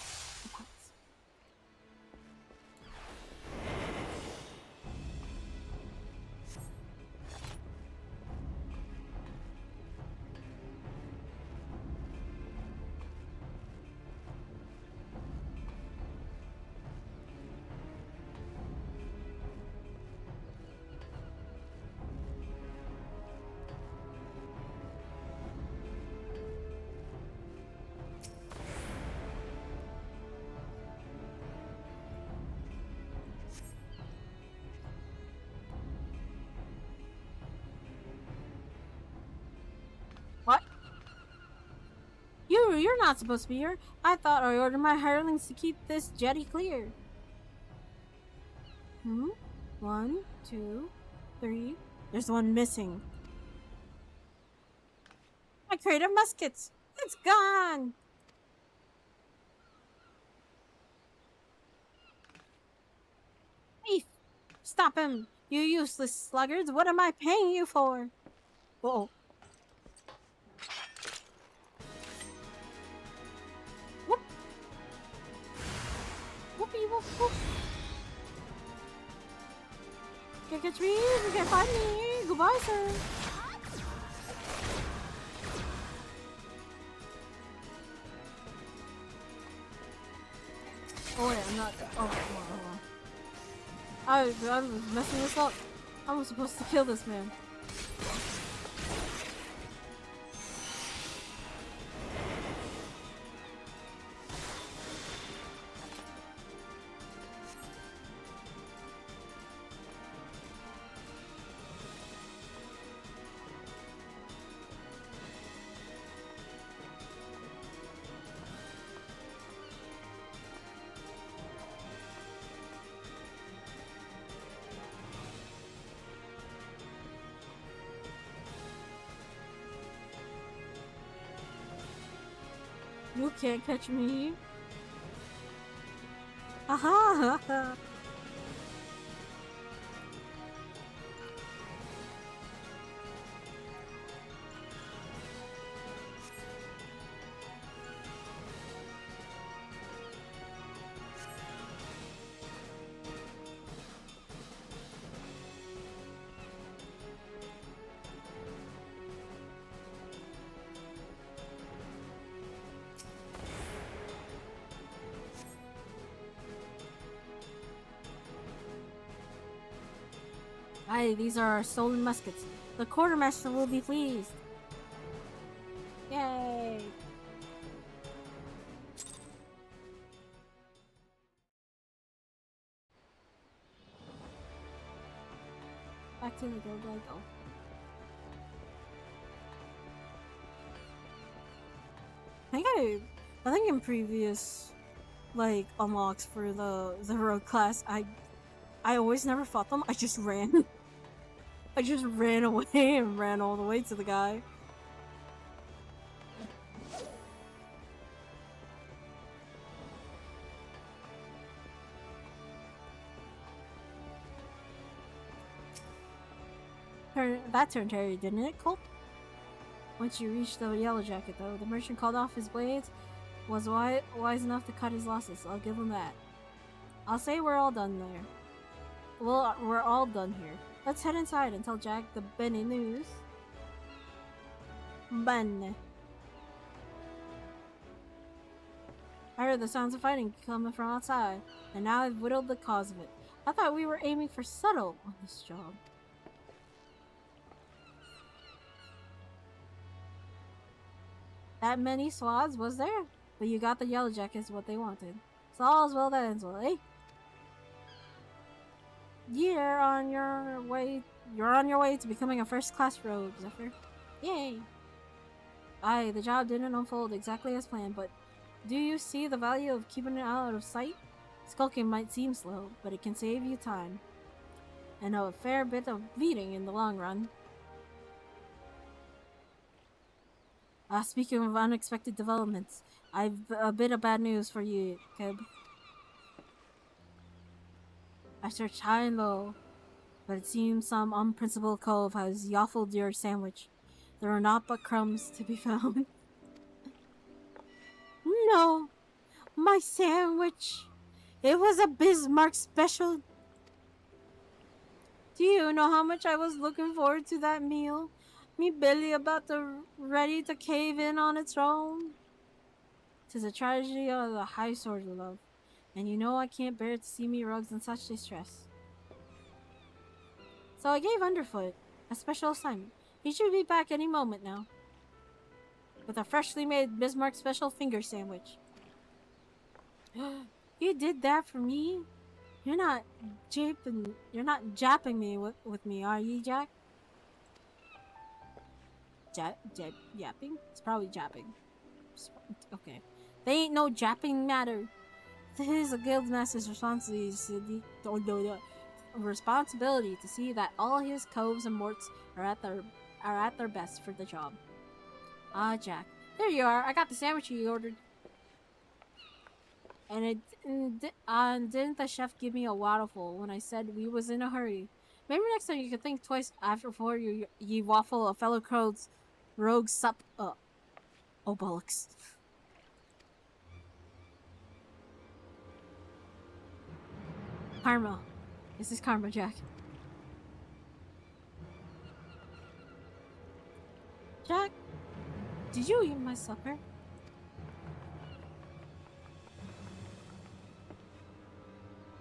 What? You're not supposed to be here. I thought I ordered my hirelings to keep this jetty clear. 1, 2, 3. There's one missing. My crate of muskets. It's gone. Thief! Stop him, you useless sluggards. What am I paying you for? Uh-oh. Whoop. Whoopie whoop whoop. Can't catch me, you can't find me. Goodbye, sir. Oh wait, I'm not. Oh, hold on. I was messing this up. I was supposed to kill this man. You can't catch me. Aha! Aye, these are our stolen muskets. The quartermaster will be pleased. Yay! Back to the guild I go. I think in previous like unlocks for the rogue class, I always never fought them. I just ran. I just ran away and ran all the way to the guy. That turned Harry, didn't it, Colt? Once you reached the Yellow Jacket, though, the merchant called off his blades, was wise enough to cut his losses. I'll give him that. I'll say we're all done there. Well, we're all done here. Let's head inside and tell Jack the Benny news. Ben. I heard the sounds of fighting coming from outside, and now I've whittled the cause of it. I thought we were aiming for subtle on this job. That many swads was there, but you got the yellow jackets what they wanted. So all's well that ends well, eh? You're on your way. You're on your way to becoming a first-class rogue, Zephyr. Yay! Aye, the job didn't unfold exactly as planned, but do you see the value of keeping it out of sight? Skulking might seem slow, but it can save you time. And a fair bit of bleeding in the long run. Speaking of unexpected developments, I've a bit of bad news for you, Kib. I searched high and low, but it seems some unprincipled cove has yoffled your sandwich. There are naught but crumbs to be found. No! My sandwich! It was a Bismarck special. Do you know how much I was looking forward to that meal? Me belly about to ready to cave in on its own. 'Tis a tragedy of the high sort of love, and you know I can't bear to see me rogues in such distress. So I gave Underfoot a special assignment. He should be back any moment now, with a freshly made Bismarck special finger sandwich. You did that for me? You're not japping me with me, are you, Jack? Yapping? It's probably japping. Okay. They ain't no japping matter. It is a guildmaster's responsibility to see that all his coves and morts are at their best for the job. Ah, Jack. There you are. I got the sandwich you ordered. And didn't the chef give me a waffle when I said we was in a hurry? Maybe next time you could think twice before you waffle a fellow crow's rogue sup. Oh, bollocks. Karma. This is karma, Jack. Jack, did you eat my supper?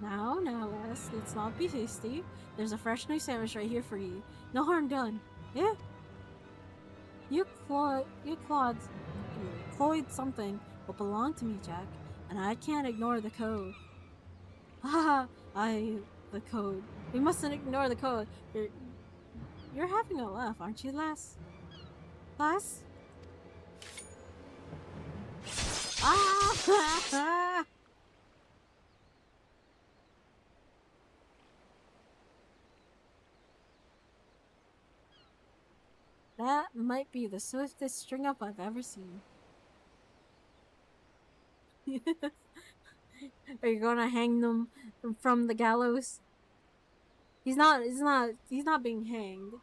Now, let's not be hasty. There's a fresh new sandwich right here for you. No harm done. Yeah? You cloyed something what belonged to me, Jack, and I can't ignore the code. Haha, the code. We mustn't ignore the code. You're having a laugh, aren't you, lass? Lass? Ah! That might be the swiftest string up I've ever seen. Are you gonna hang them from the gallows? He's not being hanged.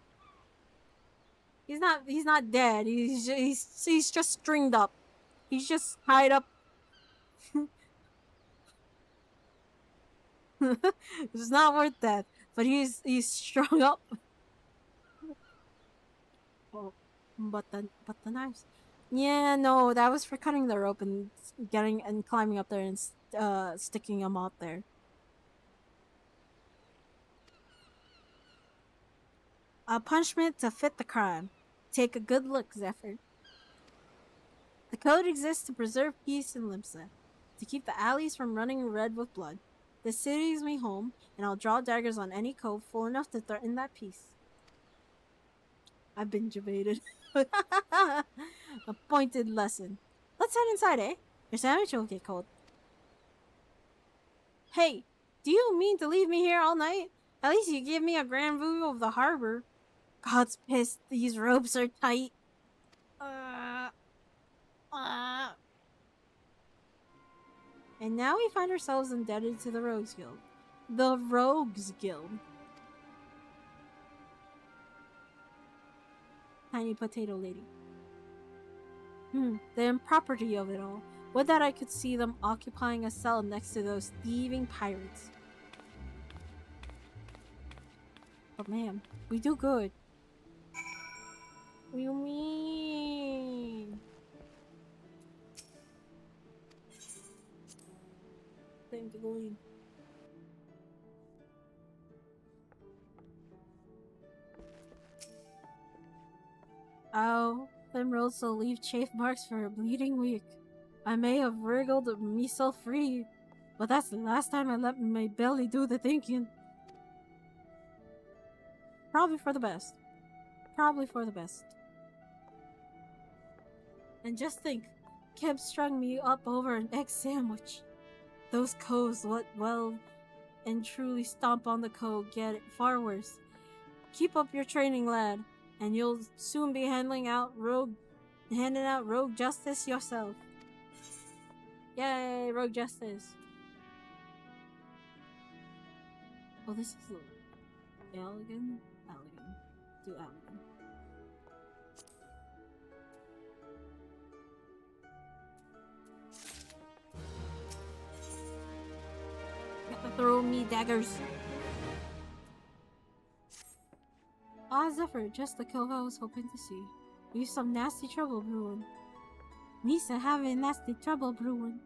He's not dead. He's just stringed up. He's just tied up. It's not worth that. But he's strung up. Oh, but the knives. Yeah, no, that was for cutting the rope and climbing up there and sticking them out there. A punishment to fit the crime. Take a good look, Zephyr. The code exists to preserve peace in Limsa, to keep the alleys from running red with blood. The city's my home, and I'll draw daggers on any cove full enough to threaten that peace. I've been debated. A pointed lesson. Let's head inside, eh? Your sandwich will get cold. Hey, do you mean to leave me here all night? At least you give me a grand view of the harbor. God's pissed. These ropes are tight. And now we find ourselves indebted to the Rogues Guild. The Rogues Guild. Tiny potato lady. The impropriety of it all. Would that I could see them occupying a cell next to those thieving pirates. But ma'am, we do good. What do you mean? Time to go in. Oh, Them roads will leave chafe marks for a bleeding week. I may have wriggled myself free, but that's the last time I let my belly do the thinking. Probably for the best. Probably for the best. And just think, Keb strung me up over an egg sandwich. Those coves, what well and truly stomp on the code, get it far worse. Keep up your training, lad, and you'll soon be handing out rogue justice yourself. Yay, rogue justice. Oh, this is Allegan? Allegan. Do Allegan. Throw me daggers. Ah, Zephyr, just the kill I was hoping to see. We've some nasty trouble brewing. Nisa having nasty trouble brewing.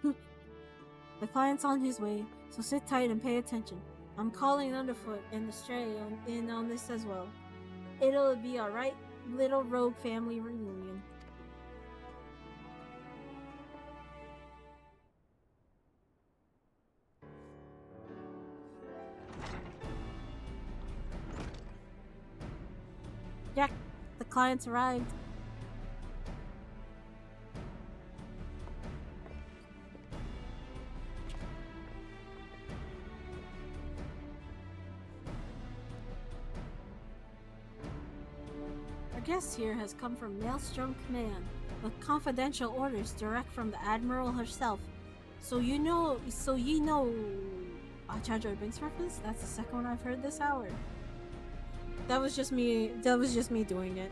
The client's on his way, so sit tight and pay attention. I'm calling Underfoot and the Stray in on this as well. It'll be a right little rogue family reunion. Jack, the client's arrived. Our guest here has come from Maelstrom Command, with confidential orders direct from the Admiral herself. So you know, Jar Jar Binks reference? That's the second one I've heard this hour. That was just me doing it.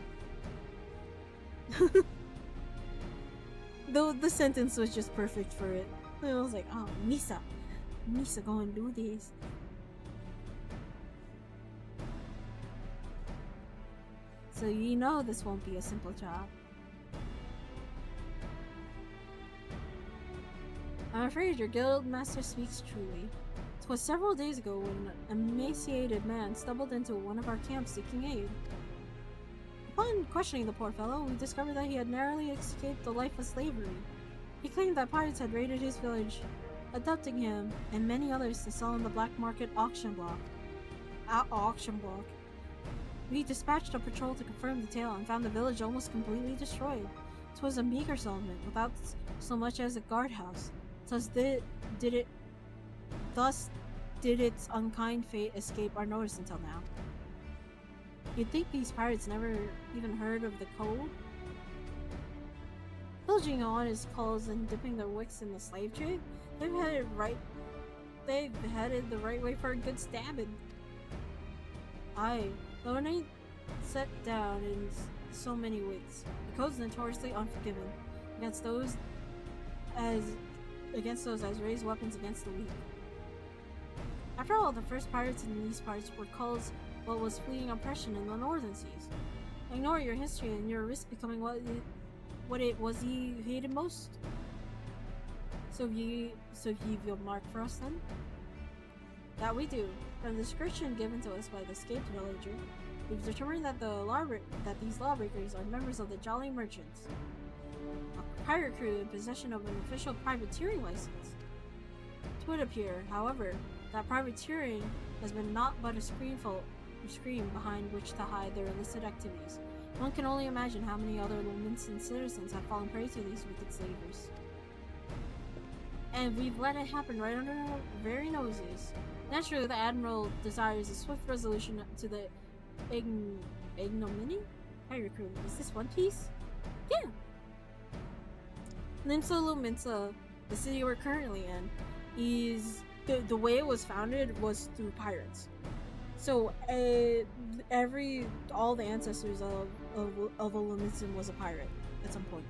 The sentence was just perfect for it. I was like, oh, Misa go and do this. So you know this won't be a simple job. I'm afraid your guild master speaks truly. 'Twas several days ago when an emaciated man stumbled into one of our camps seeking aid. Upon questioning the poor fellow, we discovered that he had narrowly escaped the life of slavery. He claimed that pirates had raided his village, abducting him and many others to sell on the black market auction block. We dispatched a patrol to confirm the tale and found the village almost completely destroyed. 'Twas a meager settlement without so much as a guardhouse. Thus did its unkind fate escape our notice until now. You'd think these pirates never even heard of the code? Pillaging on his calls and dipping their wicks in the slave trade, they've headed the right way for a good stabbing. Aye, though it ain't set down in so many wicks, the code's notoriously unforgiving against those as raise weapons against the weak. After all, the first pirates in these parts were called what was fleeing oppression in the northern seas. Ignore your history and you'll risk becoming what it was ye hated most. So you will mark for us then? That we do. From the description given to us by the escaped villager, we've determined that these lawbreakers are members of the Jolly Merchants, a pirate crew in possession of an official privateering license. It would appear, however, that privateering has been naught but a screen behind which to hide their illicit activities. One can only imagine how many other Lumensian citizens have fallen prey to these wicked slavers. And we've let it happen right under our very noses. Naturally, the Admiral desires a swift resolution to the ignominy? Pirate crew. Is this One Piece? Yeah! Limsa Lumensa, the city we're currently in, is the way it was founded was through pirates. So all the ancestors of Lumensin was a pirate at some point.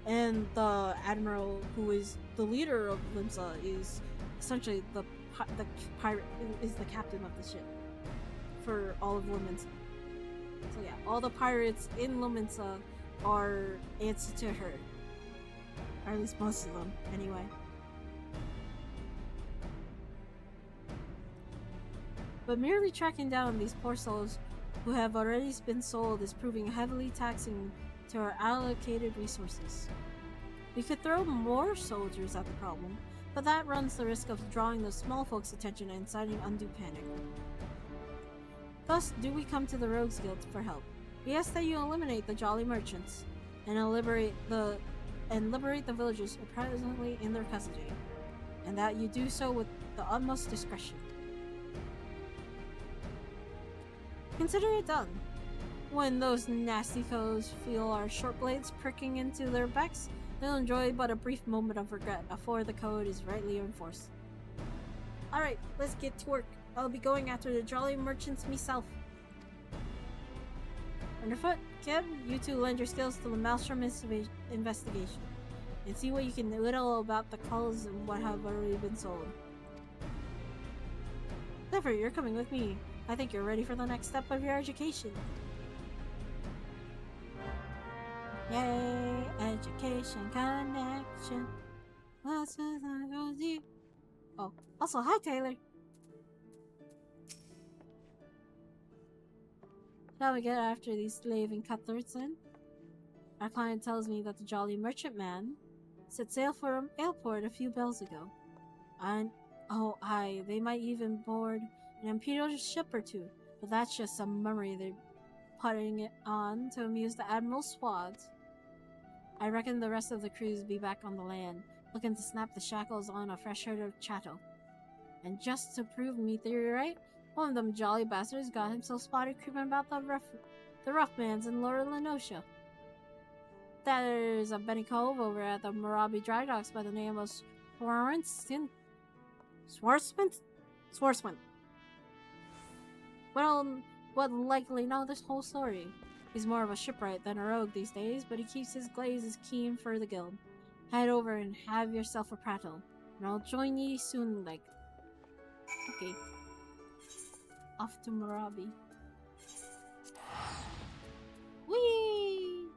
And the admiral, who is the leader of Limsa, is essentially the pirate, is the captain of the ship for all of Lumensa. So yeah, all the pirates in Lumensa are answer to her. Or at least most of them, anyway. But merely tracking down these poor souls who have already been sold is proving heavily taxing to our allocated resources. We could throw more soldiers at the problem, but that runs the risk of drawing the small folks' attention and inciting undue panic. Thus do we come to the Rogues Guild for help. We ask that you eliminate the Jolly Merchants and liberate the villagers presently in their custody, and that you do so with the utmost discretion. Consider it done. When those nasty foes feel our short blades pricking into their backs, they'll enjoy but a brief moment of regret before the code is rightly enforced. Alright, let's get to work. I'll be going after the Jolly Merchants myself. Underfoot, Kib, you two lend your skills to the Maelstrom investigation and see what you can whittle about the culls and what have already been sold. Zephyr, you're coming with me. I think you're ready for the next step of your education. Yay, education connection. Oh, also, hi Taylor. Shall we get after these slaving cutthroats then? Our client tells me that the Jolly Merchantman set sail for an airport a few bells ago. And, oh aye, they might even board an Imperial ship or two, but that's just some mummery they're putting it on to amuse the Admiral's squads. I reckon the rest of the crews be back on the land, looking to snap the shackles on a fresh herd of chattel. And just to prove me theory right, one of them jolly bastards got himself spotted creeping about the rough mans in Lower Lenosha. There's a Benny Cove over at the Morabi dry docks by the name of Swarsman. Well, would likely know this whole story. He's more of a shipwright than a rogue these days, but he keeps his glazes keen for the guild. Head over and have yourself a prattle, and I'll join ye soon, like. Okay. Off to Morabi. Whee!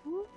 Woo.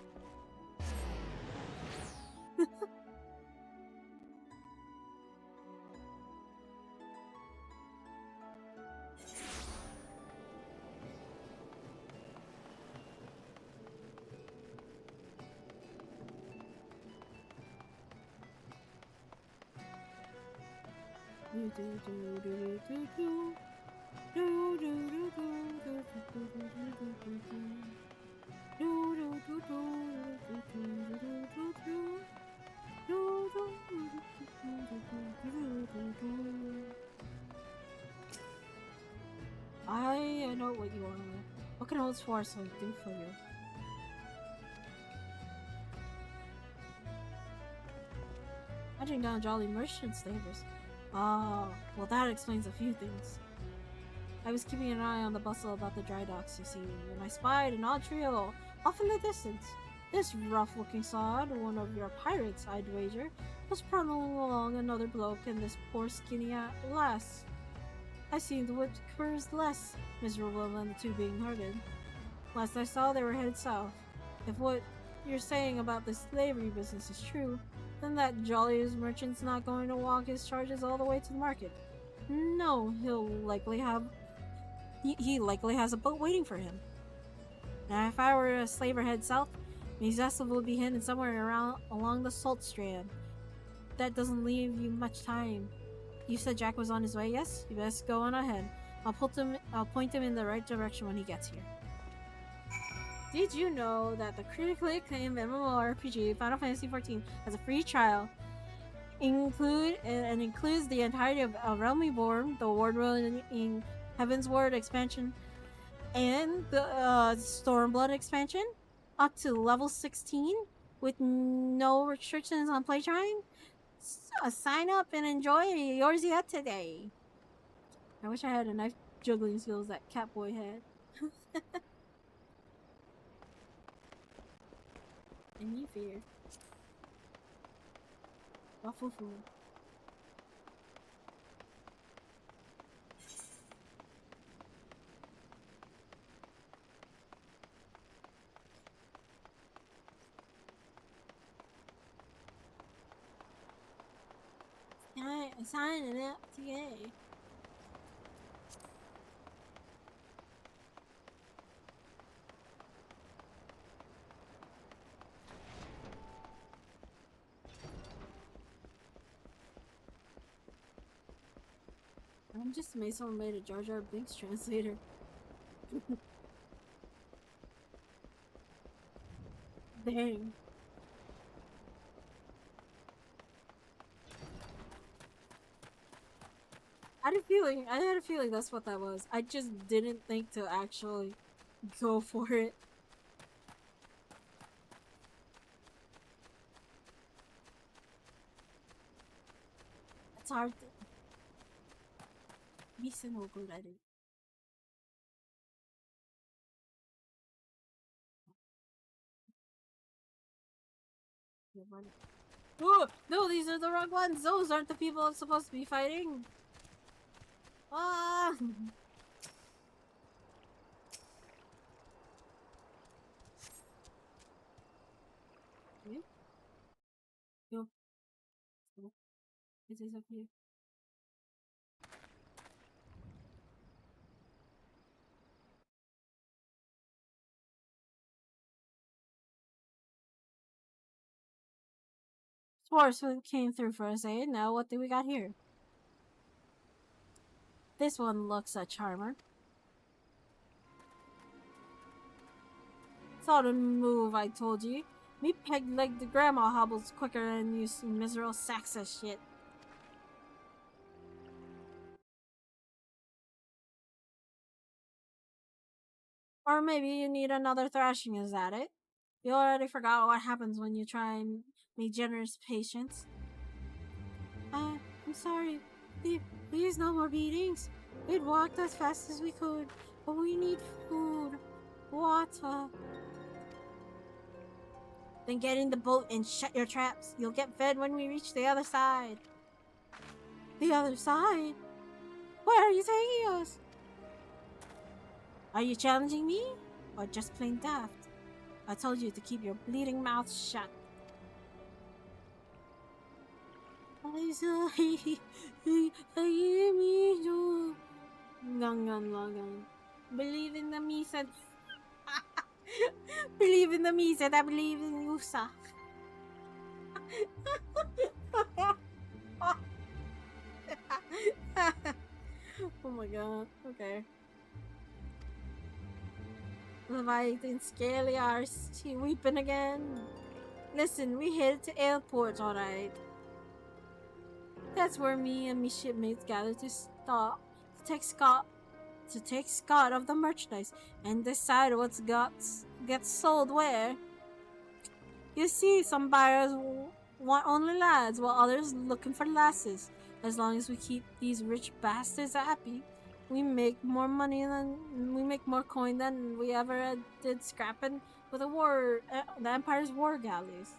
I know what you are. What can old Swarsman do for you? Hunting down Jolly Merchant slavers. Ah, well that explains a few things. I was keeping an eye on the bustle about the dry docks, you see, when I spied an odd trio off in the distance. This rough-looking sod, one of your pirates, I'd wager, was prowling along another bloke and this poor skinny lass. I seemed what occurs less miserable than the two being herded. Last I saw, they were headed south. If what you're saying about the slavery business is true, then that jolly merchant's not going to walk his charges all the way to the market. No, he likely has a boat waiting for him. Now, if I were a slaver head south, his vessel would be hidden somewhere along the Salt Strand. That doesn't leave you much time. You said Jack was on his way, yes? You best go on ahead. I'll point him in the right direction when he gets here. Did you know that the critically acclaimed MMORPG Final Fantasy XIV has a free trial? Includes the entirety of A Realm Reborn, the award-winning Heaven's Ward expansion, and the Stormblood expansion, up to level 16, with no restrictions on playtime? Sign up and enjoy yours yet today. I wish I had a knife juggling skills that Catboy had. Any fear. Waffle food. Signing up today. just made someone made a Jar Jar Binks translator. Dang. I had a feeling that's what that was. I just didn't think to actually go for it. It's hard to be so good at it. Oh, no, these are the wrong ones. Those aren't the people I'm supposed to be fighting. Ah! Okay. Yo. It is up here. Sportsman came through for us, eh? Now what do we got here? This one looks a charmer. Saw the move, I told you. Me peg like the grandma hobbles quicker than you miserable sacks of shit. Or maybe you need another thrashing, is that it? You already forgot what happens when you try and make generous patience. I'm sorry. Please, no more beatings. We'd walked as fast as we could, but we need food, water. Then get in the boat and shut your traps. You'll get fed when we reach the other side. The other side? Where are you taking us? Are you challenging me? Or just plain daft? I told you to keep your bleeding mouth shut. Believe in the me said. Believe in the me said I believe in you, sir. Oh my god, okay. Leviathan Scaly are she weeping again? Listen, we headed to airport, alright. That's where me and me shipmates gathered to stop to take Scott of the merchandise and decide what's gets sold where. You see, some buyers want only lads, while others looking for lasses. As long as we keep these rich bastards happy, we make more coin than we ever did scrapping with the Empire's war galleys.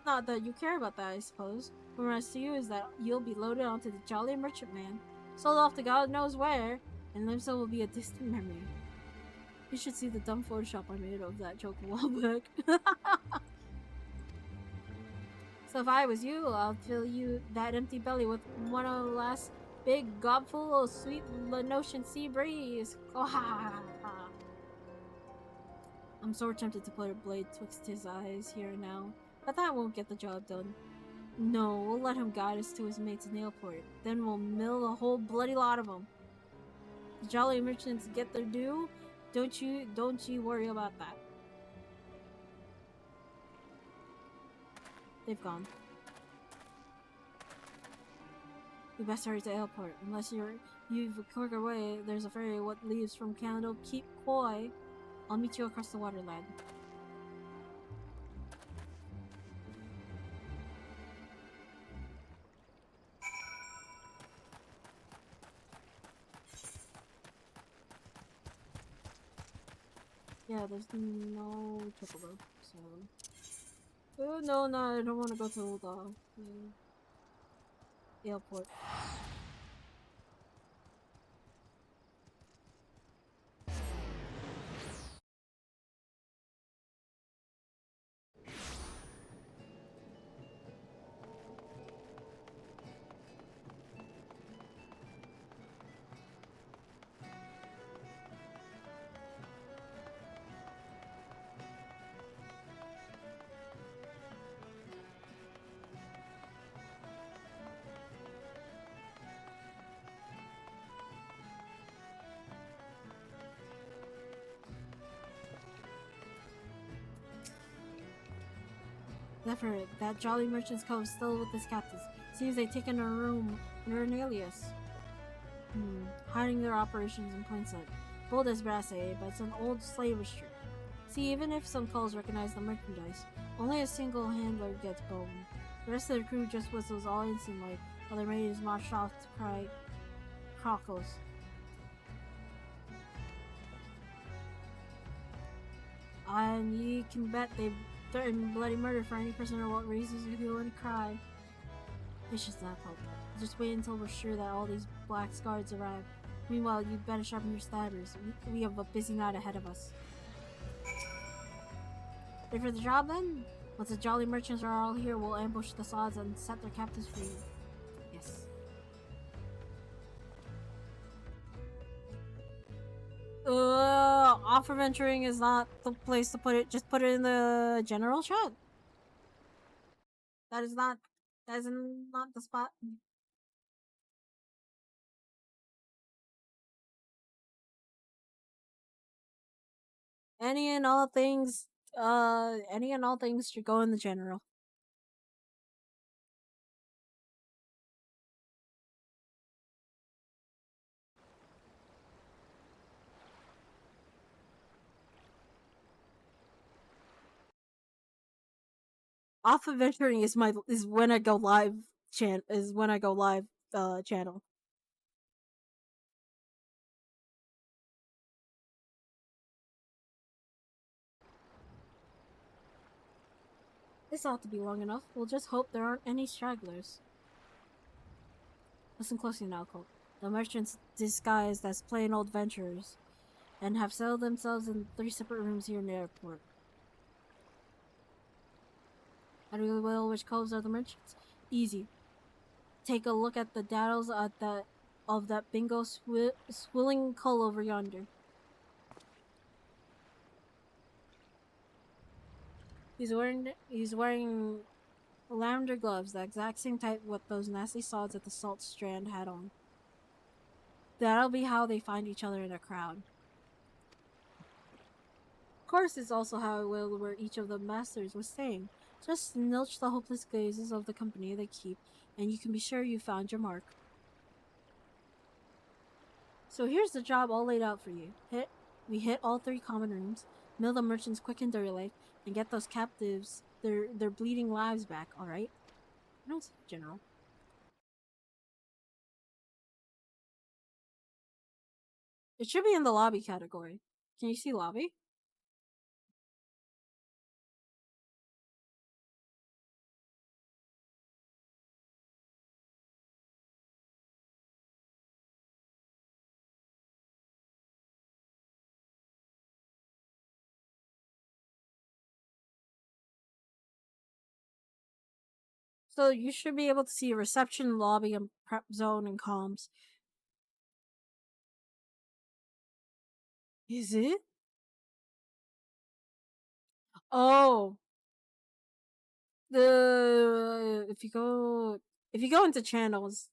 Not that you care about that, I suppose. What remains to you is that you'll be loaded onto the Jolly Merchantman, sold off to God knows where, and Limsa will be a distant memory. You should see the dumb Photoshop I made of that joke a while back. So if I was you, I'll fill you that empty belly with one of the last big gobful of sweet Lenotian sea breeze. I'm so tempted to put a blade twixt his eyes here and now, but that won't get the job done. No, we'll let him guide us to his mate's nail port. Then we'll mill a whole bloody lot of them. The Jolly Merchants get their due. Don't you worry about that. They've gone. We best hurry to airport. Unless you've a quicker way, there's a ferry what leaves from Candle Keep Koi. I'll meet you across the water, lad. Yeah, there's no chocobo, so... Oh, no, I don't want to go to the airport. Zephyr, that jolly merchant's cove still with his captives. Seems they've taken a room under an alias. Hiding their operations in plain sight. Bold as brass, eh? But it's an old slavish trick. See, even if some culls recognize the merchandise, only a single handler gets boned. The rest of the crew just whistles all instantly, while their maidens march off to cry crocos. And you can bet they threaten bloody murder for any prisoner what raises a hue and cry. It's just that hope. Just wait until we're sure that all these black guards arrive. Meanwhile, you better sharpen your stabbers. We have a busy night ahead of us. Ready for the job then? Once the jolly merchants are all here, we'll ambush the sods and set their captives free. Yes. Offer venturing is not the place to put it. Just put it in the general chat. That is not the spot. Any and all things should go in the general. Off of venturing is when I go live channel. This ought to be long enough. We'll just hope there aren't any stragglers. Listen closely now, Colt. The merchants disguised as plain old venturers and have settled themselves in 3 separate rooms here in the airport. How do we will which coves are the merchants? Easy. Take a look at the daddles of that bingo swilling cull over yonder. He's wearing lavender gloves, the exact same type what those nasty sods at the Salt Strand had on. That'll be how they find each other in a crowd. Of course, it's also how it will where each of the masters was staying. Just nilch the hopeless gazes of the company they keep, and you can be sure you found your mark. So here's the job all laid out for you. We hit all 3 common rooms, mill the merchants quick and dirty, and get those captives their bleeding lives back, alright? No, General. It should be in the lobby category. Can you see lobby? So you should be able to see reception, lobby, and prep zone and comms. Is it? Oh. If you go into channels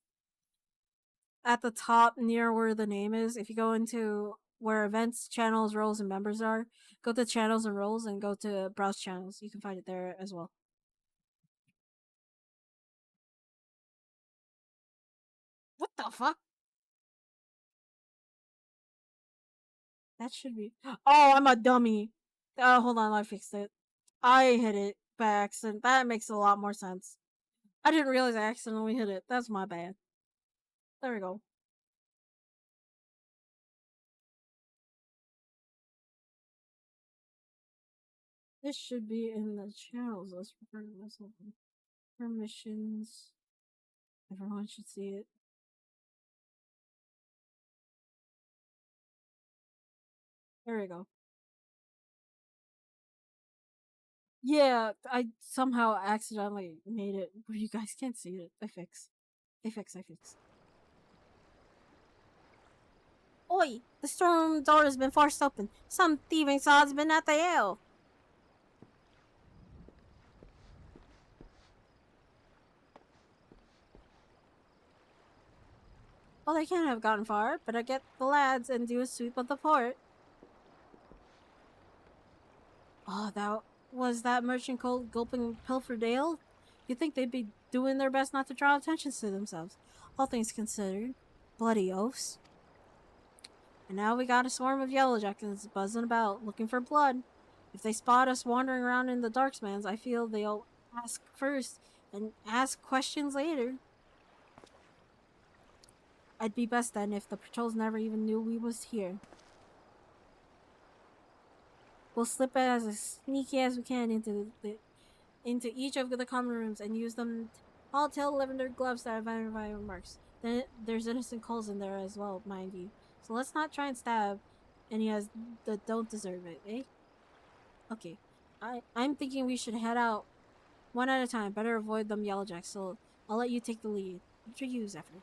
at the top near where the name is, if you go into where events, channels, roles, and members are, go to channels and roles and go to browse channels. You can find it there as well. What the fuck? That should be. Oh, I'm a dummy. Hold on, I fixed it. I hit it by accident. That makes a lot more sense. I didn't realize I accidentally hit it. That's my bad. There we go. This should be in the channels list for permissions. Everyone should see it. There we go. Yeah, I somehow accidentally made it where you guys can't see it. I fix. I fix. Oi! The storm door has been forced open. Some thieving sod's been at the ale. Well, they can't have gotten far, but I get the lads and do a sweep of the port. Oh, that was that merchant called gulping Pilfered Ale? You'd think they'd be doing their best not to draw attention to themselves. All things considered. Bloody oafs. And now we got a swarm of yellowjackets buzzing about, looking for blood. If they spot us wandering around in the Darkspans, I feel they'll ask first and ask questions later. I'd be best then if the patrols never even knew we was here. We'll slip as sneaky as we can into each of the common rooms and use them all tell lavender gloves that have identified marks. Then there's innocent calls in there as well, mind you. So let's not try and stab any as that don't deserve it, eh? Okay. I'm thinking we should head out one at a time. Better avoid them yellowjacks, so I'll let you take the lead. After you, Zephyr.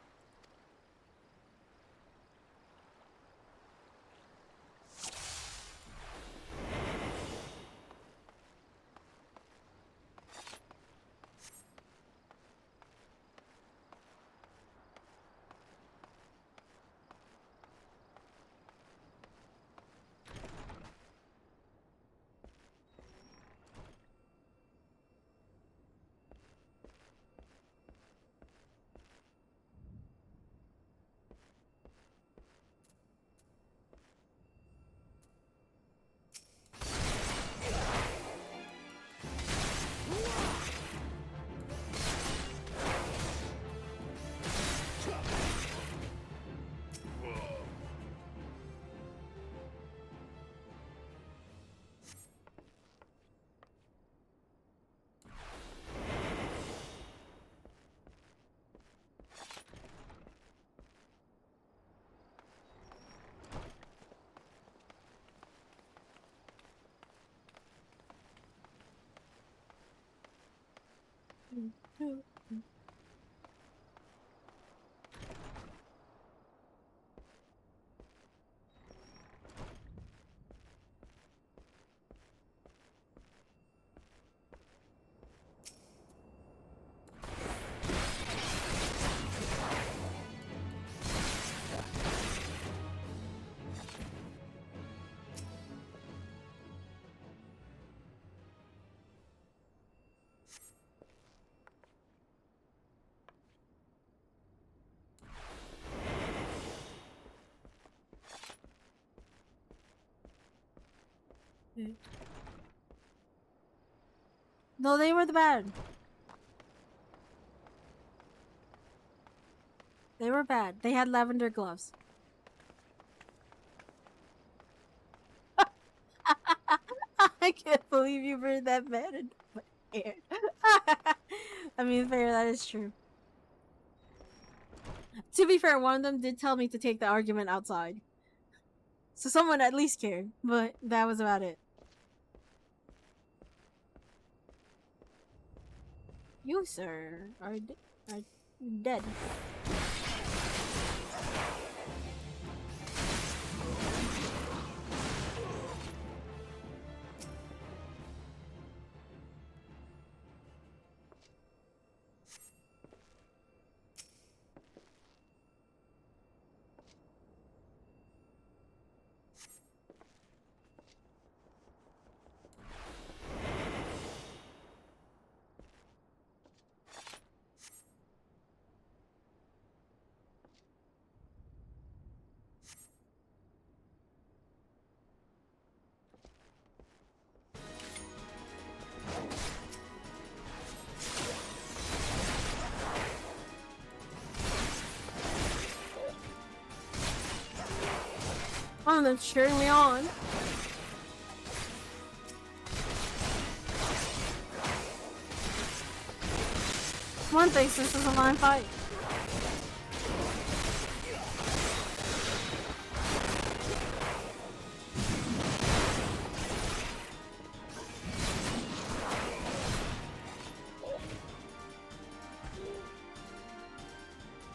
No, they were the bad. They were bad. They had lavender gloves. I can't believe you burned that man in my hair. I mean, fair, that is true. To be fair, one of them did tell me to take the argument outside. So someone at least cared, but that was about it. You, sir, are dead. One of them cheering me on. One thinks this is a line fight.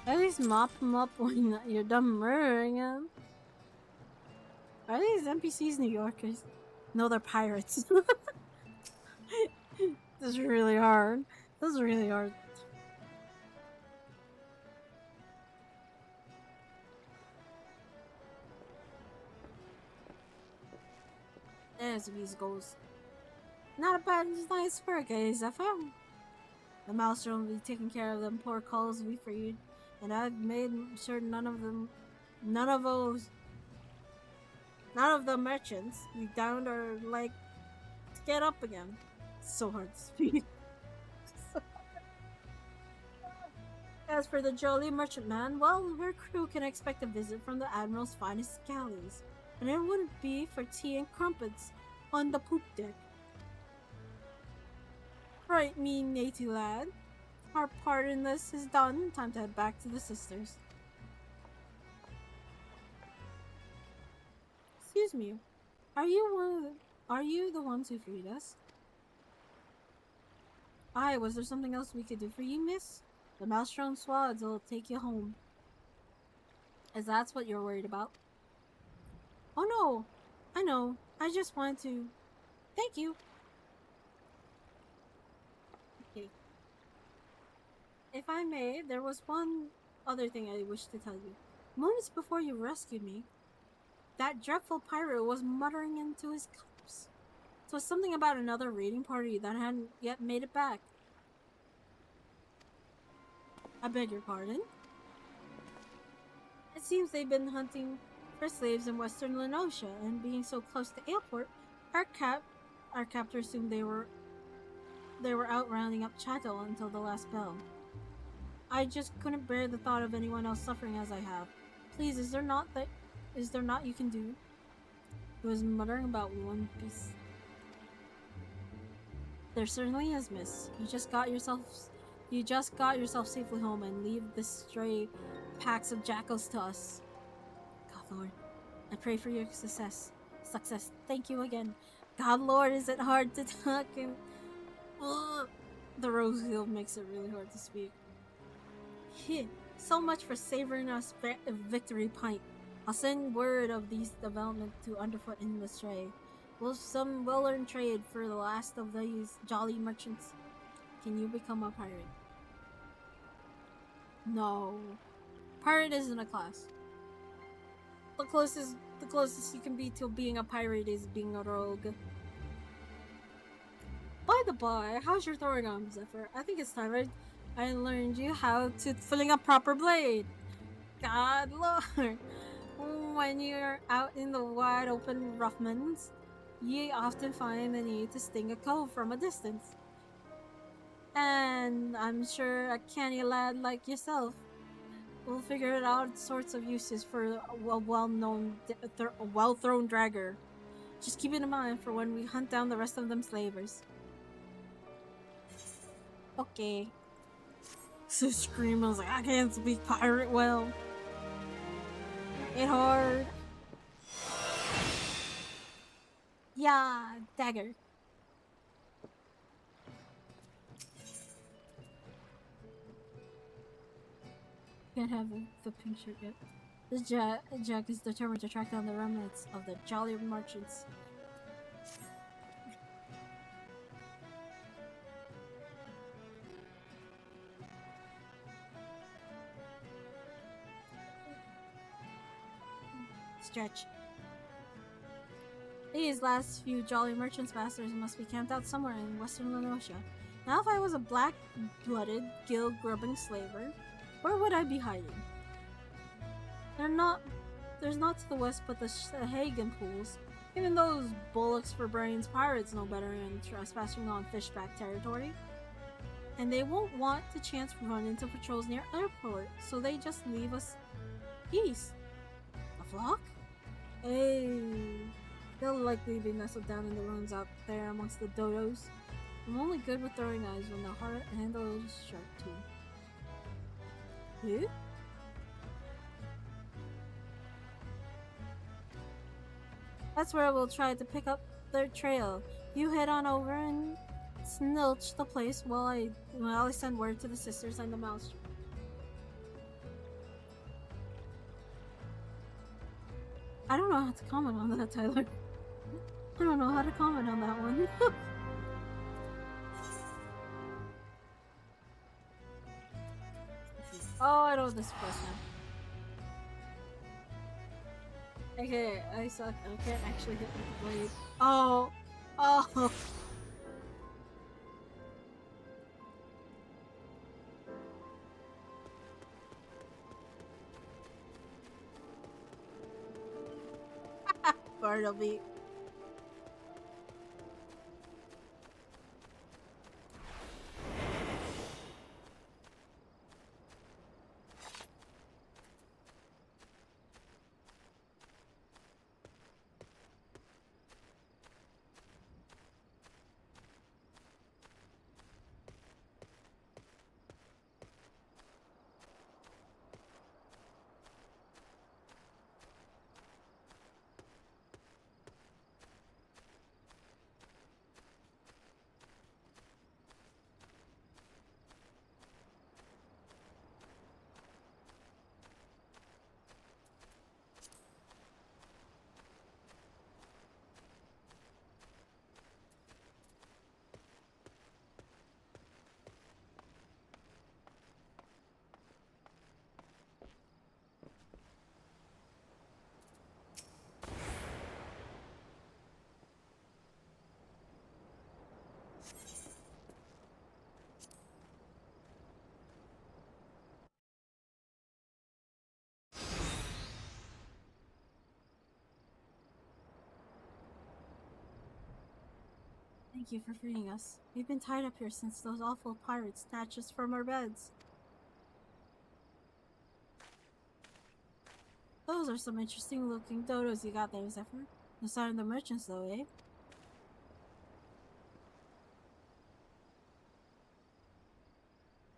At least mop them up when you're done murdering them. Are these NPCs New Yorkers? No, they're pirates. This is really hard. This is really hard. There's these goals. Not a bad night's work, eh, Zephyr? The maelstrom will be taking care of them poor culls we freed, and I've made sure none of those, none of the merchants we downed are like to get up again. It's so hard to speak. As for the jolly merchantman, well, her crew can expect a visit from the Admiral's finest galleys, and it wouldn't be for tea and crumpets on the poop deck. Right, me natty lad. Our part in this is done. Time to head back to the sisters. Excuse me. Are you the ones who freed us? Aye, was there something else we could do for you, miss? The maelstrom squads will take you home. As that's what you're worried about. Oh no! I know. I just wanted to... Thank you! Okay. If I may, there was one other thing I wish to tell you. Moments before you rescued me, that dreadful pirate was muttering into his cups. So it's something about another raiding party that hadn't yet made it back. I beg your pardon? It seems they've been hunting for slaves in western Lenosha, and being so close to airport, our captor assumed they were out rounding up chattel until the last bell. I just couldn't bear the thought of anyone else suffering as I have. Please, is there not you can do? He was muttering about one piece. There certainly is, miss. You just got yourself safely home, and leave the stray packs of jackals to us. God Lord, I pray for your success. Thank you again. God Lord, is it hard to talk? And the rose field makes it really hard to speak. So much for savoring our victory pint. I'll send word of these developments to Underfoot in the Stray. Some well-earned trade for the last of these jolly merchants. Can you become a pirate? No. Pirate isn't a class. The closest you can be to being a pirate is being a rogue. By the by, how's your throwing arm, Zephyr? I think it's time I learned you how to fling a proper blade. God Lord. When you're out in the wide open roughlands, ye often find the need to sting a cove from a distance. And I'm sure a canny lad like yourself will figure out all sorts of uses for a well-thrown dragger. Just keep it in mind for when we hunt down the rest of them slavers. Okay. So scream, I was like, I can't speak pirate well. It hard. Yeah, dagger. Can't have the pink shirt yet. This Jack is determined to track down the remnants of the jolly merchants. Stretch. These last few jolly merchants bastards must be camped out somewhere in western Lenosha. Now if I was a black-blooded, gill-grubbing slaver, where would I be hiding? There's not to the west but the Hagen pools. Even those bullocks for brains pirates know better than trespassing on fishback territory. And they won't want the chance to run into patrols near airport, so they just leave us east. A flock? Hey, they'll likely be nestled down in the ruins out there amongst the dodos. I'm only good with throwing knives when the heart handle is sharp too. Who? That's where we'll try to pick up their trail. You head on over and snilch the place while I send word to the sisters and the mouse. I don't know how to comment on that, Tyler. I don't know how to comment on that one. Oh, I know this quest now. Okay, I suck. I can't actually hit with the blade. Oh! Bartleby. Thank you for freeing us. We've been tied up here since those awful pirates snatched us from our beds. Those are some interesting looking dodos you got there, Zephyr. No sign of the merchants though, eh?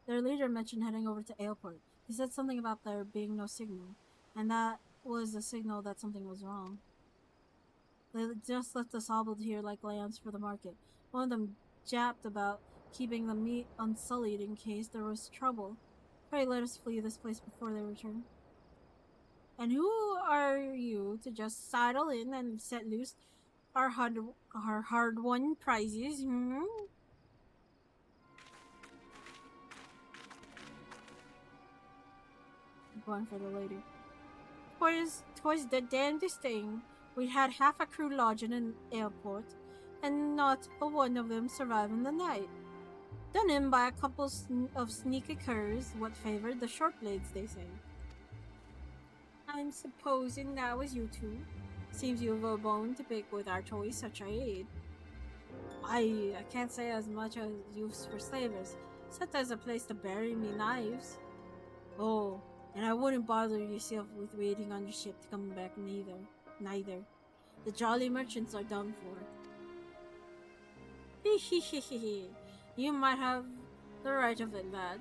Their leader mentioned heading over to Aleport. He said something about there being no signal, and that was a signal that something was wrong. They just left us hobbled here like lambs for the market. One of them jabbed about keeping the meat unsullied in case there was trouble. Pray let us flee this place before they return. And who are you to just sidle in and set loose our hard-won prizes? Hmm? Going for the lady. Twas the damnedest thing. We had half a crew lodging in Aleport, and not a one of them surviving the night. Done in by a couple of sneaky curs, what favored the short blades, they say. I'm supposing that was you two. Seems you've a bone to pick with our toys such aid. I can't say as much as use for slavers, except as a place to bury me knives. Oh, and I wouldn't bother yourself with waiting on your ship to come back neither. The jolly merchants are done for. Hehehehe. You might have the right of it, lad.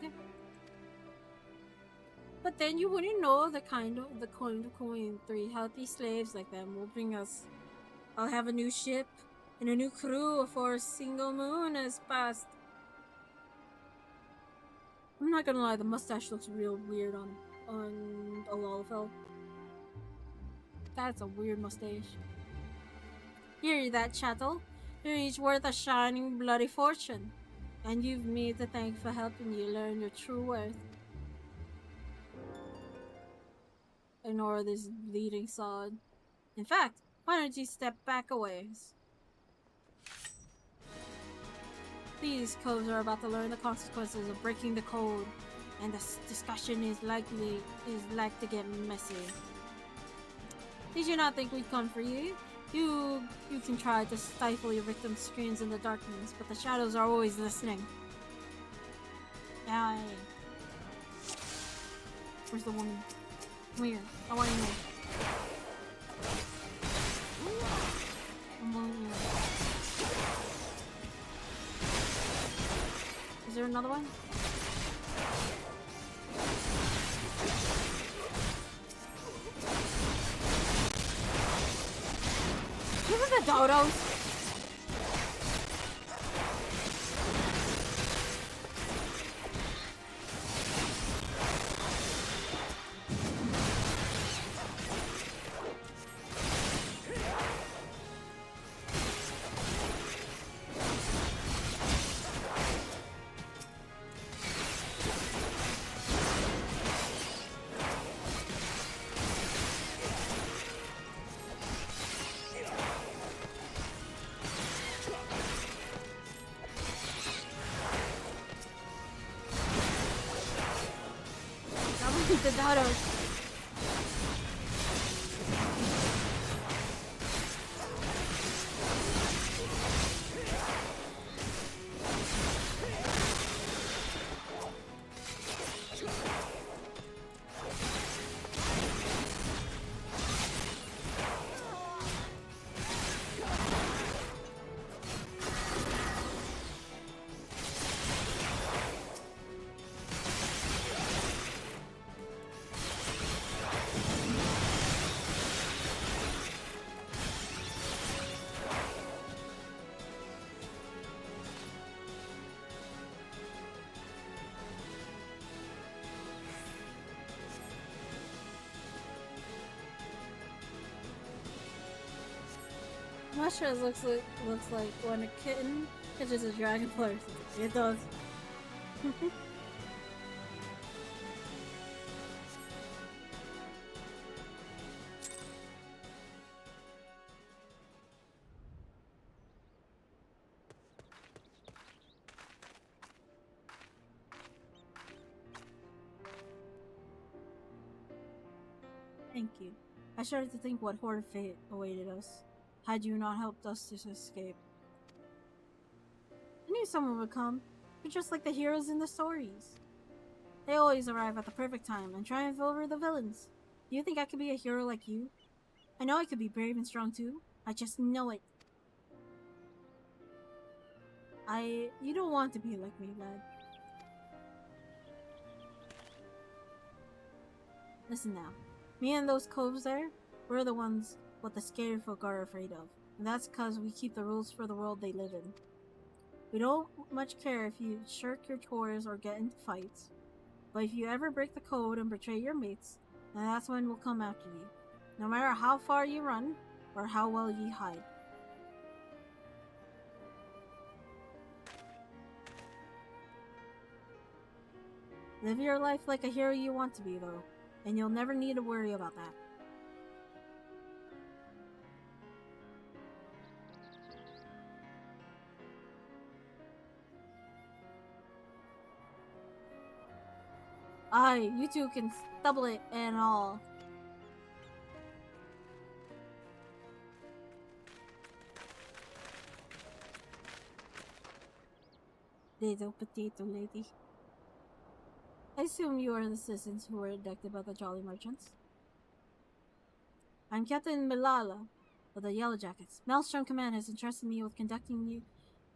But then you wouldn't know the kind of coin 3 healthy slaves like them will bring us. I'll have a new ship and a new crew before a single moon has passed. I'm not gonna lie, the mustache looks real weird on a Lalafell. That's a weird mustache. Hear that, chattel? You're each worth a shining bloody fortune. And you've me to thank for helping you learn your true worth. Ignore this bleeding sod. In fact, why don't you step back a ways? These coves are about to learn the consequences of breaking the code, and this discussion is like to get messy. Did you not think we'd come for you? You can try to stifle your victim's screams in the darkness, but the shadows are always listening. Aye. Where's the woman? Come here. I want you here. Is there another one? Look at the dodos! The dodos. Mushrooms looks like when a kitten catches a dragonfly. It does. Thank you. I started to think what horrid fate awaited us had you not helped us to escape. I knew someone would come. You're just like the heroes in the stories. They always arrive at the perfect time and triumph over the villains. Do you think I could be a hero like you? I know I could be brave and strong too. I just know it. You don't want to be like me, lad. Listen now. Me and those coves there, we're the ones what the scared folk are afraid of. And that's because we keep the rules for the world they live in. We don't much care if you shirk your chores or get into fights. But if you ever break the code and betray your mates, then that's when we'll come after you. No matter how far you run, or how well you hide. Live your life like a hero you want to be, though, and you'll never need to worry about that. Aye, you two can double it and all. Little potato lady. I assume you are the citizens who were abducted by the Jolly Merchants. I'm Captain Milala of the Yellow Jackets. Maelstrom Command has entrusted me with conducting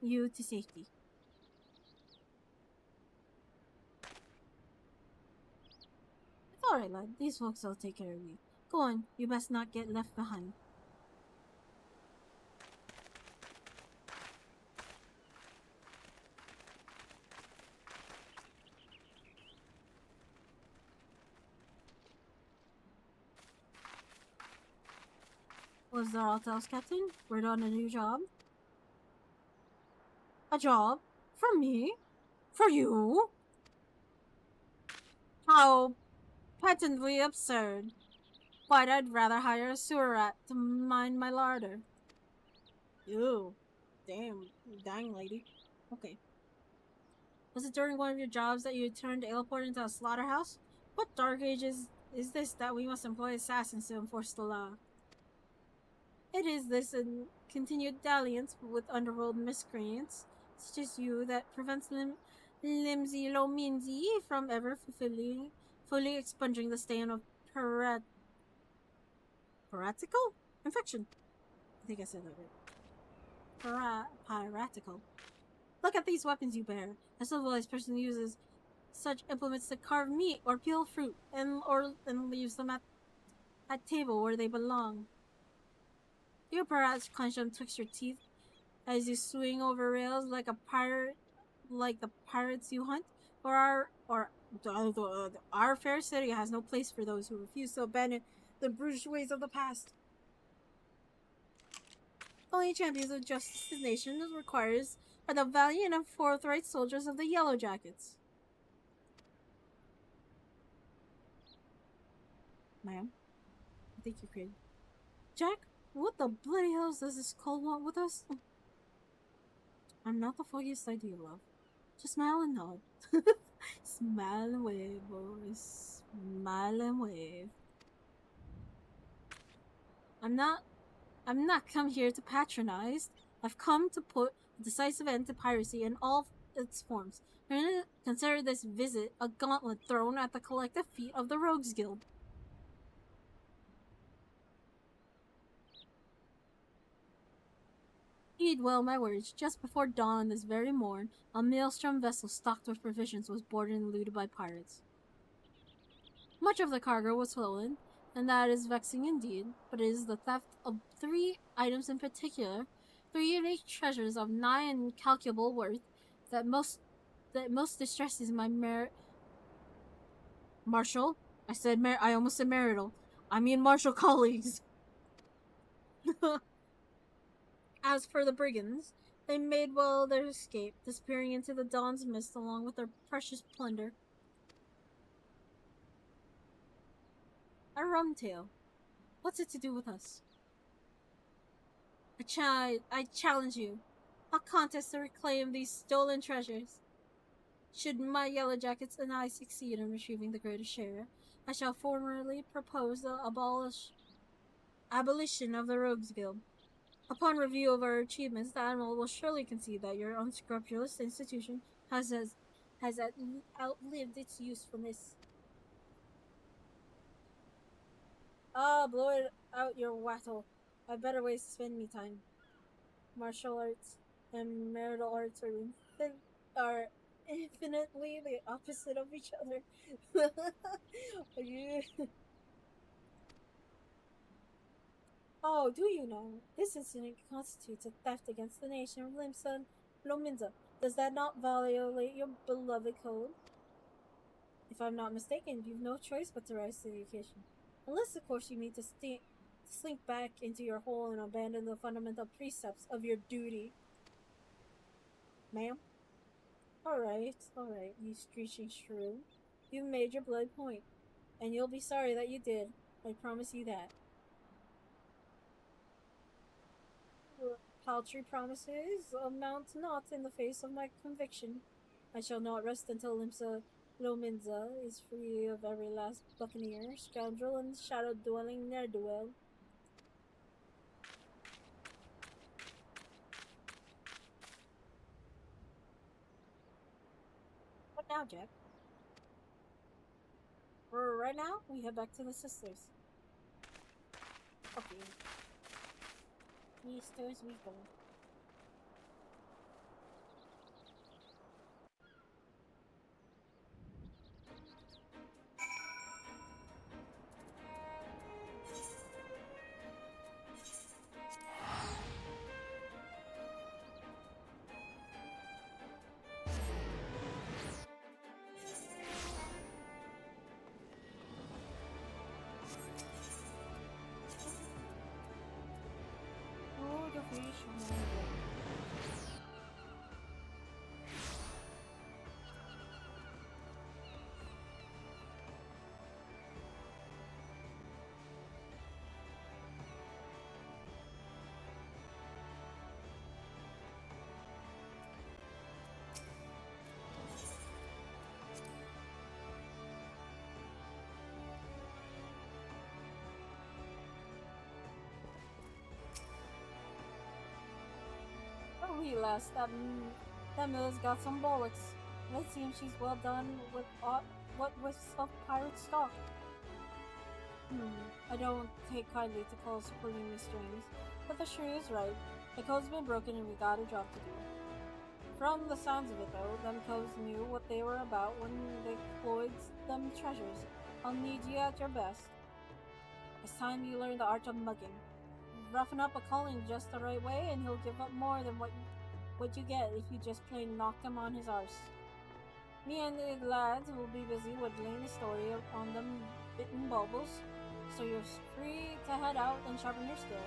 you to safety. It's alright, lad. These folks will take care of you. Go on, you best not get left behind. Was there aught else, Captain? We're on a new job? A job? For me? For you? How patently absurd. Why'd I'd rather hire a sewer rat to mind my larder. Ew. Dang lady. Okay. Was it during one of your jobs that you turned Ailport into a slaughterhouse? What dark age is this that we must employ assassins to enforce the law? It is this continued dalliance with underworld miscreants, such as you, that prevents Limsy Lominzy from ever fully expunging the stain of piratical infection. I think I said that right. Piratical. Look at these weapons you bear. A civilized person uses such implements to carve meat or peel fruit, and leaves them at table where they belong. You perhaps clench them twixt your teeth as you swing over rails like a pirate, like the pirates you hunt, or our fair city has no place for those who refuse to abandon the brutish ways of the past. Only champions of justice the nation requires are the valiant and forthright soldiers of the Yellow Jackets. Ma'am, I think you're crazy. Jack, what the bloody hell does this call want with us? I'm not the foggiest idea, love. Just smile and nod. Smile and wave, boys. Smile and wave. I'm not come here to patronize. I've come to put a decisive end to piracy in all its forms. Consider this visit a gauntlet thrown at the collective feet of the Rogues Guild. Heed well my words. Just before dawn this very morn, a maelstrom vessel stocked with provisions was boarded and looted by pirates. Much of the cargo was stolen, and that is vexing indeed, but it is the theft of 3 items in particular, 3 unique treasures of nigh incalculable worth, that most distresses my Marshal? I almost said marital. I mean Marshal colleagues. As for the brigands, they made well their escape, disappearing into the dawn's mist along with their precious plunder. A rum tale. What's it to do with us? I challenge you. A contest to reclaim these stolen treasures. Should my yellow jackets and I succeed in retrieving the greater share, I shall formally propose the abolition of the Rogues Guild. Upon review of our achievements, the Admiral will surely concede that your unscrupulous institution has outlived its usefulness. Ah, blow it out your wattle. I've better ways to spend me time. Martial arts and marital arts are infinitely the opposite of each other. Oh, do you know? This incident constitutes a theft against the nation of Limsa Lominza. Does that not violate your beloved code? If I'm not mistaken, you've no choice but to rise to the occasion. Unless, of course, you mean to slink back into your hole and abandon the fundamental precepts of your duty. Ma'am? Alright, you screeching shrew. You've made your blood point, and you'll be sorry that you did. I promise you that. Paltry promises amount not in the face of my conviction. I shall not rest until Limsa Lominza is free of every last buccaneer, scoundrel, and shadow-dwelling ne'er-do-well. What now, Jack? Right now, we head back to the sisters. Okay. Sisters we go. Oh, the fish. Oh, relax. That Miller's got some bollocks. It seems she's well done with what with of pirate stock. I don't take kindly to calls pulling me strings, but the shrew is right. The code's been broken and we got a job to do. From the sounds of it, though, them codes knew what they were about when they cloyed them treasures. I'll need you at your best. It's time you learn the art of mugging. Roughen up a calling just the right way, and he'll give up more than what you get if you just plain knock him on his arse. Me and the lads will be busy whittling the story on them bitten baubles, so you're free to head out and sharpen your skill.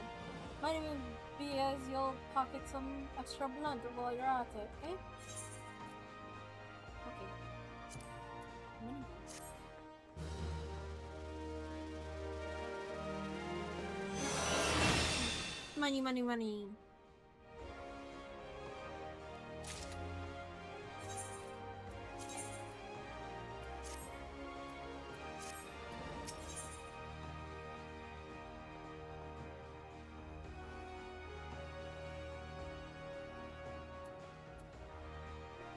Might even be as you'll pocket some extra blunt while you're at it, eh? Okay. Money, money, money.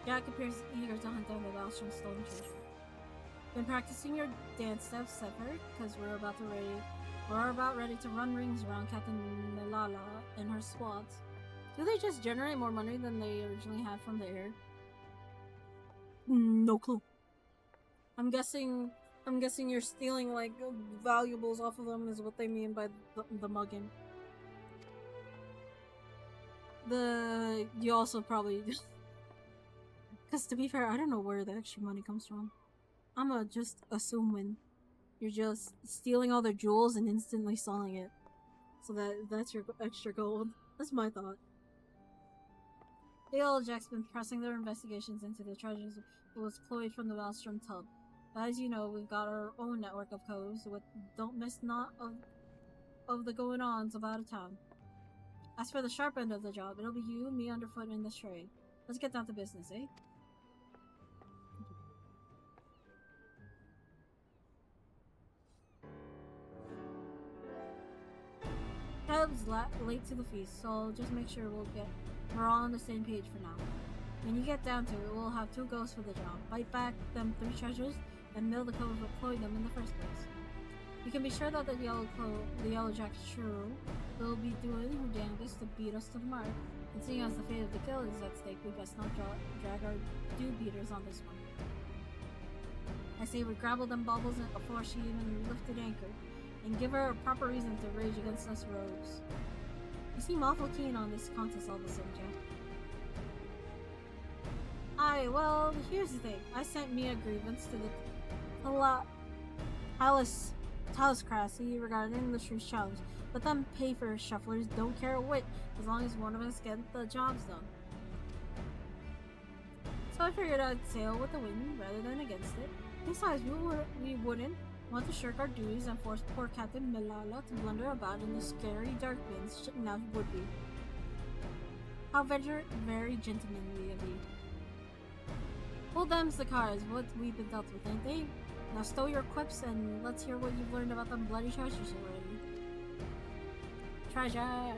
Jack appears eager to hunt down the lost and stolen treasure. Been practicing your dance steps separate, because we're about ready to run rings around Captain Nilala and her squads. Do they just generate more money than they originally had from the air? No clue. I'm guessing you're stealing like valuables off of them is what they mean by the mugging. You also probably because to be fair, I don't know where the extra money comes from. I'm just assuming you're just stealing all their jewels and instantly selling it. So that's your extra gold. That's my thought. The Yellowjack's been pressing their investigations into the treasures that was cloyed from the Maelstrom tub. But as you know, we've got our own network of coves with don't miss not of the going-ons about a town. As for the sharp end of the job, it'll be you, me underfoot, and the stray. Let's get down to business, eh? Caleb's late to the feast, so I'll just make sure we're all on the same page for now. When you get down to it, we'll have two goals for the job. Bite back them 3 treasures and mill the cove that cloyed them in the first place. You can be sure that the Yellowjack shrew will be doing her damnedest to beat us to the mark. And seeing as the fate of the kill is at stake, we best not drag our do-beaters on this one. I say we grapple them baubles before she even lifted anchor, and give her a proper reason to rage against us rogues. You seem awful keen on this contest all of a sudden, Jack. Aye, well, here's the thing. I sent me a grievance to the Talascrassy regarding the Shrew's challenge, but them paper shufflers don't care a whit as long as one of us gets the jobs done. So I figured I'd sail with the wind rather than against it. Besides, we wouldn't want to shirk our duties and force poor Captain Milala to blunder about in the scary dark winds now would be. How very gentlemanly of you. Well, them's the cards, what we've been dealt with, ain't they? Now stow your quips and let's hear what you've learned about them bloody treasures already. Treasure!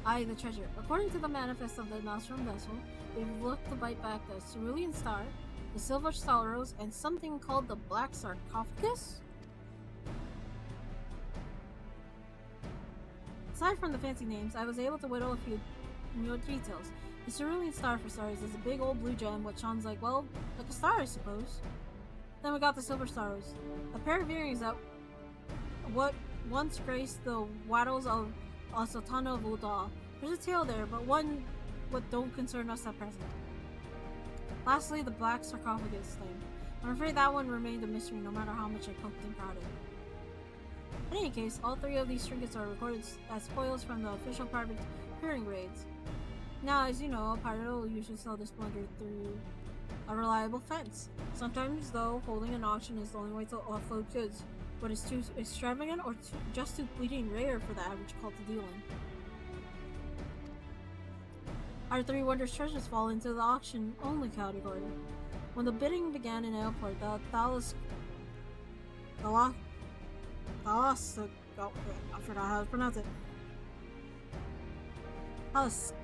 Aye, the treasure. According to the manifest of the Maelstrom vessel, we've looked to bite back the Cerulean Star, the Silver Sorrows, and something called the Black Sarcophagus? Aside from the fancy names, I was able to whittle a few more details. The Cerulean Star, for starters, is a big old blue gem which shines like a star, I suppose. Then we got the Silver Sorrows, a pair of earrings that what once graced the wattles of Sultana of Udal. There's a tale there, but one what don't concern us at present. Lastly, the Black Sarcophagus thing. I'm afraid that one remained a mystery no matter how much I poked and prodded. In any case, all 3 of these trinkets are recorded as spoils from the official private hearing raids. Now, as you know, a pirate will usually sell this plunder through a reliable fence. Sometimes, though, holding an auction is the only way to offload goods, but it's too extravagant or just too bleeding rare for the average cult to deal in. Our 3 wondrous treasures fall into the auction-only category. When the bidding began in Airport, the I forgot how to pronounce it. Thalassocracy.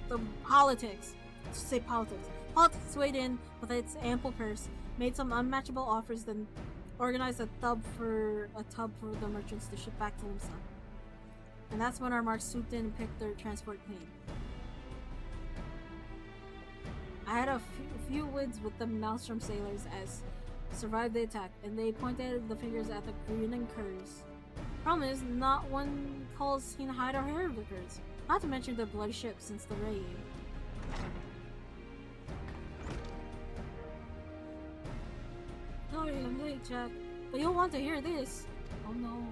The politics. Let's just say politics. Politics weighed in with its ample purse, made some unmatchable offers, then organized a tub for the merchants to ship back to Limsa. And that's when our marks swooped in and picked their transport clean. I had a few words with the Maelstrom sailors as survived the attack, and they pointed the fingers at the grinning curs. Problem is, not one calls seen hide or hair of the curs. Not to mention the bloody ship since the raid. Sorry, I'm late, Jack, but you'll want to hear this. Oh no.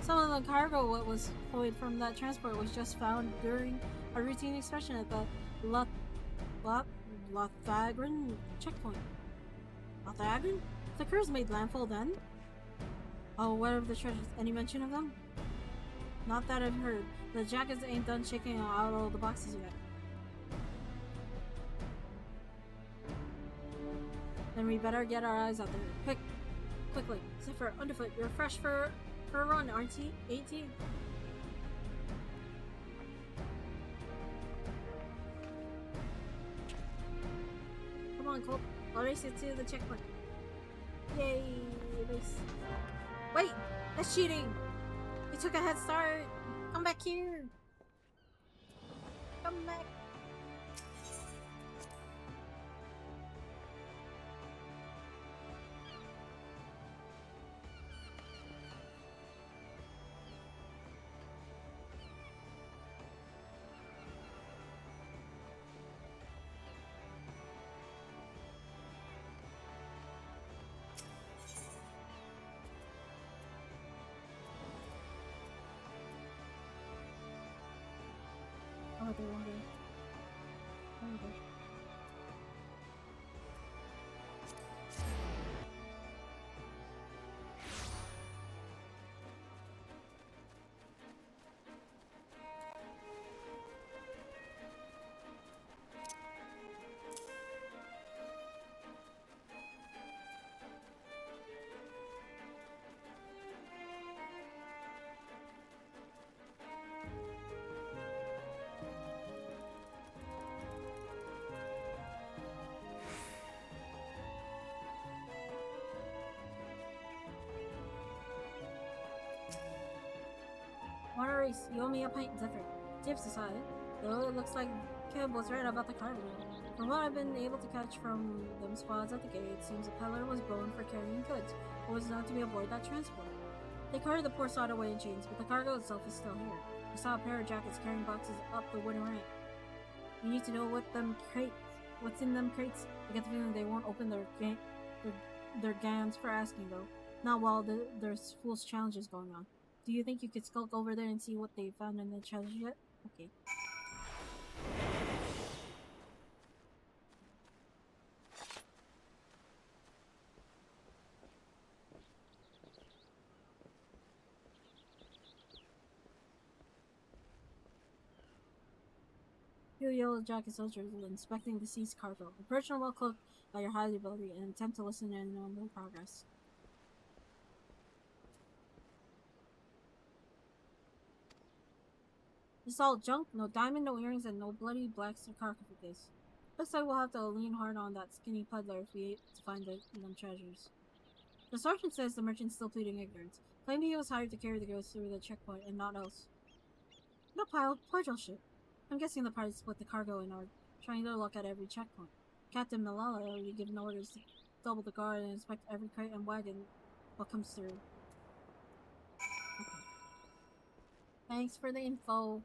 Some of the cargo what was cloyed from that transport was just found during a routine inspection at the Lothagran checkpoint. Lothagran? The curs made landfall then? Oh, what of the treasures? Any mention of them? Not that I've heard. The jackets ain't done shaking out all the boxes yet. Then we better get our eyes out there. Quickly. Zephyr, Underfoot, you're fresh for a run, aren't you? Ain't you? Come on, Colt. I'll race you to the checkpoint. Yay, race. Wait! That's cheating! You took a head start! Come back here! Come back! there one day. One day. Want a race? You owe me a pint different. Tips aside, though it looks like Kib was right about the cargo. From what I've been able to catch from them squads at the gate, it seems the peddler was boned for carrying goods, but was not to be aboard that transport. They carried the poor sod away in chains, but the cargo itself is still here. I saw a pair of jackets carrying boxes up the wooden ramp. We need to know what's in them crates. I get the feeling they won't open their gams for asking though. Not while there's fool's challenges going on. Do you think you could skulk over there and see what they found in the treasure yet? Okay. Few yellow jacket soldiers inspecting the seized cargo. Approach them well cloaked by your high ability and attempt to listen and know no progress. It's all junk, no diamond, no earrings, and no bloody black sarcophagus. Looks like we'll have to lean hard on that skinny peddler if we to find them treasures. The sergeant says the merchant's still pleading ignorance, claiming he was hired to carry the goods through the checkpoint and not else. No pile of cordial shit. I'm guessing the party split the cargo and are trying their luck at every checkpoint. Captain Malala already given orders to double the guard and inspect every crate and wagon what comes through. Okay. Thanks for the info.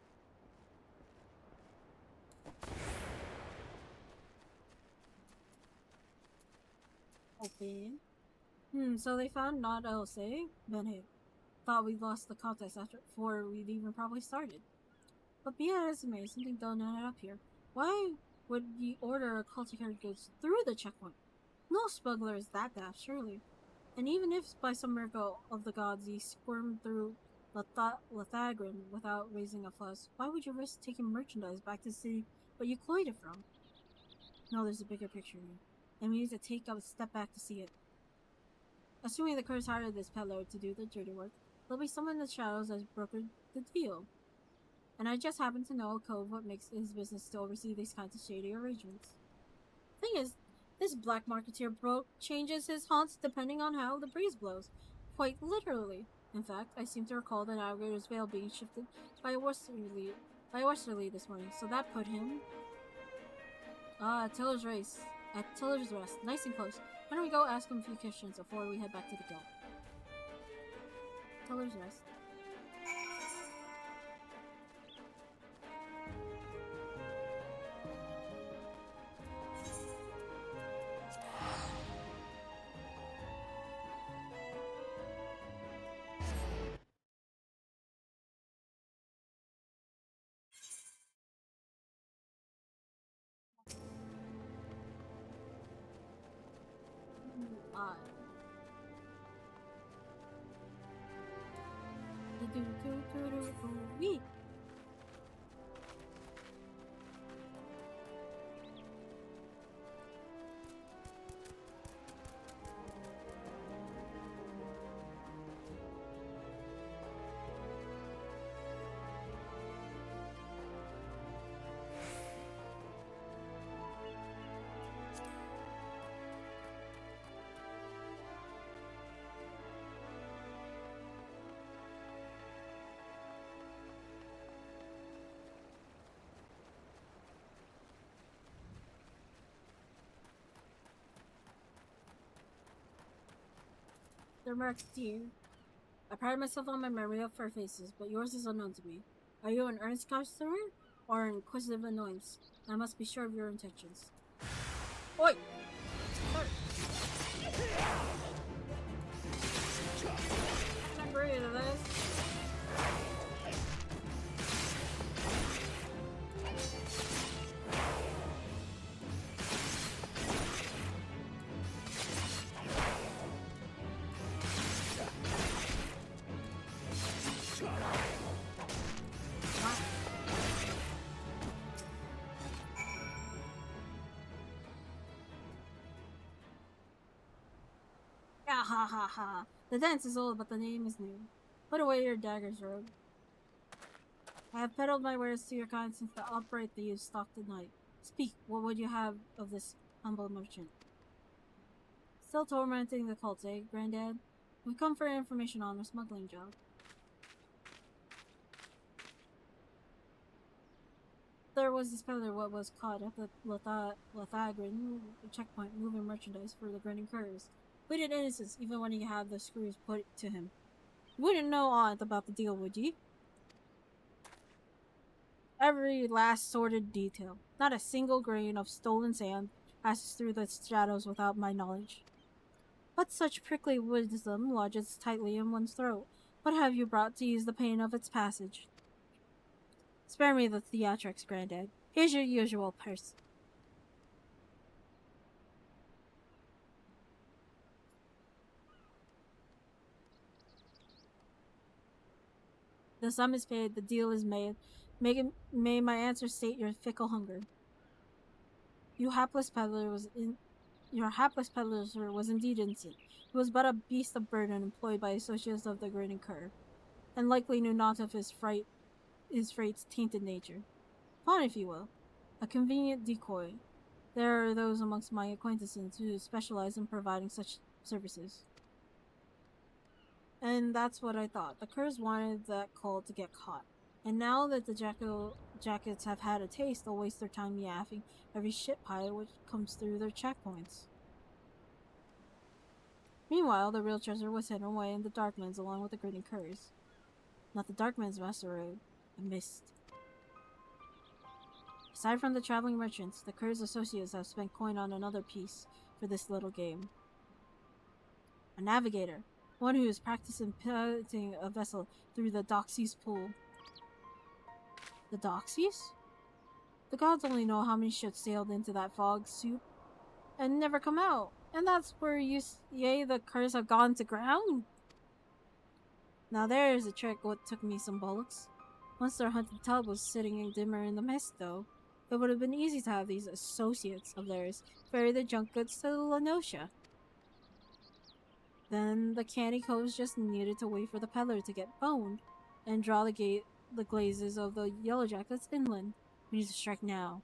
Open. So they found not else, eh? Then hey, thought we'd lost the contest before we'd even probably started. But be it as it may, something don't add up here. Why would ye order a cultivated goods through the checkpoint? No smuggler is that daft, surely. And even if by some miracle of the gods ye squirmed through Lithagrim without raising a fuss, why would you risk taking merchandise back to the city but you cloyed it from? No, there's a bigger picture here, and we need to take a step back to see it. Assuming the curse hired this peddler to do the dirty work, there'll be someone in the shadows that's brokered the deal. And I just happen to know a code what makes his business to oversee these kinds of shady arrangements. Thing is, this black marketeer changes his haunts depending on how the breeze blows. Quite literally. In fact, I seem to recall the navigator's veil being shifted by a westerly this morning, so that put him at Tiller's Rest, nice and close. Why don't we go ask him a few questions before we head back to the guild? Tiller's Rest. Wee. They're marked dear. I pride myself on my memory of fair faces, but yours is unknown to me. Are you an earnest customer or an inquisitive annoyance? I must be sure of your intentions. Oi! I'm agree to this. ha ha ha. The dance is old, but the name is new. Put away your daggers, rogue. I have peddled my wares to your kind since the upright that you stalked at night. Speak, what would you have of this humble merchant? Still tormenting the cult, eh, Granddad? We've come for information on a smuggling job. There was this peddler what was caught at the Lithagran checkpoint moving merchandise for the grinning curs. We did innocence even when he had the screws put to him. You wouldn't know aught about the deal, would ye? Every last sordid detail. Not a single grain of stolen sand passes through the shadows without my knowledge. But such prickly wisdom lodges tightly in one's throat. What have you brought to ease the pain of its passage? Spare me the theatrics, Granddad. Here's your usual purse. The sum is paid, the deal is made. May my answer state your fickle hunger. You hapless peddler was in Your hapless peddler was indeed innocent. He was but a beast of burden employed by associates of the grinning cur, and likely knew not of his freight's tainted nature. Pawn, if you will. A convenient decoy. There are those amongst my acquaintances who specialize in providing such services. And that's what I thought. The curs wanted that call to get caught. And now that the jackets have had a taste, they'll waste their time yaffing every shit pile which comes through their checkpoints. Meanwhile, the real treasure was hidden away in the Darklands along with the grinning curs. Not the Darklands, Master Road. A mist. Aside from the traveling merchants, the curs' associates have spent coin on another piece for this little game. A navigator. One who is practicing piloting a vessel through the Doxies pool. The Doxies? The gods only know how many ships sailed into that fog soup and never come out. And that's where the curs have gone to ground? Now there's a trick what took me some bollocks. Once their hunted tub was sitting in dimmer in the mist, though, it would have been easy to have these associates of theirs ferry the junk goods to Lenosha. Then the canny coves just needed to wait for the peddler to get boned and draw the glazes of the Yellowjackets inland. We need to strike now.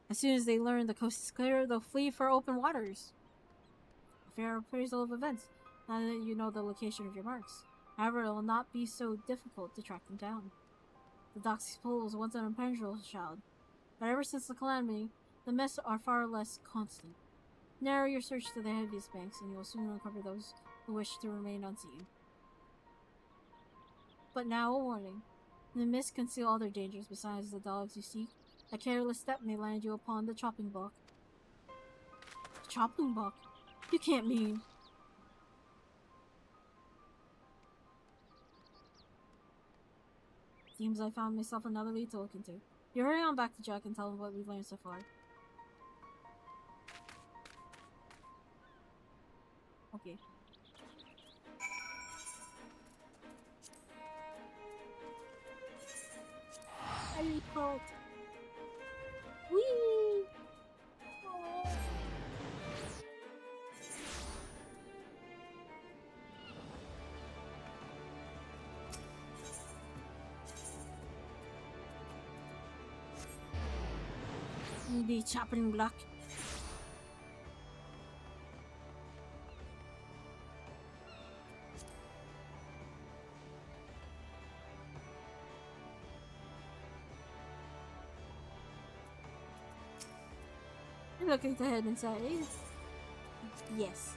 As soon as they learn the coast is clear, they'll flee for open waters. A fair appraisal of events, now that you know the location of your marks. However, it will not be so difficult to track them down. The Doxy's pool was once an impenetrable shroud, but ever since the calamity, the mists are far less constant. Narrow your search to the heaviest banks, and you will soon uncover those who wish to remain unseen. But now a warning. The mists conceal other dangers besides the dogs you seek. A careless step may land you upon the chopping block. The chopping block? You can't mean... Seems I found myself another lead to look into. You hurry on back to Jack and tell him what we've learned so far. Okay. I report. Whee! Oh. The chopping block. I'm looking ahead inside. Yes.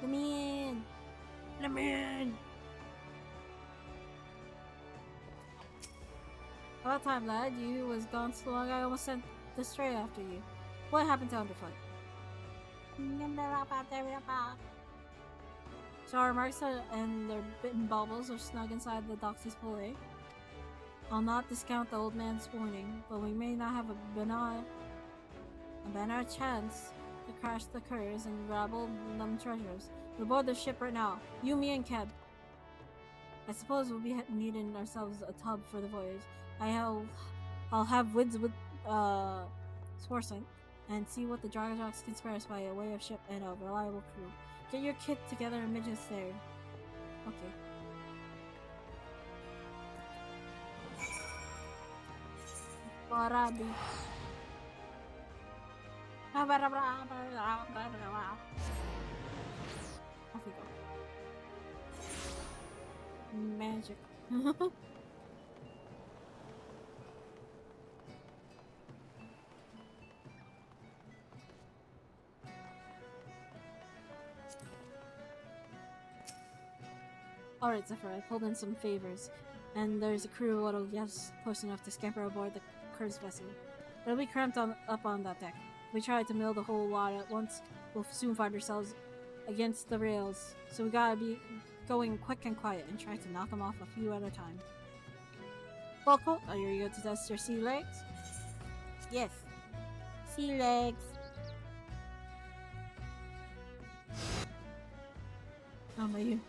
The man. The man. About time, lad. You was gone so long I almost sent the stray after you. What happened to Underfoot? So our marks and their bitten baubles are snug inside the Doxy's pool, eh? I'll not discount the old man's warning, but we may not have a banner chance to crash the curs and grab all them treasures. We'll board the ship right now. You, me, and Keb. I suppose we'll be needing ourselves a tub for the voyage. I'll have Wids with Swarsink and see what the Dragajocks can spare us by a way of ship and a reliable crew. Get your kit together and meet us there. Okay. Warabi. Off we go. Magic. Alright, Zephyr, I pulled in some favors, and there's a crew of what'll get us close enough to scamper aboard the cursed vessel. It'll be cramped up on that deck. If we try to mill the whole lot at once, we'll soon find ourselves against the rails, so we gotta be going quick and quiet and try to knock them off a few at a time. Buckle, are you ready to test your sea legs? Yes. Sea legs. How about you?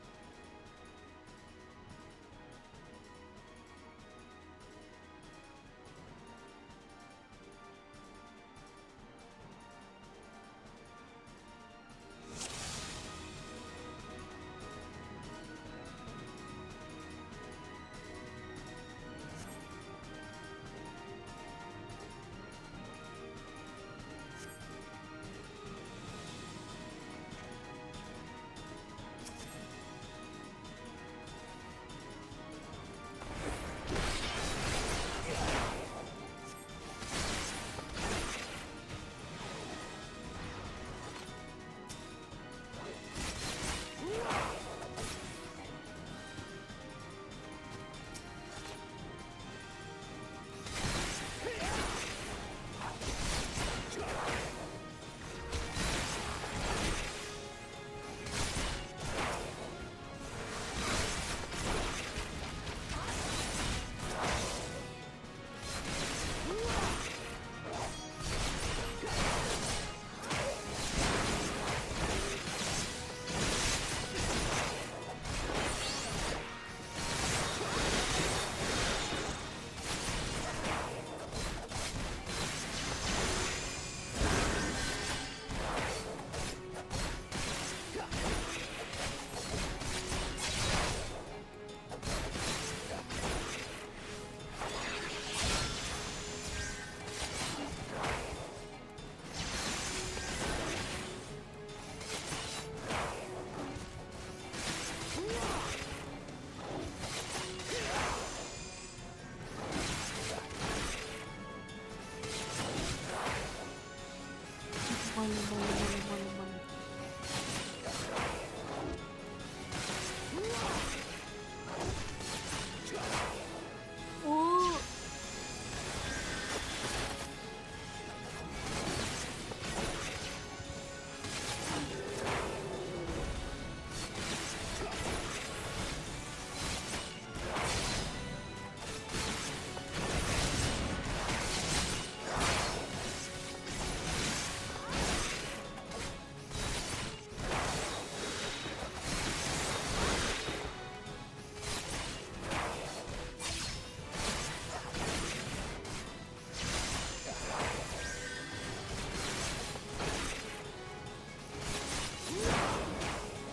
Ooh.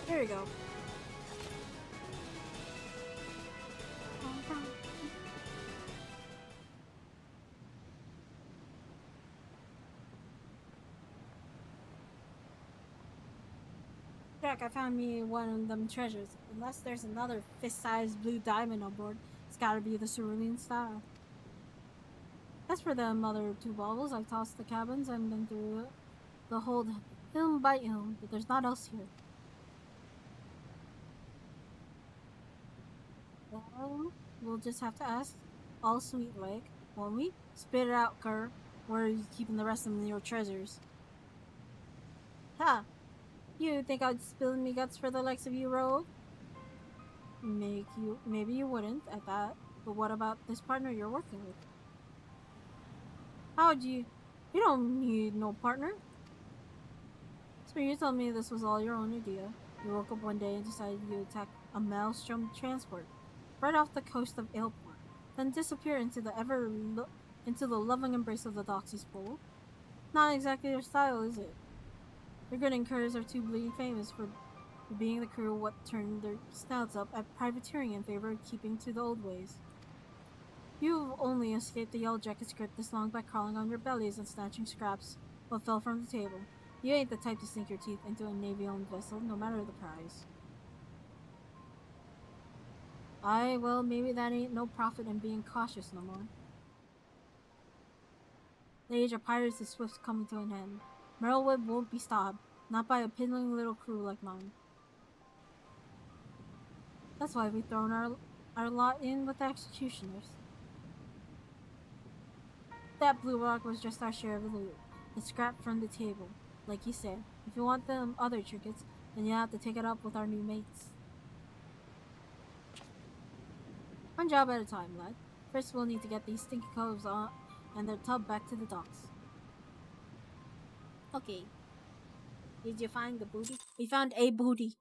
There we go. Jack, I found me one of them treasures. Unless there's another fist-sized blue diamond on board, it's gotta be the cerulean style. As for them other two baubles, I've tossed the cabins and been through the whole Ilm by Ilm, but there's not else here. Well, we'll just have to ask all Sweet Lake, won't we? Spit it out, Kerr. Where are you keeping the rest of your treasures? Ha! You think I'd spill me guts for the likes of you, Rogue? Maybe you wouldn't at that. But what about this partner you're working with? How'd you don't need no partner. So you told me this was all your own idea. You woke up one day and decided you'd attack a maelstrom transport right off the coast of Ailport, then disappear into the loving embrace of the Doxy's pool. Not exactly your style, is it? Your good and Curtis are too bleeding famous for being the crew what turned their snouts up at privateering in favor of keeping to the old ways. You've only escaped the Yellow Jacket's grip this long by crawling on your bellies and snatching scraps what fell from the table. You ain't the type to sink your teeth into a Navy-owned vessel, no matter the price. Aye, well, maybe that ain't no profit in being cautious no more. The age of pirates is swift coming to an end. Merlewood won't be stopped, not by a piddling little crew like mine. That's why we've thrown our lot in with the executioners. That blue rock was just our share of the loot. The scrap from the table. Like you said, if you want them other trinkets, then you have to take it up with our new mates. One job at a time, lad. First, we'll need to get these stinky coves on and their tub back to the docks. Okay. Did you find the booty? We found a booty.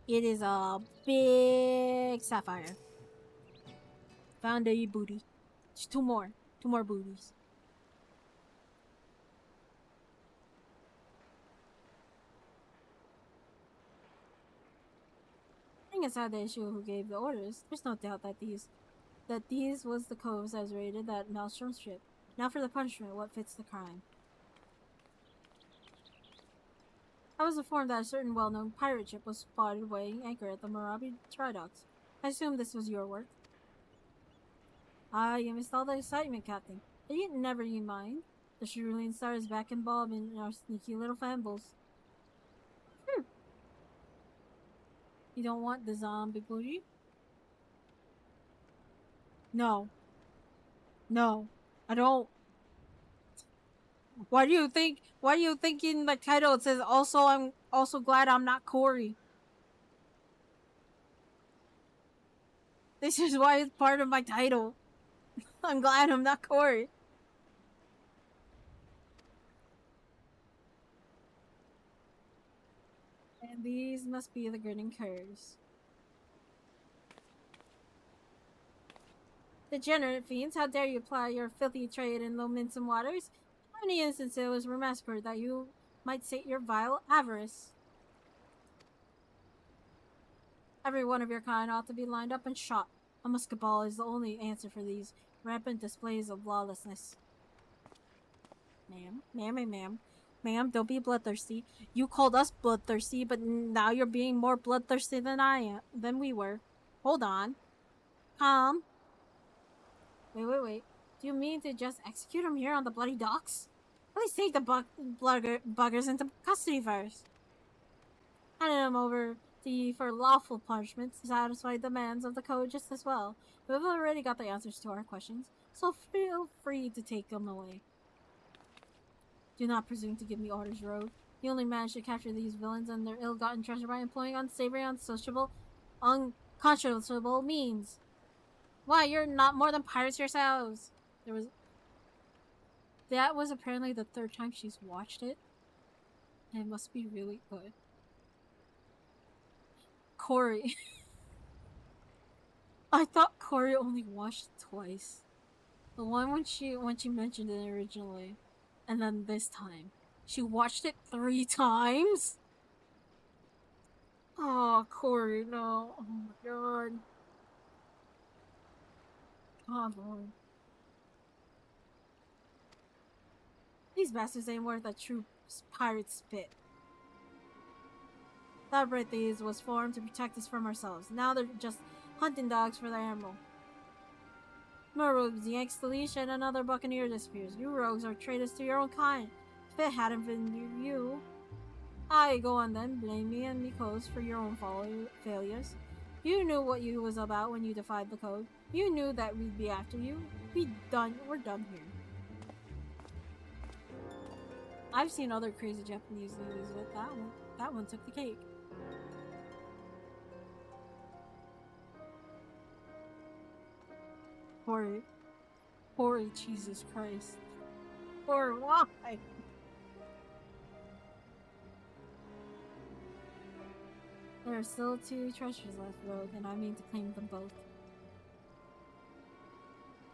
It is a big sapphire. Found a booty. Just two more. Two more booties. Putting aside the issue of who gave the orders, there's no doubt that these was the coves that was raided that Maelstrom's ship. Now for the punishment, what fits the crime. I was informed that a certain well-known pirate ship was spotted weighing anchor at the Morabi dry docks. I assume this was your work. Ah, you missed all the excitement, Captain. But you never you mind. The Cerulean Star is back in Bob and our sneaky little fanbles. You don't want the zombie booty? No. No. I don't. Why do you think in the title it says I'm also glad I'm not Corey? This is why it's part of my title. I'm glad I'm not Corey. And these must be the grinning curs. Degenerate fiends, how dare you ply your filthy trade in low mincing waters? How many instances was massacred that you might sate your vile avarice? Every one of your kind ought to be lined up and shot. A musket ball is the only answer for these rampant displays of lawlessness. Ma'am, don't be bloodthirsty. You called us bloodthirsty, but now you're being more bloodthirsty than we were. Hold on. Calm. Wait. Do you mean to just execute him here on the bloody docks? Please take the buggers into custody first. Handing them over to you for lawful punishment to satisfy demands of the code just as well. We've already got the answers to our questions, so feel free to take them away. Do not presume to give me orders, rogue. You only managed to capture these villains and their ill-gotten treasure by employing unsavory, unconscionable means. Why, you're not more than pirates yourselves. That was apparently the third time she's watched it. And it must be really good. Corey. I thought Corey only watched it twice. The one when she mentioned it originally. And then this time. She watched it 3 times? Oh, Corey, no. Oh my god. Oh, Lord. These bastards ain't worth a true pirate spit. That bright thieves was formed to protect us from ourselves. Now they're just hunting dogs for their animal. More rogues yanks the leash and another buccaneer disappears. You rogues are traitors to your own kind. If it hadn't been you, I go on then, blame me and me codes for your own failures. You knew what you was about when you defied the code. You knew that we'd be after you. We're done here. I've seen other crazy Japanese movies with that one. That one took the cake. Corey, Jesus Christ. Corey, why? There are still 2 treasures left, Rogue, and I mean to claim them both.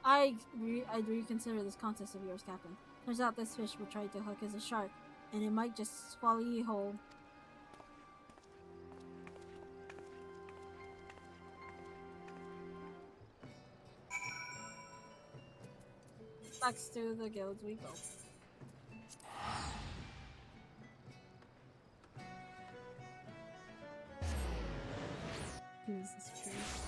I'd reconsider this contest of yours, Captain. Turns out this fish we're trying to hook is a shark, and it might just swallow you whole. Next to the guilds we go. Jesus Christ.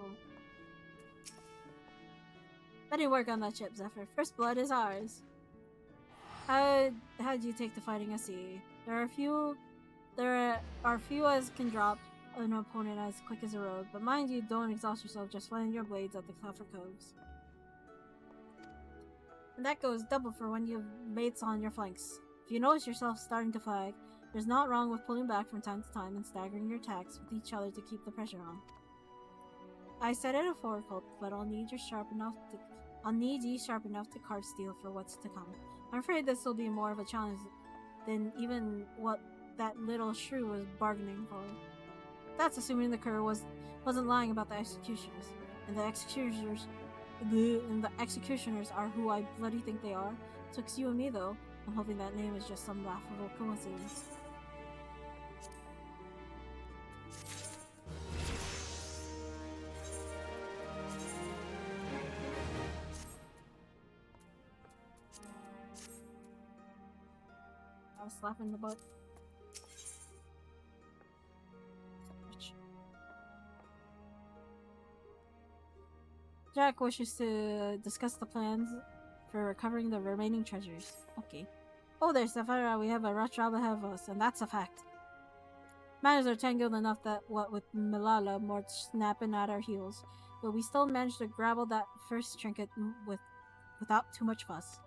Oh. Better work on that ship, Zephyr. First blood is ours. How'd you take to fighting a sea? There are few as can drop an opponent as quick as a rogue, but mind you, don't exhaust yourself just flying your blades at the tougher coves. And that goes double for when you have mates on your flanks. If you notice yourself starting to flag, there's not wrong with pulling back from time to time and staggering your attacks with each other to keep the pressure on. I said it afore, Colt, but I'll need you sharp enough to carve steel for what's to come. I'm afraid this will be more of a challenge than even what that little shrew was bargaining for. That's assuming the cur wasn't lying about the executioners, and the executioners are who I bloody think they are. Twixt you and me, though, I'm hoping that name is just some laughable coincidence. I was slapping the butt. Jack wishes to discuss the plans for recovering the remaining treasures. Okay. Oh, there's Sapphira. We have a rough job ahead of us, and that's a fact. Matters are tangled enough that what with Malala more snapping at our heels, but we still managed to grapple that first trinket without too much fuss.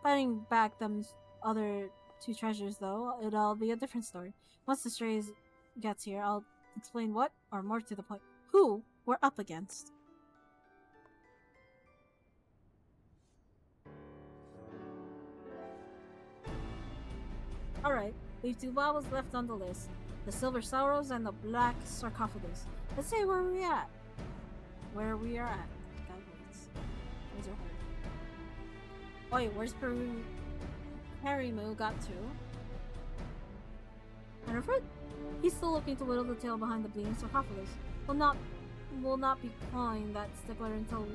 Fighting back them other two treasures, though, it'll be a different story. Once the strays gets here, I'll explain what, or more to the point, who we're up against. Alright, we've two baubles left on the list. The Silver Sorrows and the Black Sarcophagus. Let's say where we at. Where we are at. God, those are hard. Wait, where's Perimu got to? Manderville? He's still looking to whittle the tail behind the bleeding sarcophagus. We'll not be clawing that stickler until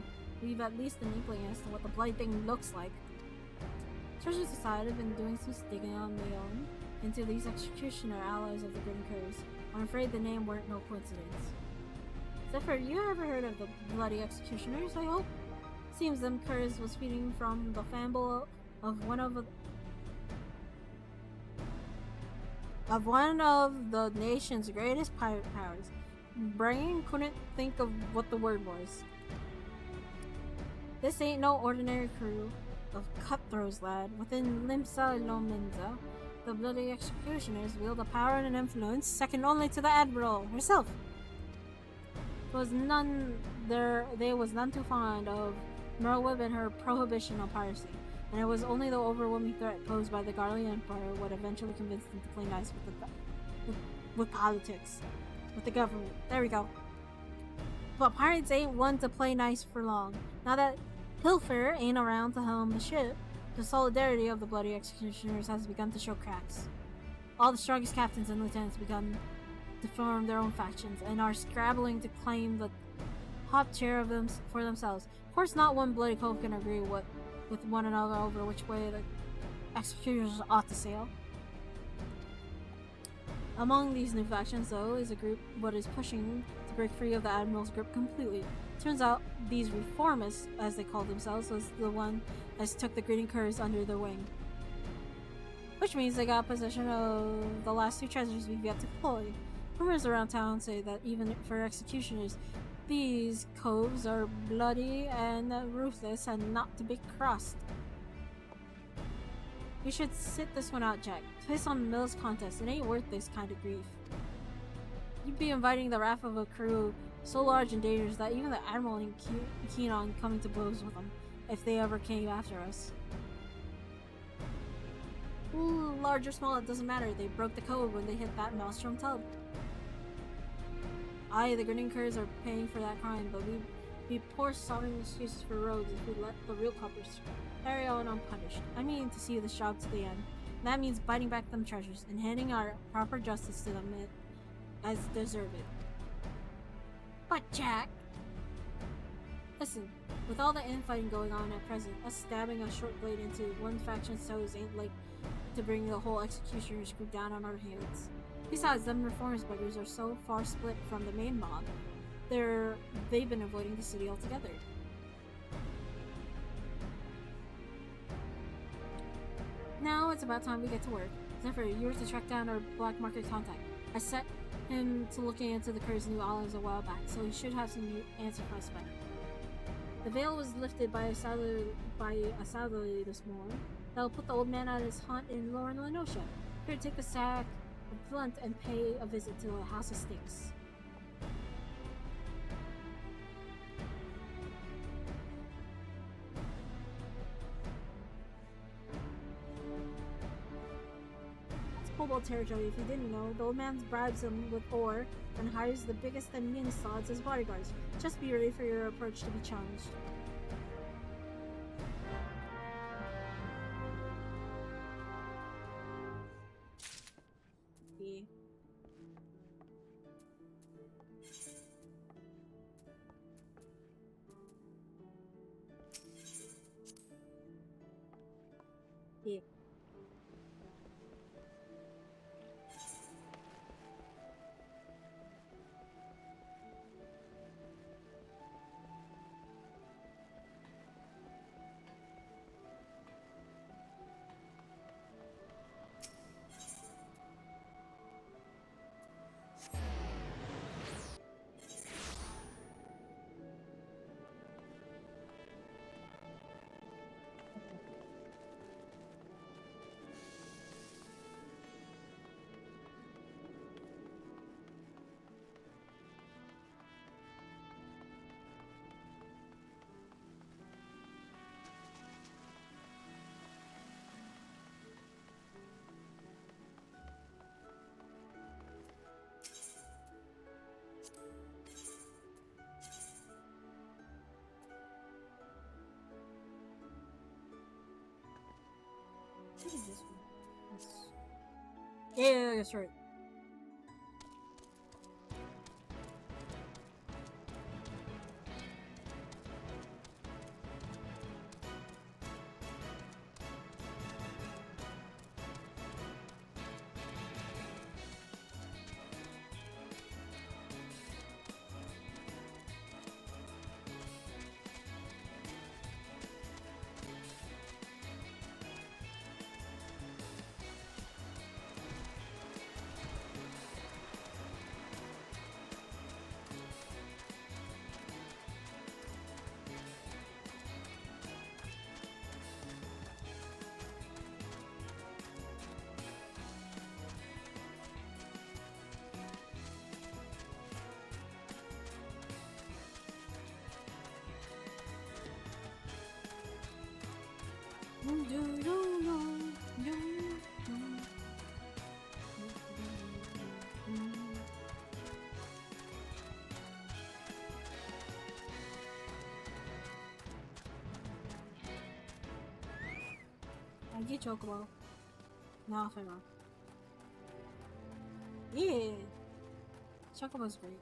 we've at least an inkling as to what the bloody thing looks like. Treasures aside, I've been doing some digging on my own into these executioner allies of the Green Curs. I'm afraid the name weren't no coincidence. Zephyr, you ever heard of the bloody executioners, I hope? Seems them curs was feeding from the fable of one of the nation's greatest pirate powers. Brain couldn't think of what the word was. This ain't no ordinary crew of cutthroats, lad. Within Limsa Lominza, the bloody executioners wield a power and an influence second only to the Admiral herself. They was none too fond of Merlweb and her prohibition on piracy, and it was only the overwhelming threat posed by the Garlian Empire what eventually convinced them to play nice with politics, with the government. There we go. But pirates ain't one to play nice for long. Now that Hilfer ain't around to helm the ship, the solidarity of the bloody executioners has begun to show cracks. All the strongest captains and lieutenants begun to form their own factions and are scrabbling to claim the top chair of them for themselves. Of course, not one bloody cove can agree with one another over which way the executioners ought to sail. Among these new factions, though, is a group what is pushing to break free of the Admiral's grip completely. Turns out these reformists, as they call themselves, was the one as took the Green Curs under their wing. Which means they got possession of the last two treasures we've yet to deploy. Rumors around town say that even for executioners, these coves are bloody and ruthless and not to be crossed. You should sit this one out, Jack. Piss on Mill's contest. It ain't worth this kind of grief. You'd be inviting the wrath of a crew so large and dangerous that even the Admiral ain't keen on coming to blows with them if they ever came after us. Ooh, large or small, it doesn't matter. They broke the code when they hit that maelstrom tub. Aye, the grinning curs are paying for that crime, but we'd be poor solving excuses for rogues if we let the real culprits carry on unpunished. I mean to see this job to the end. That means biting back them treasures and handing our proper justice to them as deserve it. But Jack! Listen, with all the infighting going on at present, us stabbing a short blade into one faction's toes ain't like to bring the whole executioner's group down on our heads. Besides, them reformist buggers are so far split from the main mob, they've been avoiding the city altogether. Now it's about time we get to work. Zephyr, you were to track down our black market contact. I set him to looking into the Cur's new olives a while back, so he should have some new answer for us by now. The veil was lifted by a southerly this morning. That'll put the old man at his haunt in Lower Lenosha. Here, take the sack of blunt and pay a visit to the House of Sticks. That's Cobalt territory if you didn't know. The old man bribes him with ore and hires the biggest and meanest sods as bodyguards. Just be ready for your approach to be challenged. Yeah. Yeah. What is this one? Yeah, that's right. I get Chocobo. Now if I'm wrong. Yeah! Chocobo's great.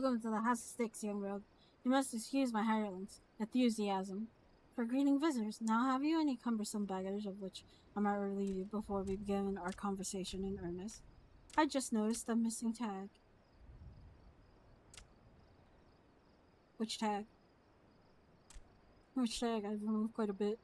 Welcome to the House of Sticks, young rogue. You must excuse my hireling's enthusiasm for greeting visitors. Now, have you any cumbersome baggage of which I might relieve you before we begin our conversation in earnest? I just noticed a missing tag. Which tag? Which tag? I've removed quite a bit.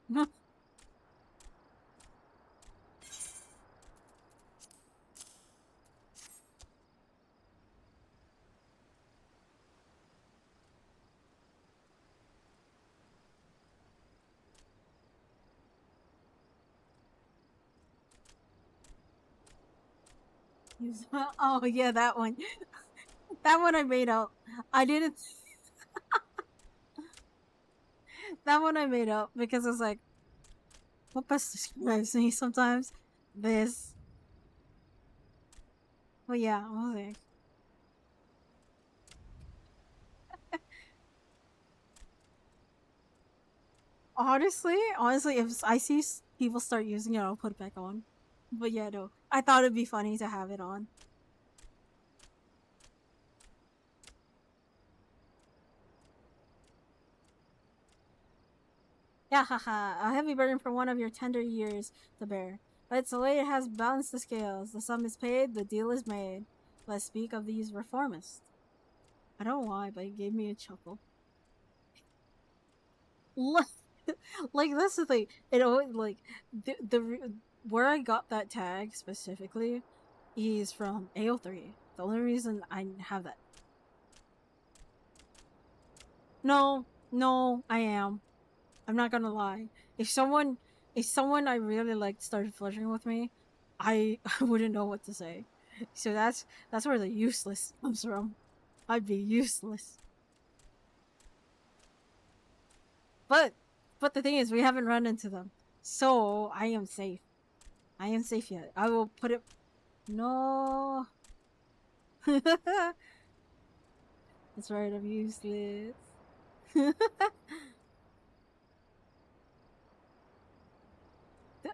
Oh yeah, that one. That one I made up. I didn't. That one I made up because I was like, what best describes me sometimes? This. But yeah, I was like, honestly, if I see people start using it, I'll put it back on. But yeah, no, I thought it'd be funny to have it on. Yeah, haha, a heavy burden for one of your tender years to bear. But it's the way it has balanced the scales. The sum is paid, the deal is made. Let's speak of these reformists. I don't know why, but it gave me a chuckle. Like that's the thing. It always like the where I got that tag specifically is from AO3. The only reason I have that. No, no, I am. I'm not gonna lie. If someone I really liked started flirting with me, I I wouldn't know what to say. So that's where the useless comes from. I'd be useless. But but the thing is, we haven't run into them, so I am safe. I am safe yet. I will put it. No. That's right. I'm useless.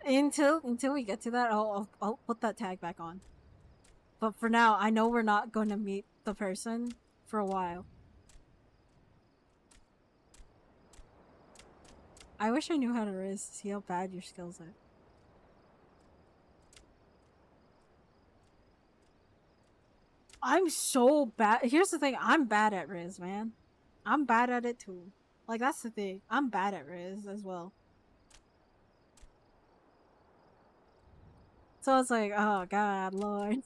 Until we get to that, I'll put that tag back on. But for now, I know we're not going to meet the person for a while. I wish I knew how to Riz to see how bad your skills are. I'm so bad. Here's the thing. I'm bad at Riz, man. I'm bad at it too. Like that's the thing. I'm bad at Riz as well. So it's like, oh god, Lord.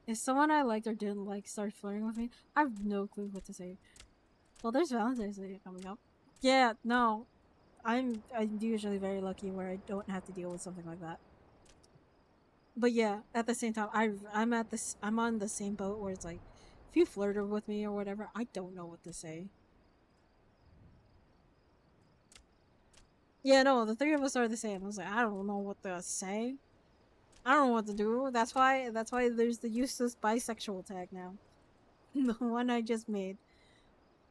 If someone I liked or didn't like started flirting with me, I have no clue what to say. Well, there's Valentine's Day coming up. Yeah, no, I'm usually very lucky where I don't have to deal with something like that. But yeah, at the same time, I'm on the same boat where it's like, if you flirted with me or whatever, I don't know what to say. Yeah, no, the three of us are the same. I was like, I don't know what to say. I don't know what to do. That's why there's the useless bisexual tag now. The one I just made.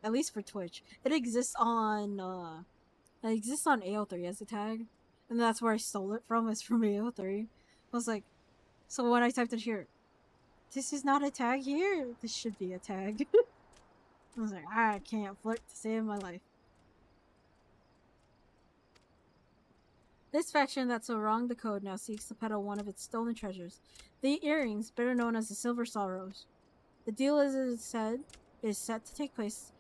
At least for Twitch. It exists on AO3 as a tag. And that's where I stole it from, is from AO3. I was like, so when I typed it here, this is not a tag here. This should be a tag. I was like, I can't flirt to save my life. This faction that so wronged the code now seeks to peddle one of its stolen treasures, the earrings, better known as the Silver Sorrows. The deal, as it is said, is set to take place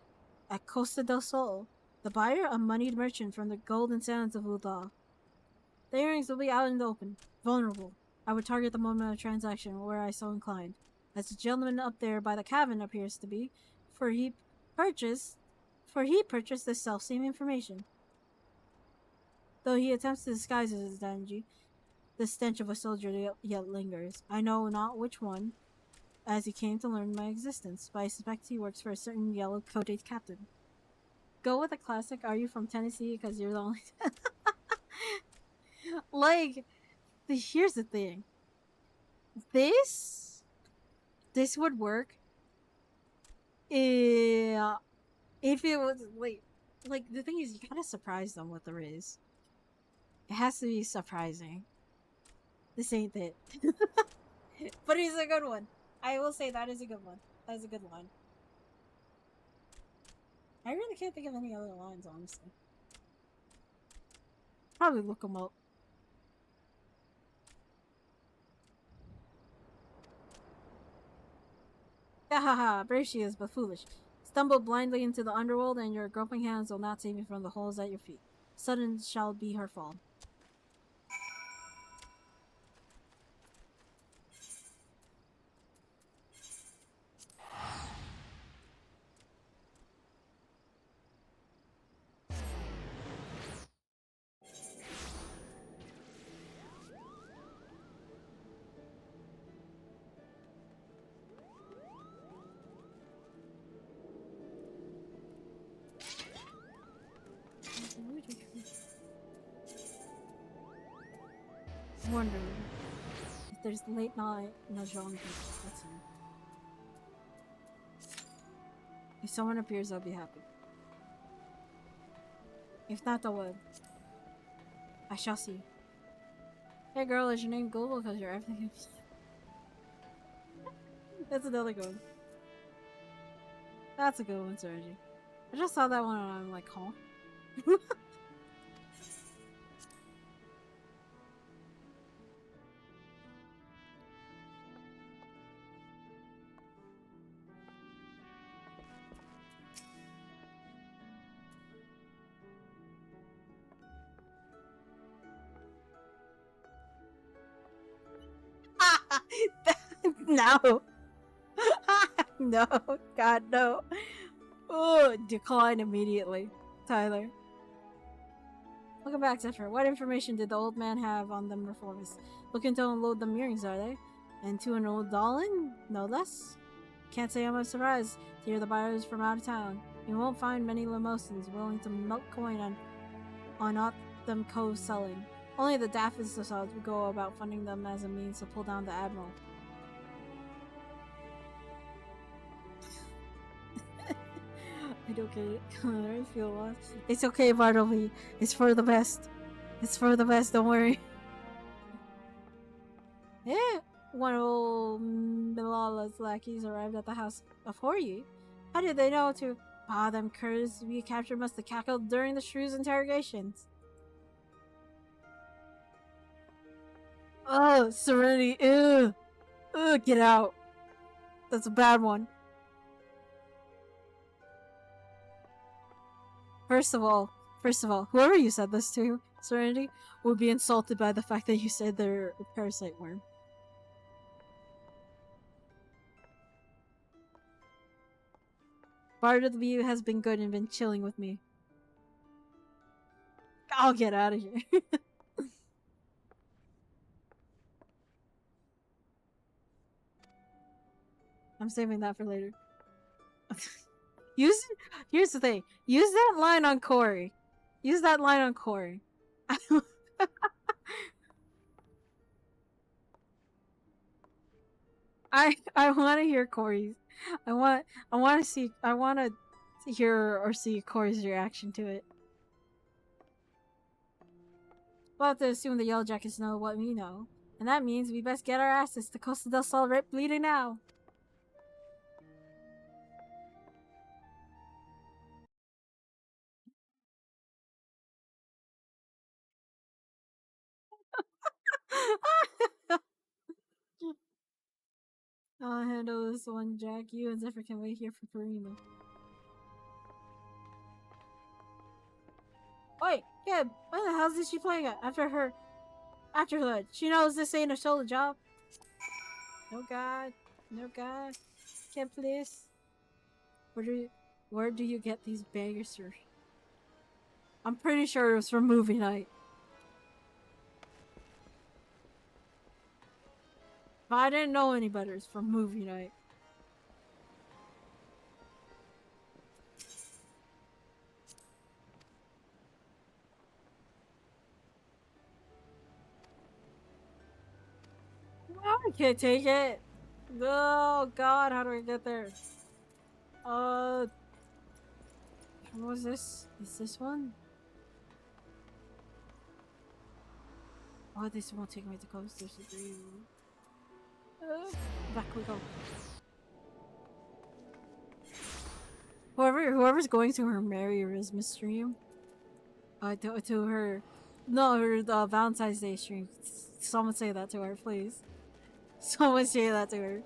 at Costa del Sol. The buyer, a moneyed merchant from the golden sands of Ulda. The earrings will be out in the open, vulnerable. I would target the moment of transaction where I so inclined, as the gentleman up there by the cabin appears to be, for he purchased this self-same information. Though he attempts to disguise his identity, the stench of a soldier yet lingers. I know not which one, as he came to learn my existence, but I suspect he works for a certain yellow-coated captain. Go with a classic. Are you from Tennessee? Because you're the only. Like, here's the thing. This would work if it was like the thing is you gotta surprise them with the Riz. It has to be surprising. This ain't it. But it's a good one. I will say that is a good one. That is a good line. I really can't think of any other lines, honestly. Probably look them up. Haha, brave she is, but foolish. Stumble blindly into the underworld, and your groping hands will not save you from the holes at your feet. Sudden shall be her fall. Wondering if there's late night Najong. That's him. If someone appears, I'll be happy. If not, I will. I shall see. Hey girl, is your name Google? Because you're everything. That's another good one. That's a good one, Sergi. I just saw that one and I'm like, huh? No. No. God, no. Oh, decline immediately. Tyler. Welcome back, Zephyr. What information did the old man have on them reformists? Looking to unload them earrings, are they? And to an old Dolan? No less? Can't say I'm surprised to hear the buyers from out of town. You won't find many Limosans willing to melt coin on aught them coves selling. Only the daffest of would go about funding them as a means to pull down the admiral. I don't get it. I feel lost. It's okay, Bartleby. It's for the best. It's for the best, don't worry. Yeah. One of old Milala's lackeys arrived at the house of Horyi. How did they know to... Ah, them curs we captured must have cackled during the shrew's interrogations. Oh, Serenity. Ew. Ugh, get out. That's a bad one. First of all, whoever you said this to, Serenity, would be insulted by the fact that you said they're a parasite worm. Bartleby has been good and been chilling with me. I'll get out of here. I'm saving that for later. Here's the thing. Use that line on Corey. Use that line on Corey. I want to hear Corey's. I want to hear or see Corey's reaction to it. We'll have to assume the Yellow Jackets know what we know, and that means we best get our asses to Costa del Sol right bleeding now. I'll handle this one, Jack. You and Zephyr can wait here for Farina. Wait, yeah, what the hell is she playing at? After Hood. She knows this ain't a solo job. No god. No god. Can't please. Where do you get these bangers, sir? I'm pretty sure it was from movie night. If I didn't know any better, it's from movie night. I can't take it. Oh god, how do I get there? What was this? Is this one? Oh, this won't take me to coasters. Back we go. Whoever's going to her Merry Christmas stream, to her, no, her Valentine's Day stream. Someone say that to her, please. Someone say that to her.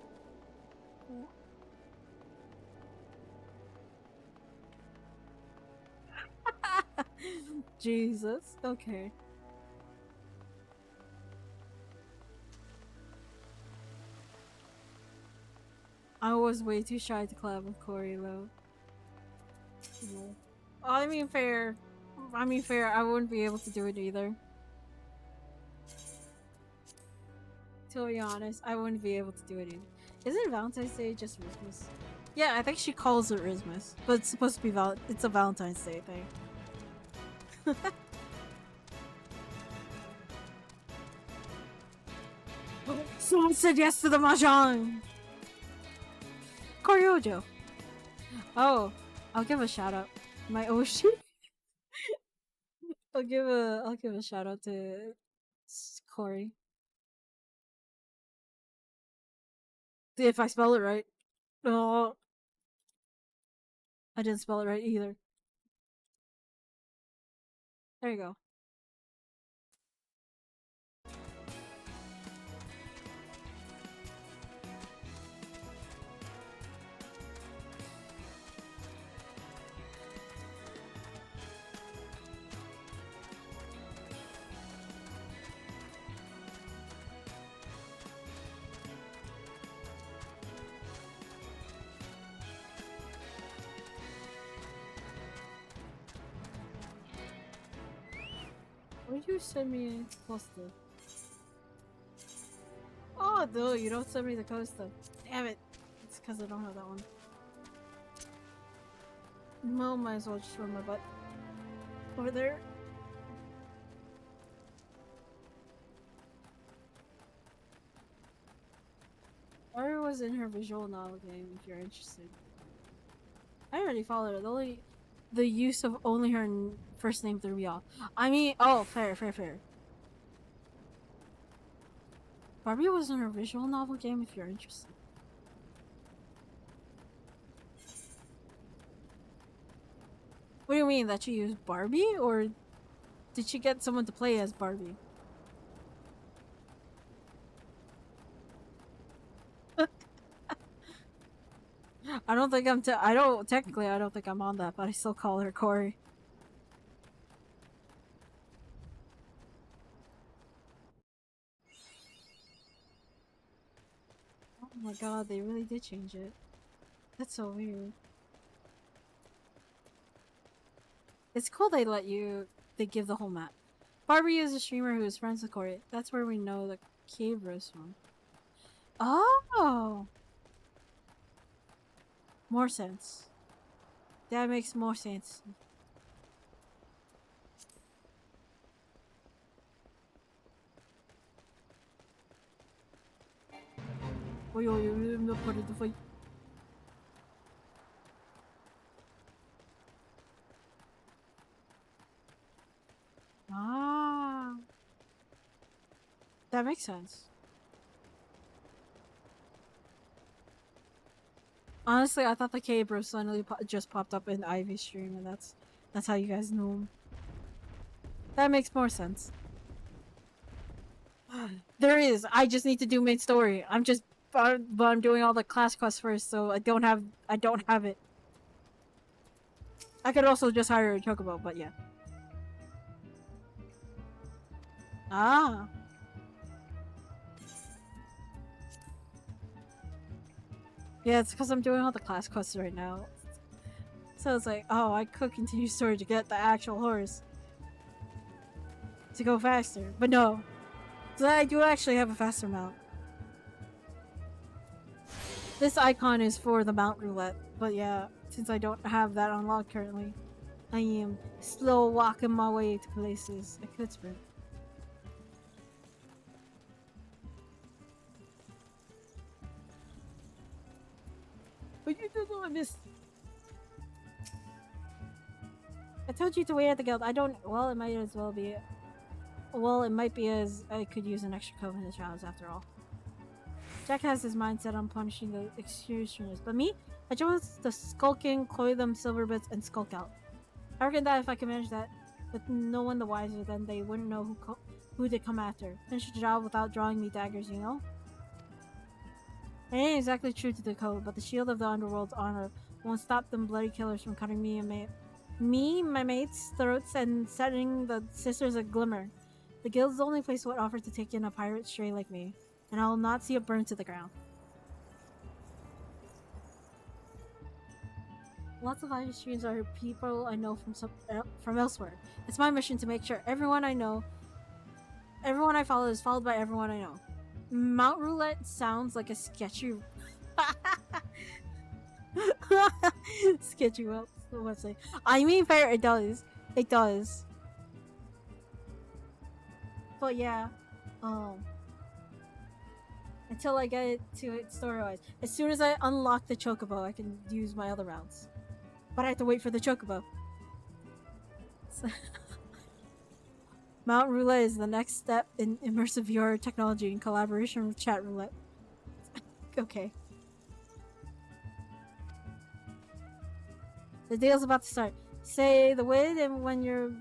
Jesus. Okay. I was way too shy to collab with Corey though. No. I mean fair. I wouldn't be able to do it either. To be honest, I wouldn't be able to do it either. Isn't Valentine's Day just Christmas? Yeah, I think she calls it Christmas, but it's supposed to be it's a Valentine's Day thing. Someone said yes to the mahjong. Koryojo. Oh, I'll give a shout out. My Oshi. I'll give a shout out to Corey. If I spell it right. Oh, I didn't spell it right either. There you go. Why'd you send me a poster? Oh, no, you don't send me the coaster. Damn it. It's because I don't have that one. Well, might as well just run my butt over there. Aria was in her visual novel game if you're interested. I already followed it. The use of only her first name threw me off. I mean, oh, fair. Barbie was in her visual novel game if you're interested. What do you mean, that she used Barbie? Or did she get someone to play as Barbie? I don't think I'm technically I don't think I'm on that, but I still call her Corey. Oh my god, they really did change it. That's so weird. It's cool they give the whole map. Barbie is a streamer who is friends with Corey. That's where we know the cave rose from. Oh! More sense. That makes more sense. I'm not part of the fight. Ah. That makes sense. Honestly, I thought the cave bro suddenly just popped up in Ivy's stream, and that's how you guys know him. That makes more sense. There is. I just need to do main story. But I'm doing all the class quests first, so I don't have it. I could also just hire a chocobo, but yeah. Ah. Yeah, it's because I'm doing all the class quests right now. So it's like, oh, I could continue story to get the actual horse to go faster, but no. So I do actually have a faster mount. This icon is for the mount roulette, but yeah, since I don't have that unlocked currently, I am slow walking my way to places. I could sprint. But you don't know I missed. I told you to wait at the guild. I don't. Well, it might as well be. Well, it might be as I could use an extra cove in the shadows after all. Jack has his mind set on punishing the excursionists, but me? I just want the skulking, coin them silver bits, and skulk out. I reckon that if I could manage that, with no one the wiser, then they wouldn't know who they come after. Finish the job without drawing me daggers, you know? It ain't exactly true to the code, but the shield of the underworld's honor won't stop them bloody killers from cutting my mates' throats and setting the sisters a glimmer. The guild's the only place would offer to take in a pirate stray like me, and I will not see it burn to the ground. Lots of Irish streams are people I know from elsewhere. It's my mission to make sure everyone I follow is followed by everyone I know. Mount Roulette sounds like a sketchy, sketchy website. I mean, fair, it does. It does. But yeah, until I get to it story-wise. As soon as I unlock the chocobo, I can use my other routes. But I have to wait for the chocobo. So Mount Roulette is the next step in immersive VR technology in collaboration with Chat Roulette. Okay. The deal's about to start. Say the word and when you're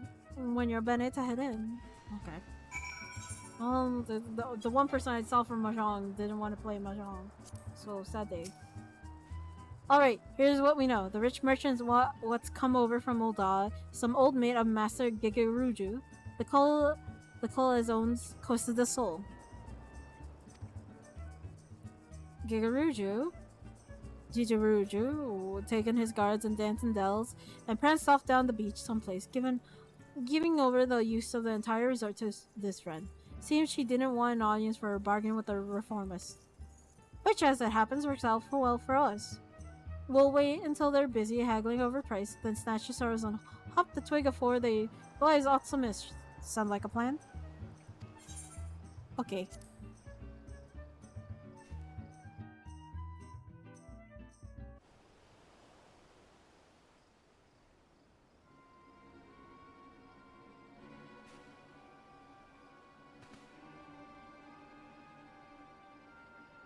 Bennett to head in. Okay. The one person I saw from Mahjong didn't want to play Mahjong. So sad day. Alright, here's what we know. The rich merchants what's come over from Ulda, some old mate of Master Gigaruju. The Cola owns Coast of the Soul. Gigaruju, taken his guards and dancing dells, and pranced off down the beach someplace, giving over the use of the entire resort to this friend. Seems she didn't want an audience for her bargain with the reformists. Which, as it happens, works out well for us. We'll wait until they're busy haggling over price, then snatch the sorrows and hop the twig afore they realize optimists. Sound like a plan? Okay.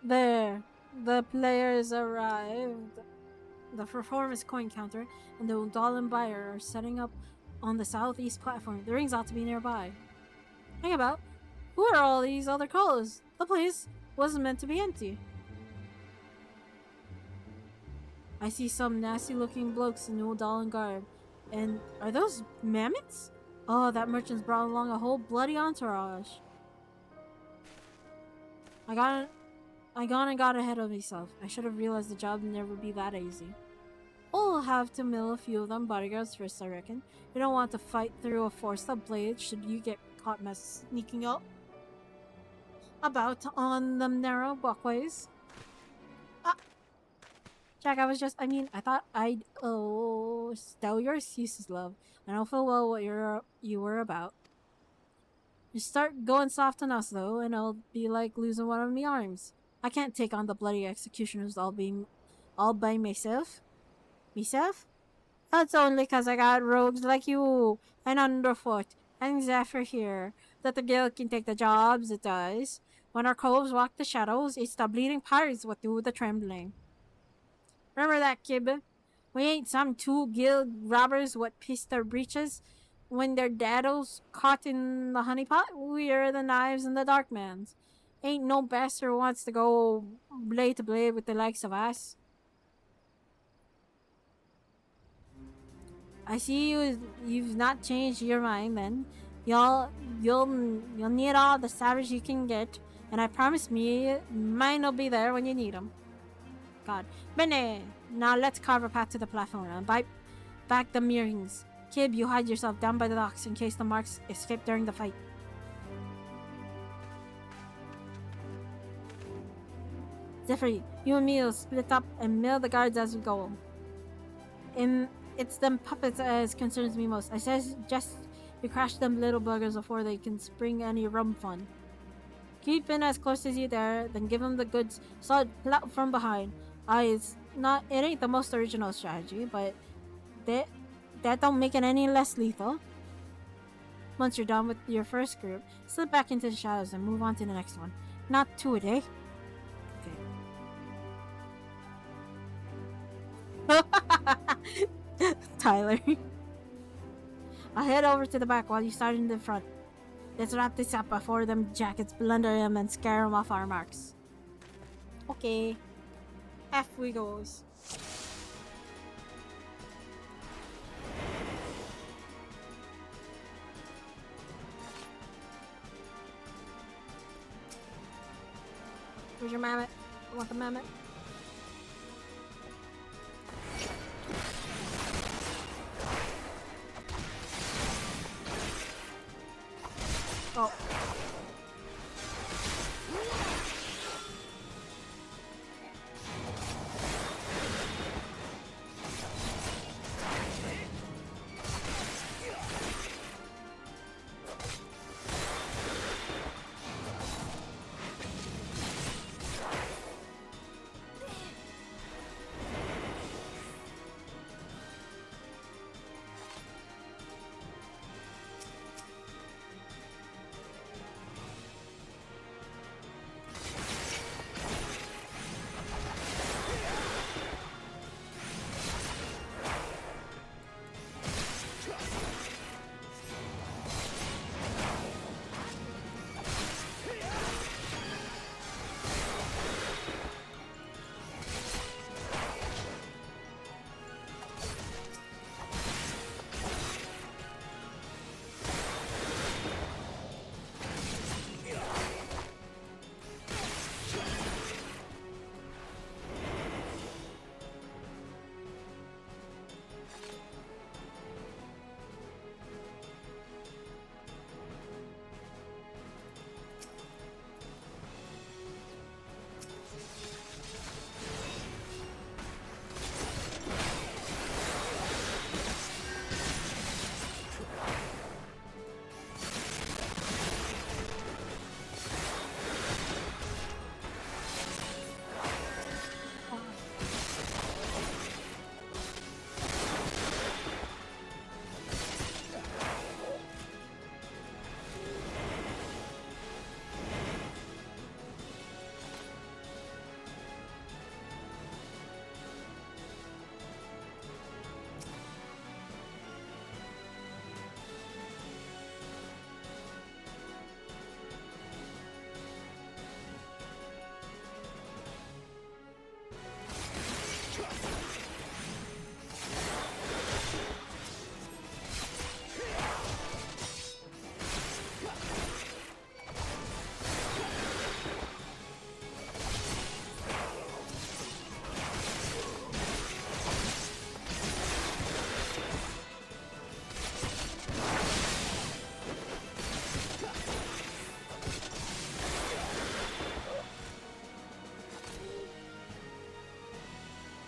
There. The players arrived. The performance coin counter and the Udalin buyer are setting up on the southeast platform. The rings ought to be nearby. Hang about. Who are all these other callers? The place wasn't meant to be empty. I see some nasty looking blokes in Udalin garb. And are those mammoths? Oh, that merchant's brought along a whole bloody entourage. I got ahead of myself. I should have realized the job would never be that easy. We'll have to mill a few of them bodyguards first, I reckon. You don't want to fight through a forest of blades should you get caught sneaking up about on them narrow walkways. Jack, I thought I'd stow your excuses, love. I know full well what you were about. You start going soft on us, though, and it'll be like losing one of me arms. I can't take on the bloody executioners all by myself. Myself? That's only 'cause I got rogues like you and underfoot and Zephyr here that the guild can take the jobs it does. When our coves walk the shadows, it's the bleeding pirates what do the trembling. Remember that, kid? We ain't some two guild robbers what piss their breeches when their daddles caught in the honeypot. We're the knives and the dark mans. Ain't no bastard wants to go blade to blade with the likes of us. I see you've not changed your mind then. You'll need all the savage you can get, and I promise me mine'll be there when you need 'em. God. Bene! Now let's carve a path to the platform and bite back the mirrors. Kib, you hide yourself down by the docks in case the marks escape during the fight. Zephyr, you and me will split up and mill the guards as we go. It's them puppets as concerns me most. I suggest you crash them little buggers before they can spring any rum fun. Keep in as close as you dare, then give them the goods solid plot from behind. It ain't the most original strategy, but that don't make it any less lethal. Once you're done with your first group, slip back into the shadows and move on to the next one. Not two a day. Okay. Tyler. I'll head over to the back while you start in the front. Let's wrap this up before them jackets blunder him and scare him off our marks. Okay. Off we goes. Where's your mammoth? I want the mammoth. Oh.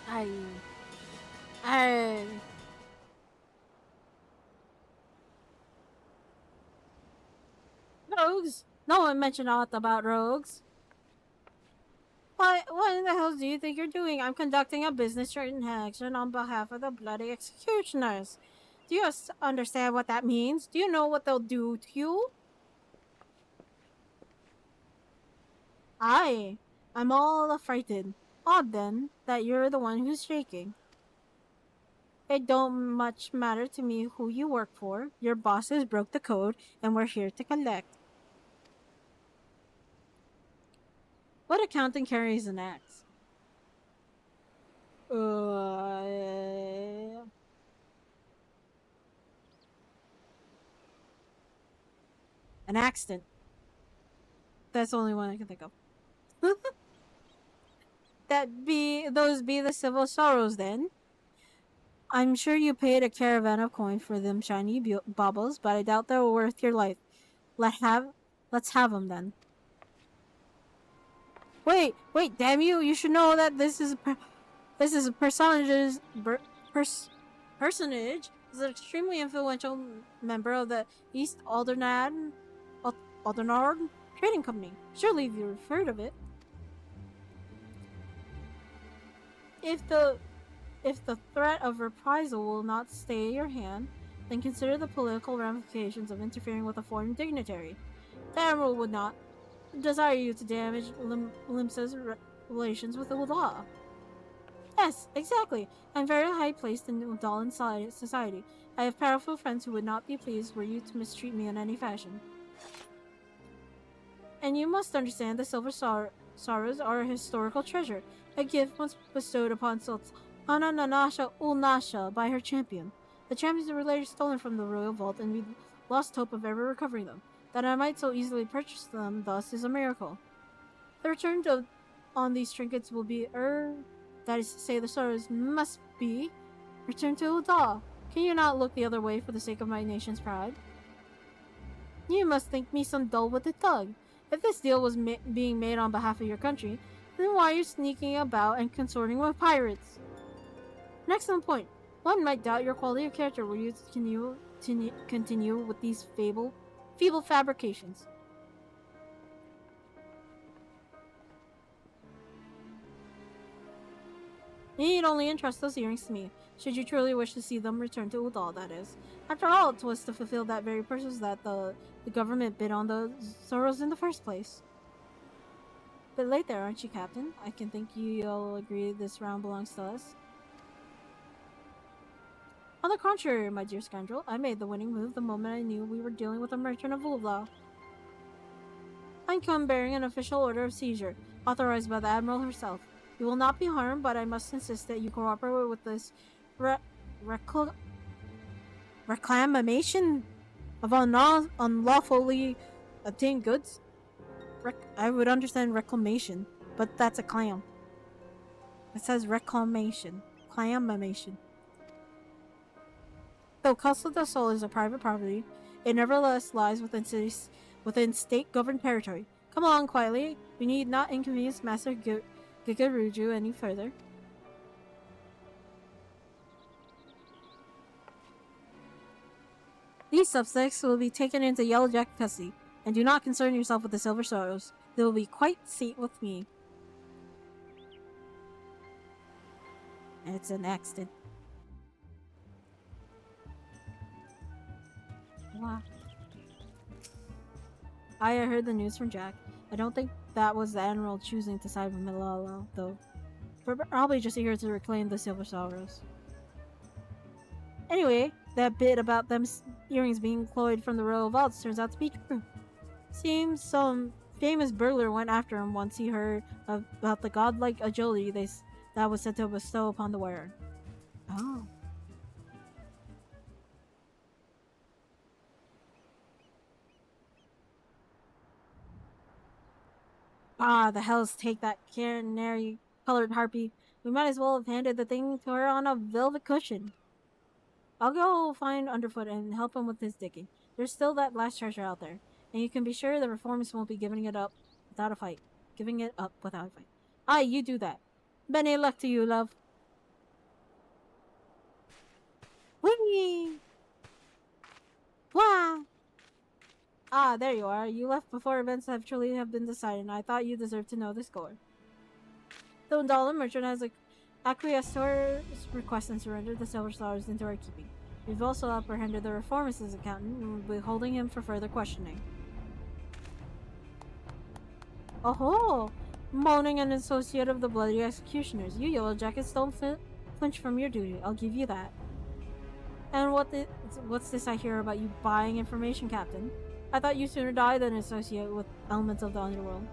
I. I. Rogues? No one mentioned aught about rogues. What in the hell do you think you're doing? I'm conducting a business transaction on behalf of the bloody executioners. Do you understand what that means? Do you know what they'll do to you? I'm all frightened. Odd then that you're the one who's shaking. It don't much matter to me who you work for. Your bosses broke the code, and we're here to collect. What accountant carries an axe? An accident. That's the only one I can think of. Those be the civil sorrows then. I'm sure you paid a caravan of coin for them shiny baubles, but I doubt they're worth your life. Let's have them then. Wait, damn you! You should know that this is a personage is an extremely influential member of the East Aldernard Trading Company. Surely you've heard of it. If the threat of reprisal will not stay your hand, then consider the political ramifications of interfering with a foreign dignitary. The Admiral would not desire you to damage Limsa's relations with the law. Yes, exactly. I'm very high placed in Udalan society. I have powerful friends who would not be pleased were you to mistreat me in any fashion. And you must understand the Silver Sorrows are a historical treasure, a gift once bestowed upon Sultana Nanasha Ulnasha by her champion. The champions were later stolen from the royal vault, and we lost hope of ever recovering them. That I might so easily purchase them thus is a miracle. The return on these trinkets will be, that is to say, the sorrows must be returned to Ulda. Can you not look the other way for the sake of my nation's pride? You must think me some dull-witted thug. If this deal was being made on behalf of your country, then why are you sneaking about and consorting with pirates? An excellent point. One might doubt your quality of character were you to continue with these feeble fabrications. You need only entrust those earrings to me, should you truly wish to see them returned to Udal, that is. After all, it was to fulfill that very purpose that the government bid on the Soros in the first place. Bit late there, aren't you, Captain? I can think you'll agree this round belongs to us. On the contrary, my dear scoundrel, I made the winning move the moment I knew we were dealing with a merchant of Ulda. I come bearing an official order of seizure, authorized by the Admiral herself. You will not be harmed, but I must insist that you cooperate with this reclamation of unlawfully obtained goods. I would understand reclamation, but that's a clam. It says reclamation. Clamation. Though Castle del Sol is a private property, it nevertheless lies within state-governed territory. Come along quietly. We need not inconvenience Master Gigaruju any further. These subjects will be taken into Yellowjack custody, and do not concern yourself with the Silver Sorrows. They will be quite safe with me. It's an accident. Wow. I heard the news from Jack. I don't think that was the Admiral choosing to side with Malala, though. Probably just eager to reclaim the Silver Sorrows. Anyway, that bit about them earrings being cloyed from the royal vaults turns out to be true. Seems some famous burglar went after him once he heard about the godlike agility that was said to bestow upon the wearer. Oh. Ah, the hells take that canary-colored harpy. We might as well have handed the thing to her on a velvet cushion. I'll go find Underfoot and help him with his digging. There's still that last treasure out there, and you can be sure the reformers won't be giving it up without a fight. Aye, you do that. Benny luck to you, love. Whee! Wah! Ah, there you are. You left before events have truly been decided, and I thought you deserved to know the score. The Undala merchant has acquiesced to our request and surrendered the Silver Stars into our keeping. We've also apprehended the reformist's accountant and will be holding him for further questioning. Oh, moaning an associate of the bloody executioners. You Yellow Jackets don't flinch from your duty, I'll give you that. And what's this I hear about you buying information, Captain? I thought you sooner die than associate with elements of the underworld.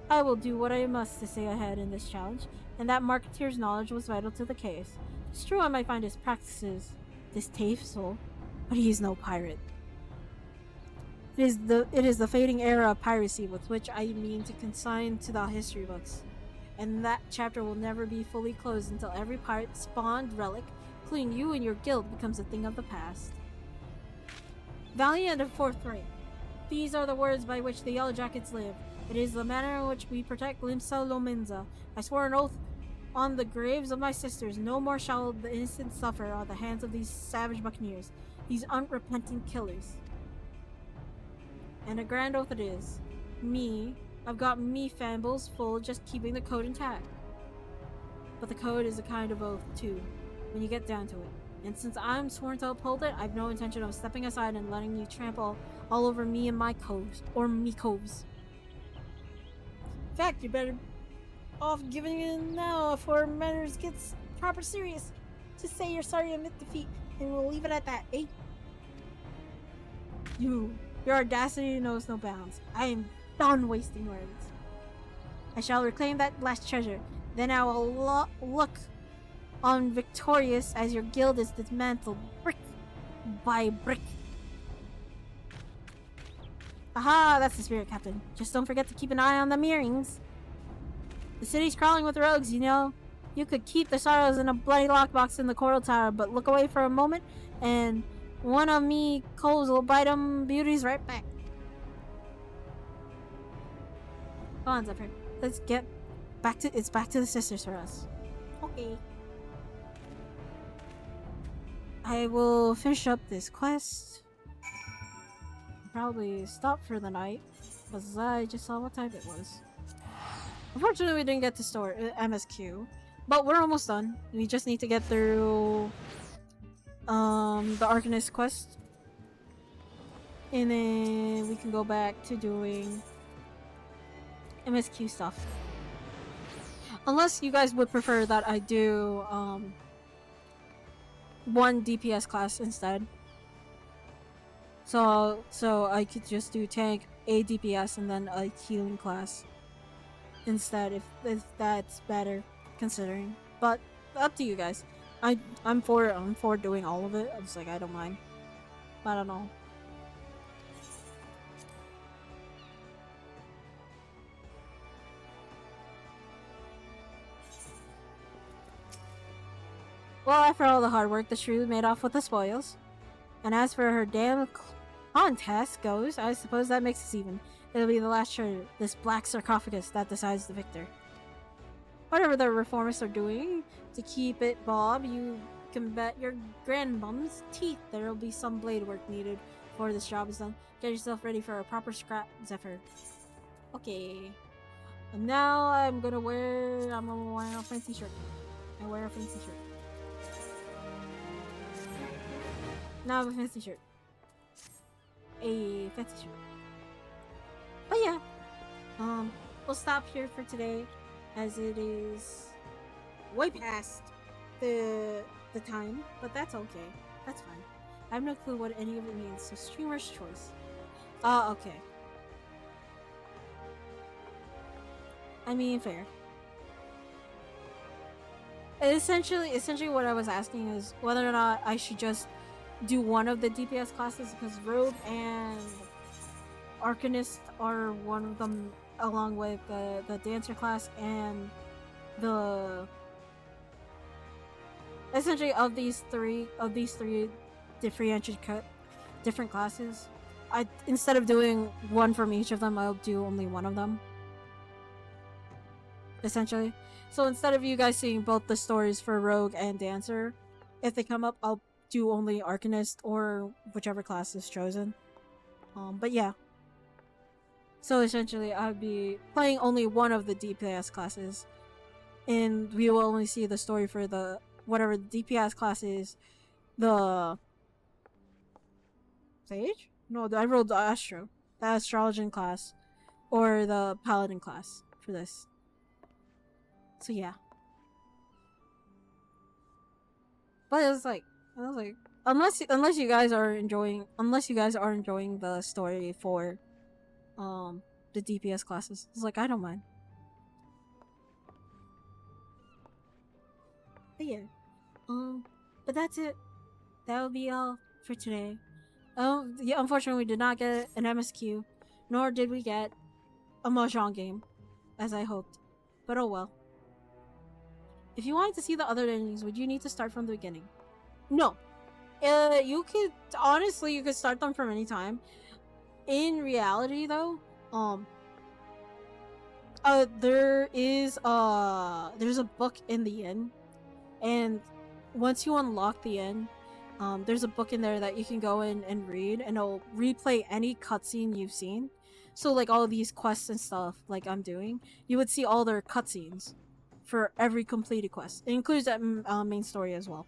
I will do what I must to stay ahead in this challenge, and that marketeer's knowledge was vital to the case. It's true I might find his practices distasteful, but he is no pirate. It is the fading era of piracy with which I mean to consign to the history books, and that chapter will never be fully closed until every pirate spawned relic, including you and your guild, becomes a thing of the past. Valiant and forthright. These are the words by which the Yellow Jackets live. It is the manner in which we protect Limsa Lominza. I swore an oath on the graves of my sisters, no more shall the innocent suffer at the hands of these savage buccaneers, these unrepentant killers. And a grand oath it is. I've got me fambles full just keeping the code intact. But the code is a kind of oath, too, when you get down to it. And since I'm sworn to uphold it, I've no intention of stepping aside and letting you trample all over me and my coves, or me coves. In fact, you better off giving in now before matters gets proper serious. Just say you're sorry to admit defeat, and we'll leave it at that, eh? Your audacity knows no bounds. I am done wasting words. I shall reclaim that last treasure. Then I will look on victorious as your guild is dismantled brick by brick. Aha, that's the spirit, Captain. Just don't forget to keep an eye on the mirrors. The city's crawling with rogues, you know. You could keep the sorrows in a bloody lockbox in the coral tower, but look away for a moment, and one of me coals will bite them beauties right back. Come on, Zephyr. Let's get back to the sisters for us. Okay. I will finish up this quest. Probably stop for the night, because I just saw what time it was. Unfortunately, we didn't get to store MSQ, but we're almost done. We just need to get through the Arcanist quest, and then we can go back to doing MSQ stuff. Unless you guys would prefer that I do one DPS class instead. So I could just do tank, a DPS, and then a healing class instead, if that's better considering. But up to you guys. I'm for doing all of it. I was like, I don't mind. I don't know. Well, after all the hard work, the shrew made off with the spoils. And as for her damn contest goes, I suppose that makes us even. It'll be the last treasure, this black sarcophagus, that decides the victor. Whatever the reformists are doing to keep it Bob, you can bet your grandmom's teeth there'll be some blade work needed before this job is done. Get yourself ready for a proper scrap, Zephyr. Okay. And now I'm gonna wear a fancy shirt. I wear a fancy shirt. Now I have a fancy shirt. A fancy shirt. But yeah. We'll stop here for today, as it is way past the time, but that's okay. That's fine. I have no clue what any of it means, so streamer's choice. Okay. I mean, fair. Essentially what I was asking is whether or not I should just do one of the DPS classes, because Rogue and Arcanist are one of them, along with the Dancer class and the... Essentially, of these three different classes, instead of doing one from each of them, I'll do only one of them. Essentially. So instead of you guys seeing both the stories for Rogue and Dancer, if they come up, I'll do only Arcanist or whichever class is chosen. But yeah. So essentially, I'd be playing only one of the DPS classes, and we will only see the story for the whatever the DPS class is. The Sage? No, I rolled the Astro, the Astrologian class, or the Paladin class for this. So yeah. But I was like, unless you guys are enjoying the story for the DPS classes, it's like, I don't mind. But yeah. But that's it. That will be all for today. Yeah, unfortunately we did not get an MSQ, nor did we get a Mahjong game, as I hoped. But oh well. If you wanted to see the other endings, would you need to start from the beginning? No. You could start them from any time. In reality, though, there's a book in the inn, and once you unlock the inn, there's a book in there that you can go in and read, and it'll replay any cutscene you've seen. So, like, all of these quests and stuff, like I'm doing, you would see all their cutscenes for every completed quest. It includes that main story as well.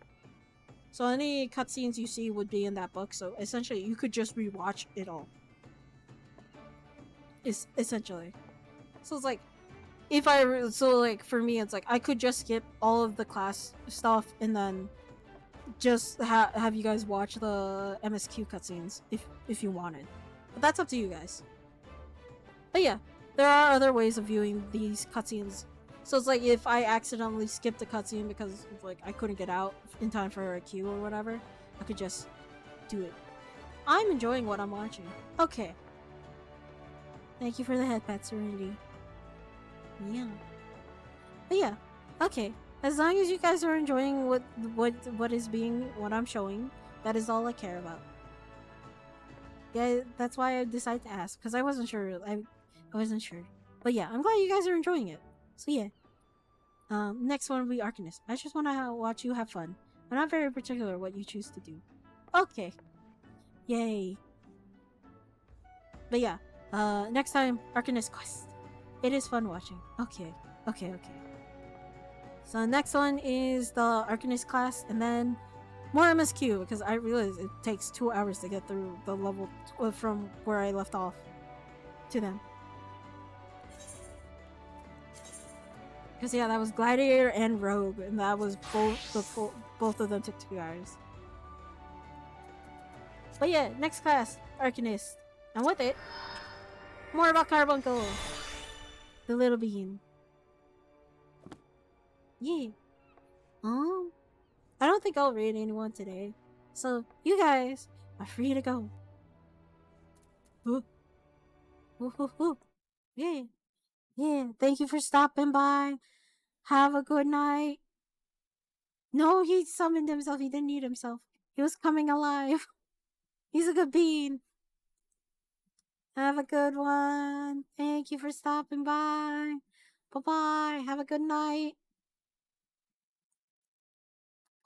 So any cutscenes you see would be in that book. So essentially, you could just rewatch it all. Is essentially. So it's like if I so like for me, it's like I could just skip all of the class stuff and then just have you guys watch the MSQ cutscenes if you wanted. But that's up to you guys. But yeah, there are other ways of viewing these cutscenes. So it's like if I accidentally skipped a cutscene because like I couldn't get out in time for a queue or whatever, I could just do it. I'm enjoying what I'm watching. Okay. Thank you for the headpad, Serenity. Yeah. But yeah. Okay. As long as you guys are enjoying what I'm showing, that is all I care about. Yeah, that's why I decided to ask because I wasn't sure. I wasn't sure. But yeah, I'm glad you guys are enjoying it. So yeah. Next one will be Arcanist. I just want to watch you have fun. I'm not very particular what you choose to do. Okay. Yay. But yeah. Next time, Arcanist Quest. It is fun watching. Okay. Okay. Okay. So next one is the Arcanist class, and then more MSQ because I realize it takes 2 hours to get through the level from where I left off to them. Because yeah, that was Gladiator and Rogue, and that was both of them took 2 hours. But yeah, next class, Arcanist, and with it, more about Carbuncle, the little bean. Yeah. I don't think I'll raid anyone today, so you guys are free to go. Ooh, ooh, ooh, ooh. Yeah, yeah. Thank you for stopping by. Have a good night. No, he summoned himself. He didn't eat himself. He was coming alive. He's a good bean. Have a good one. Thank you for stopping by. Bye bye. Have a good night.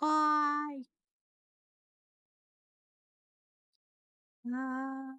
Bye. Bye.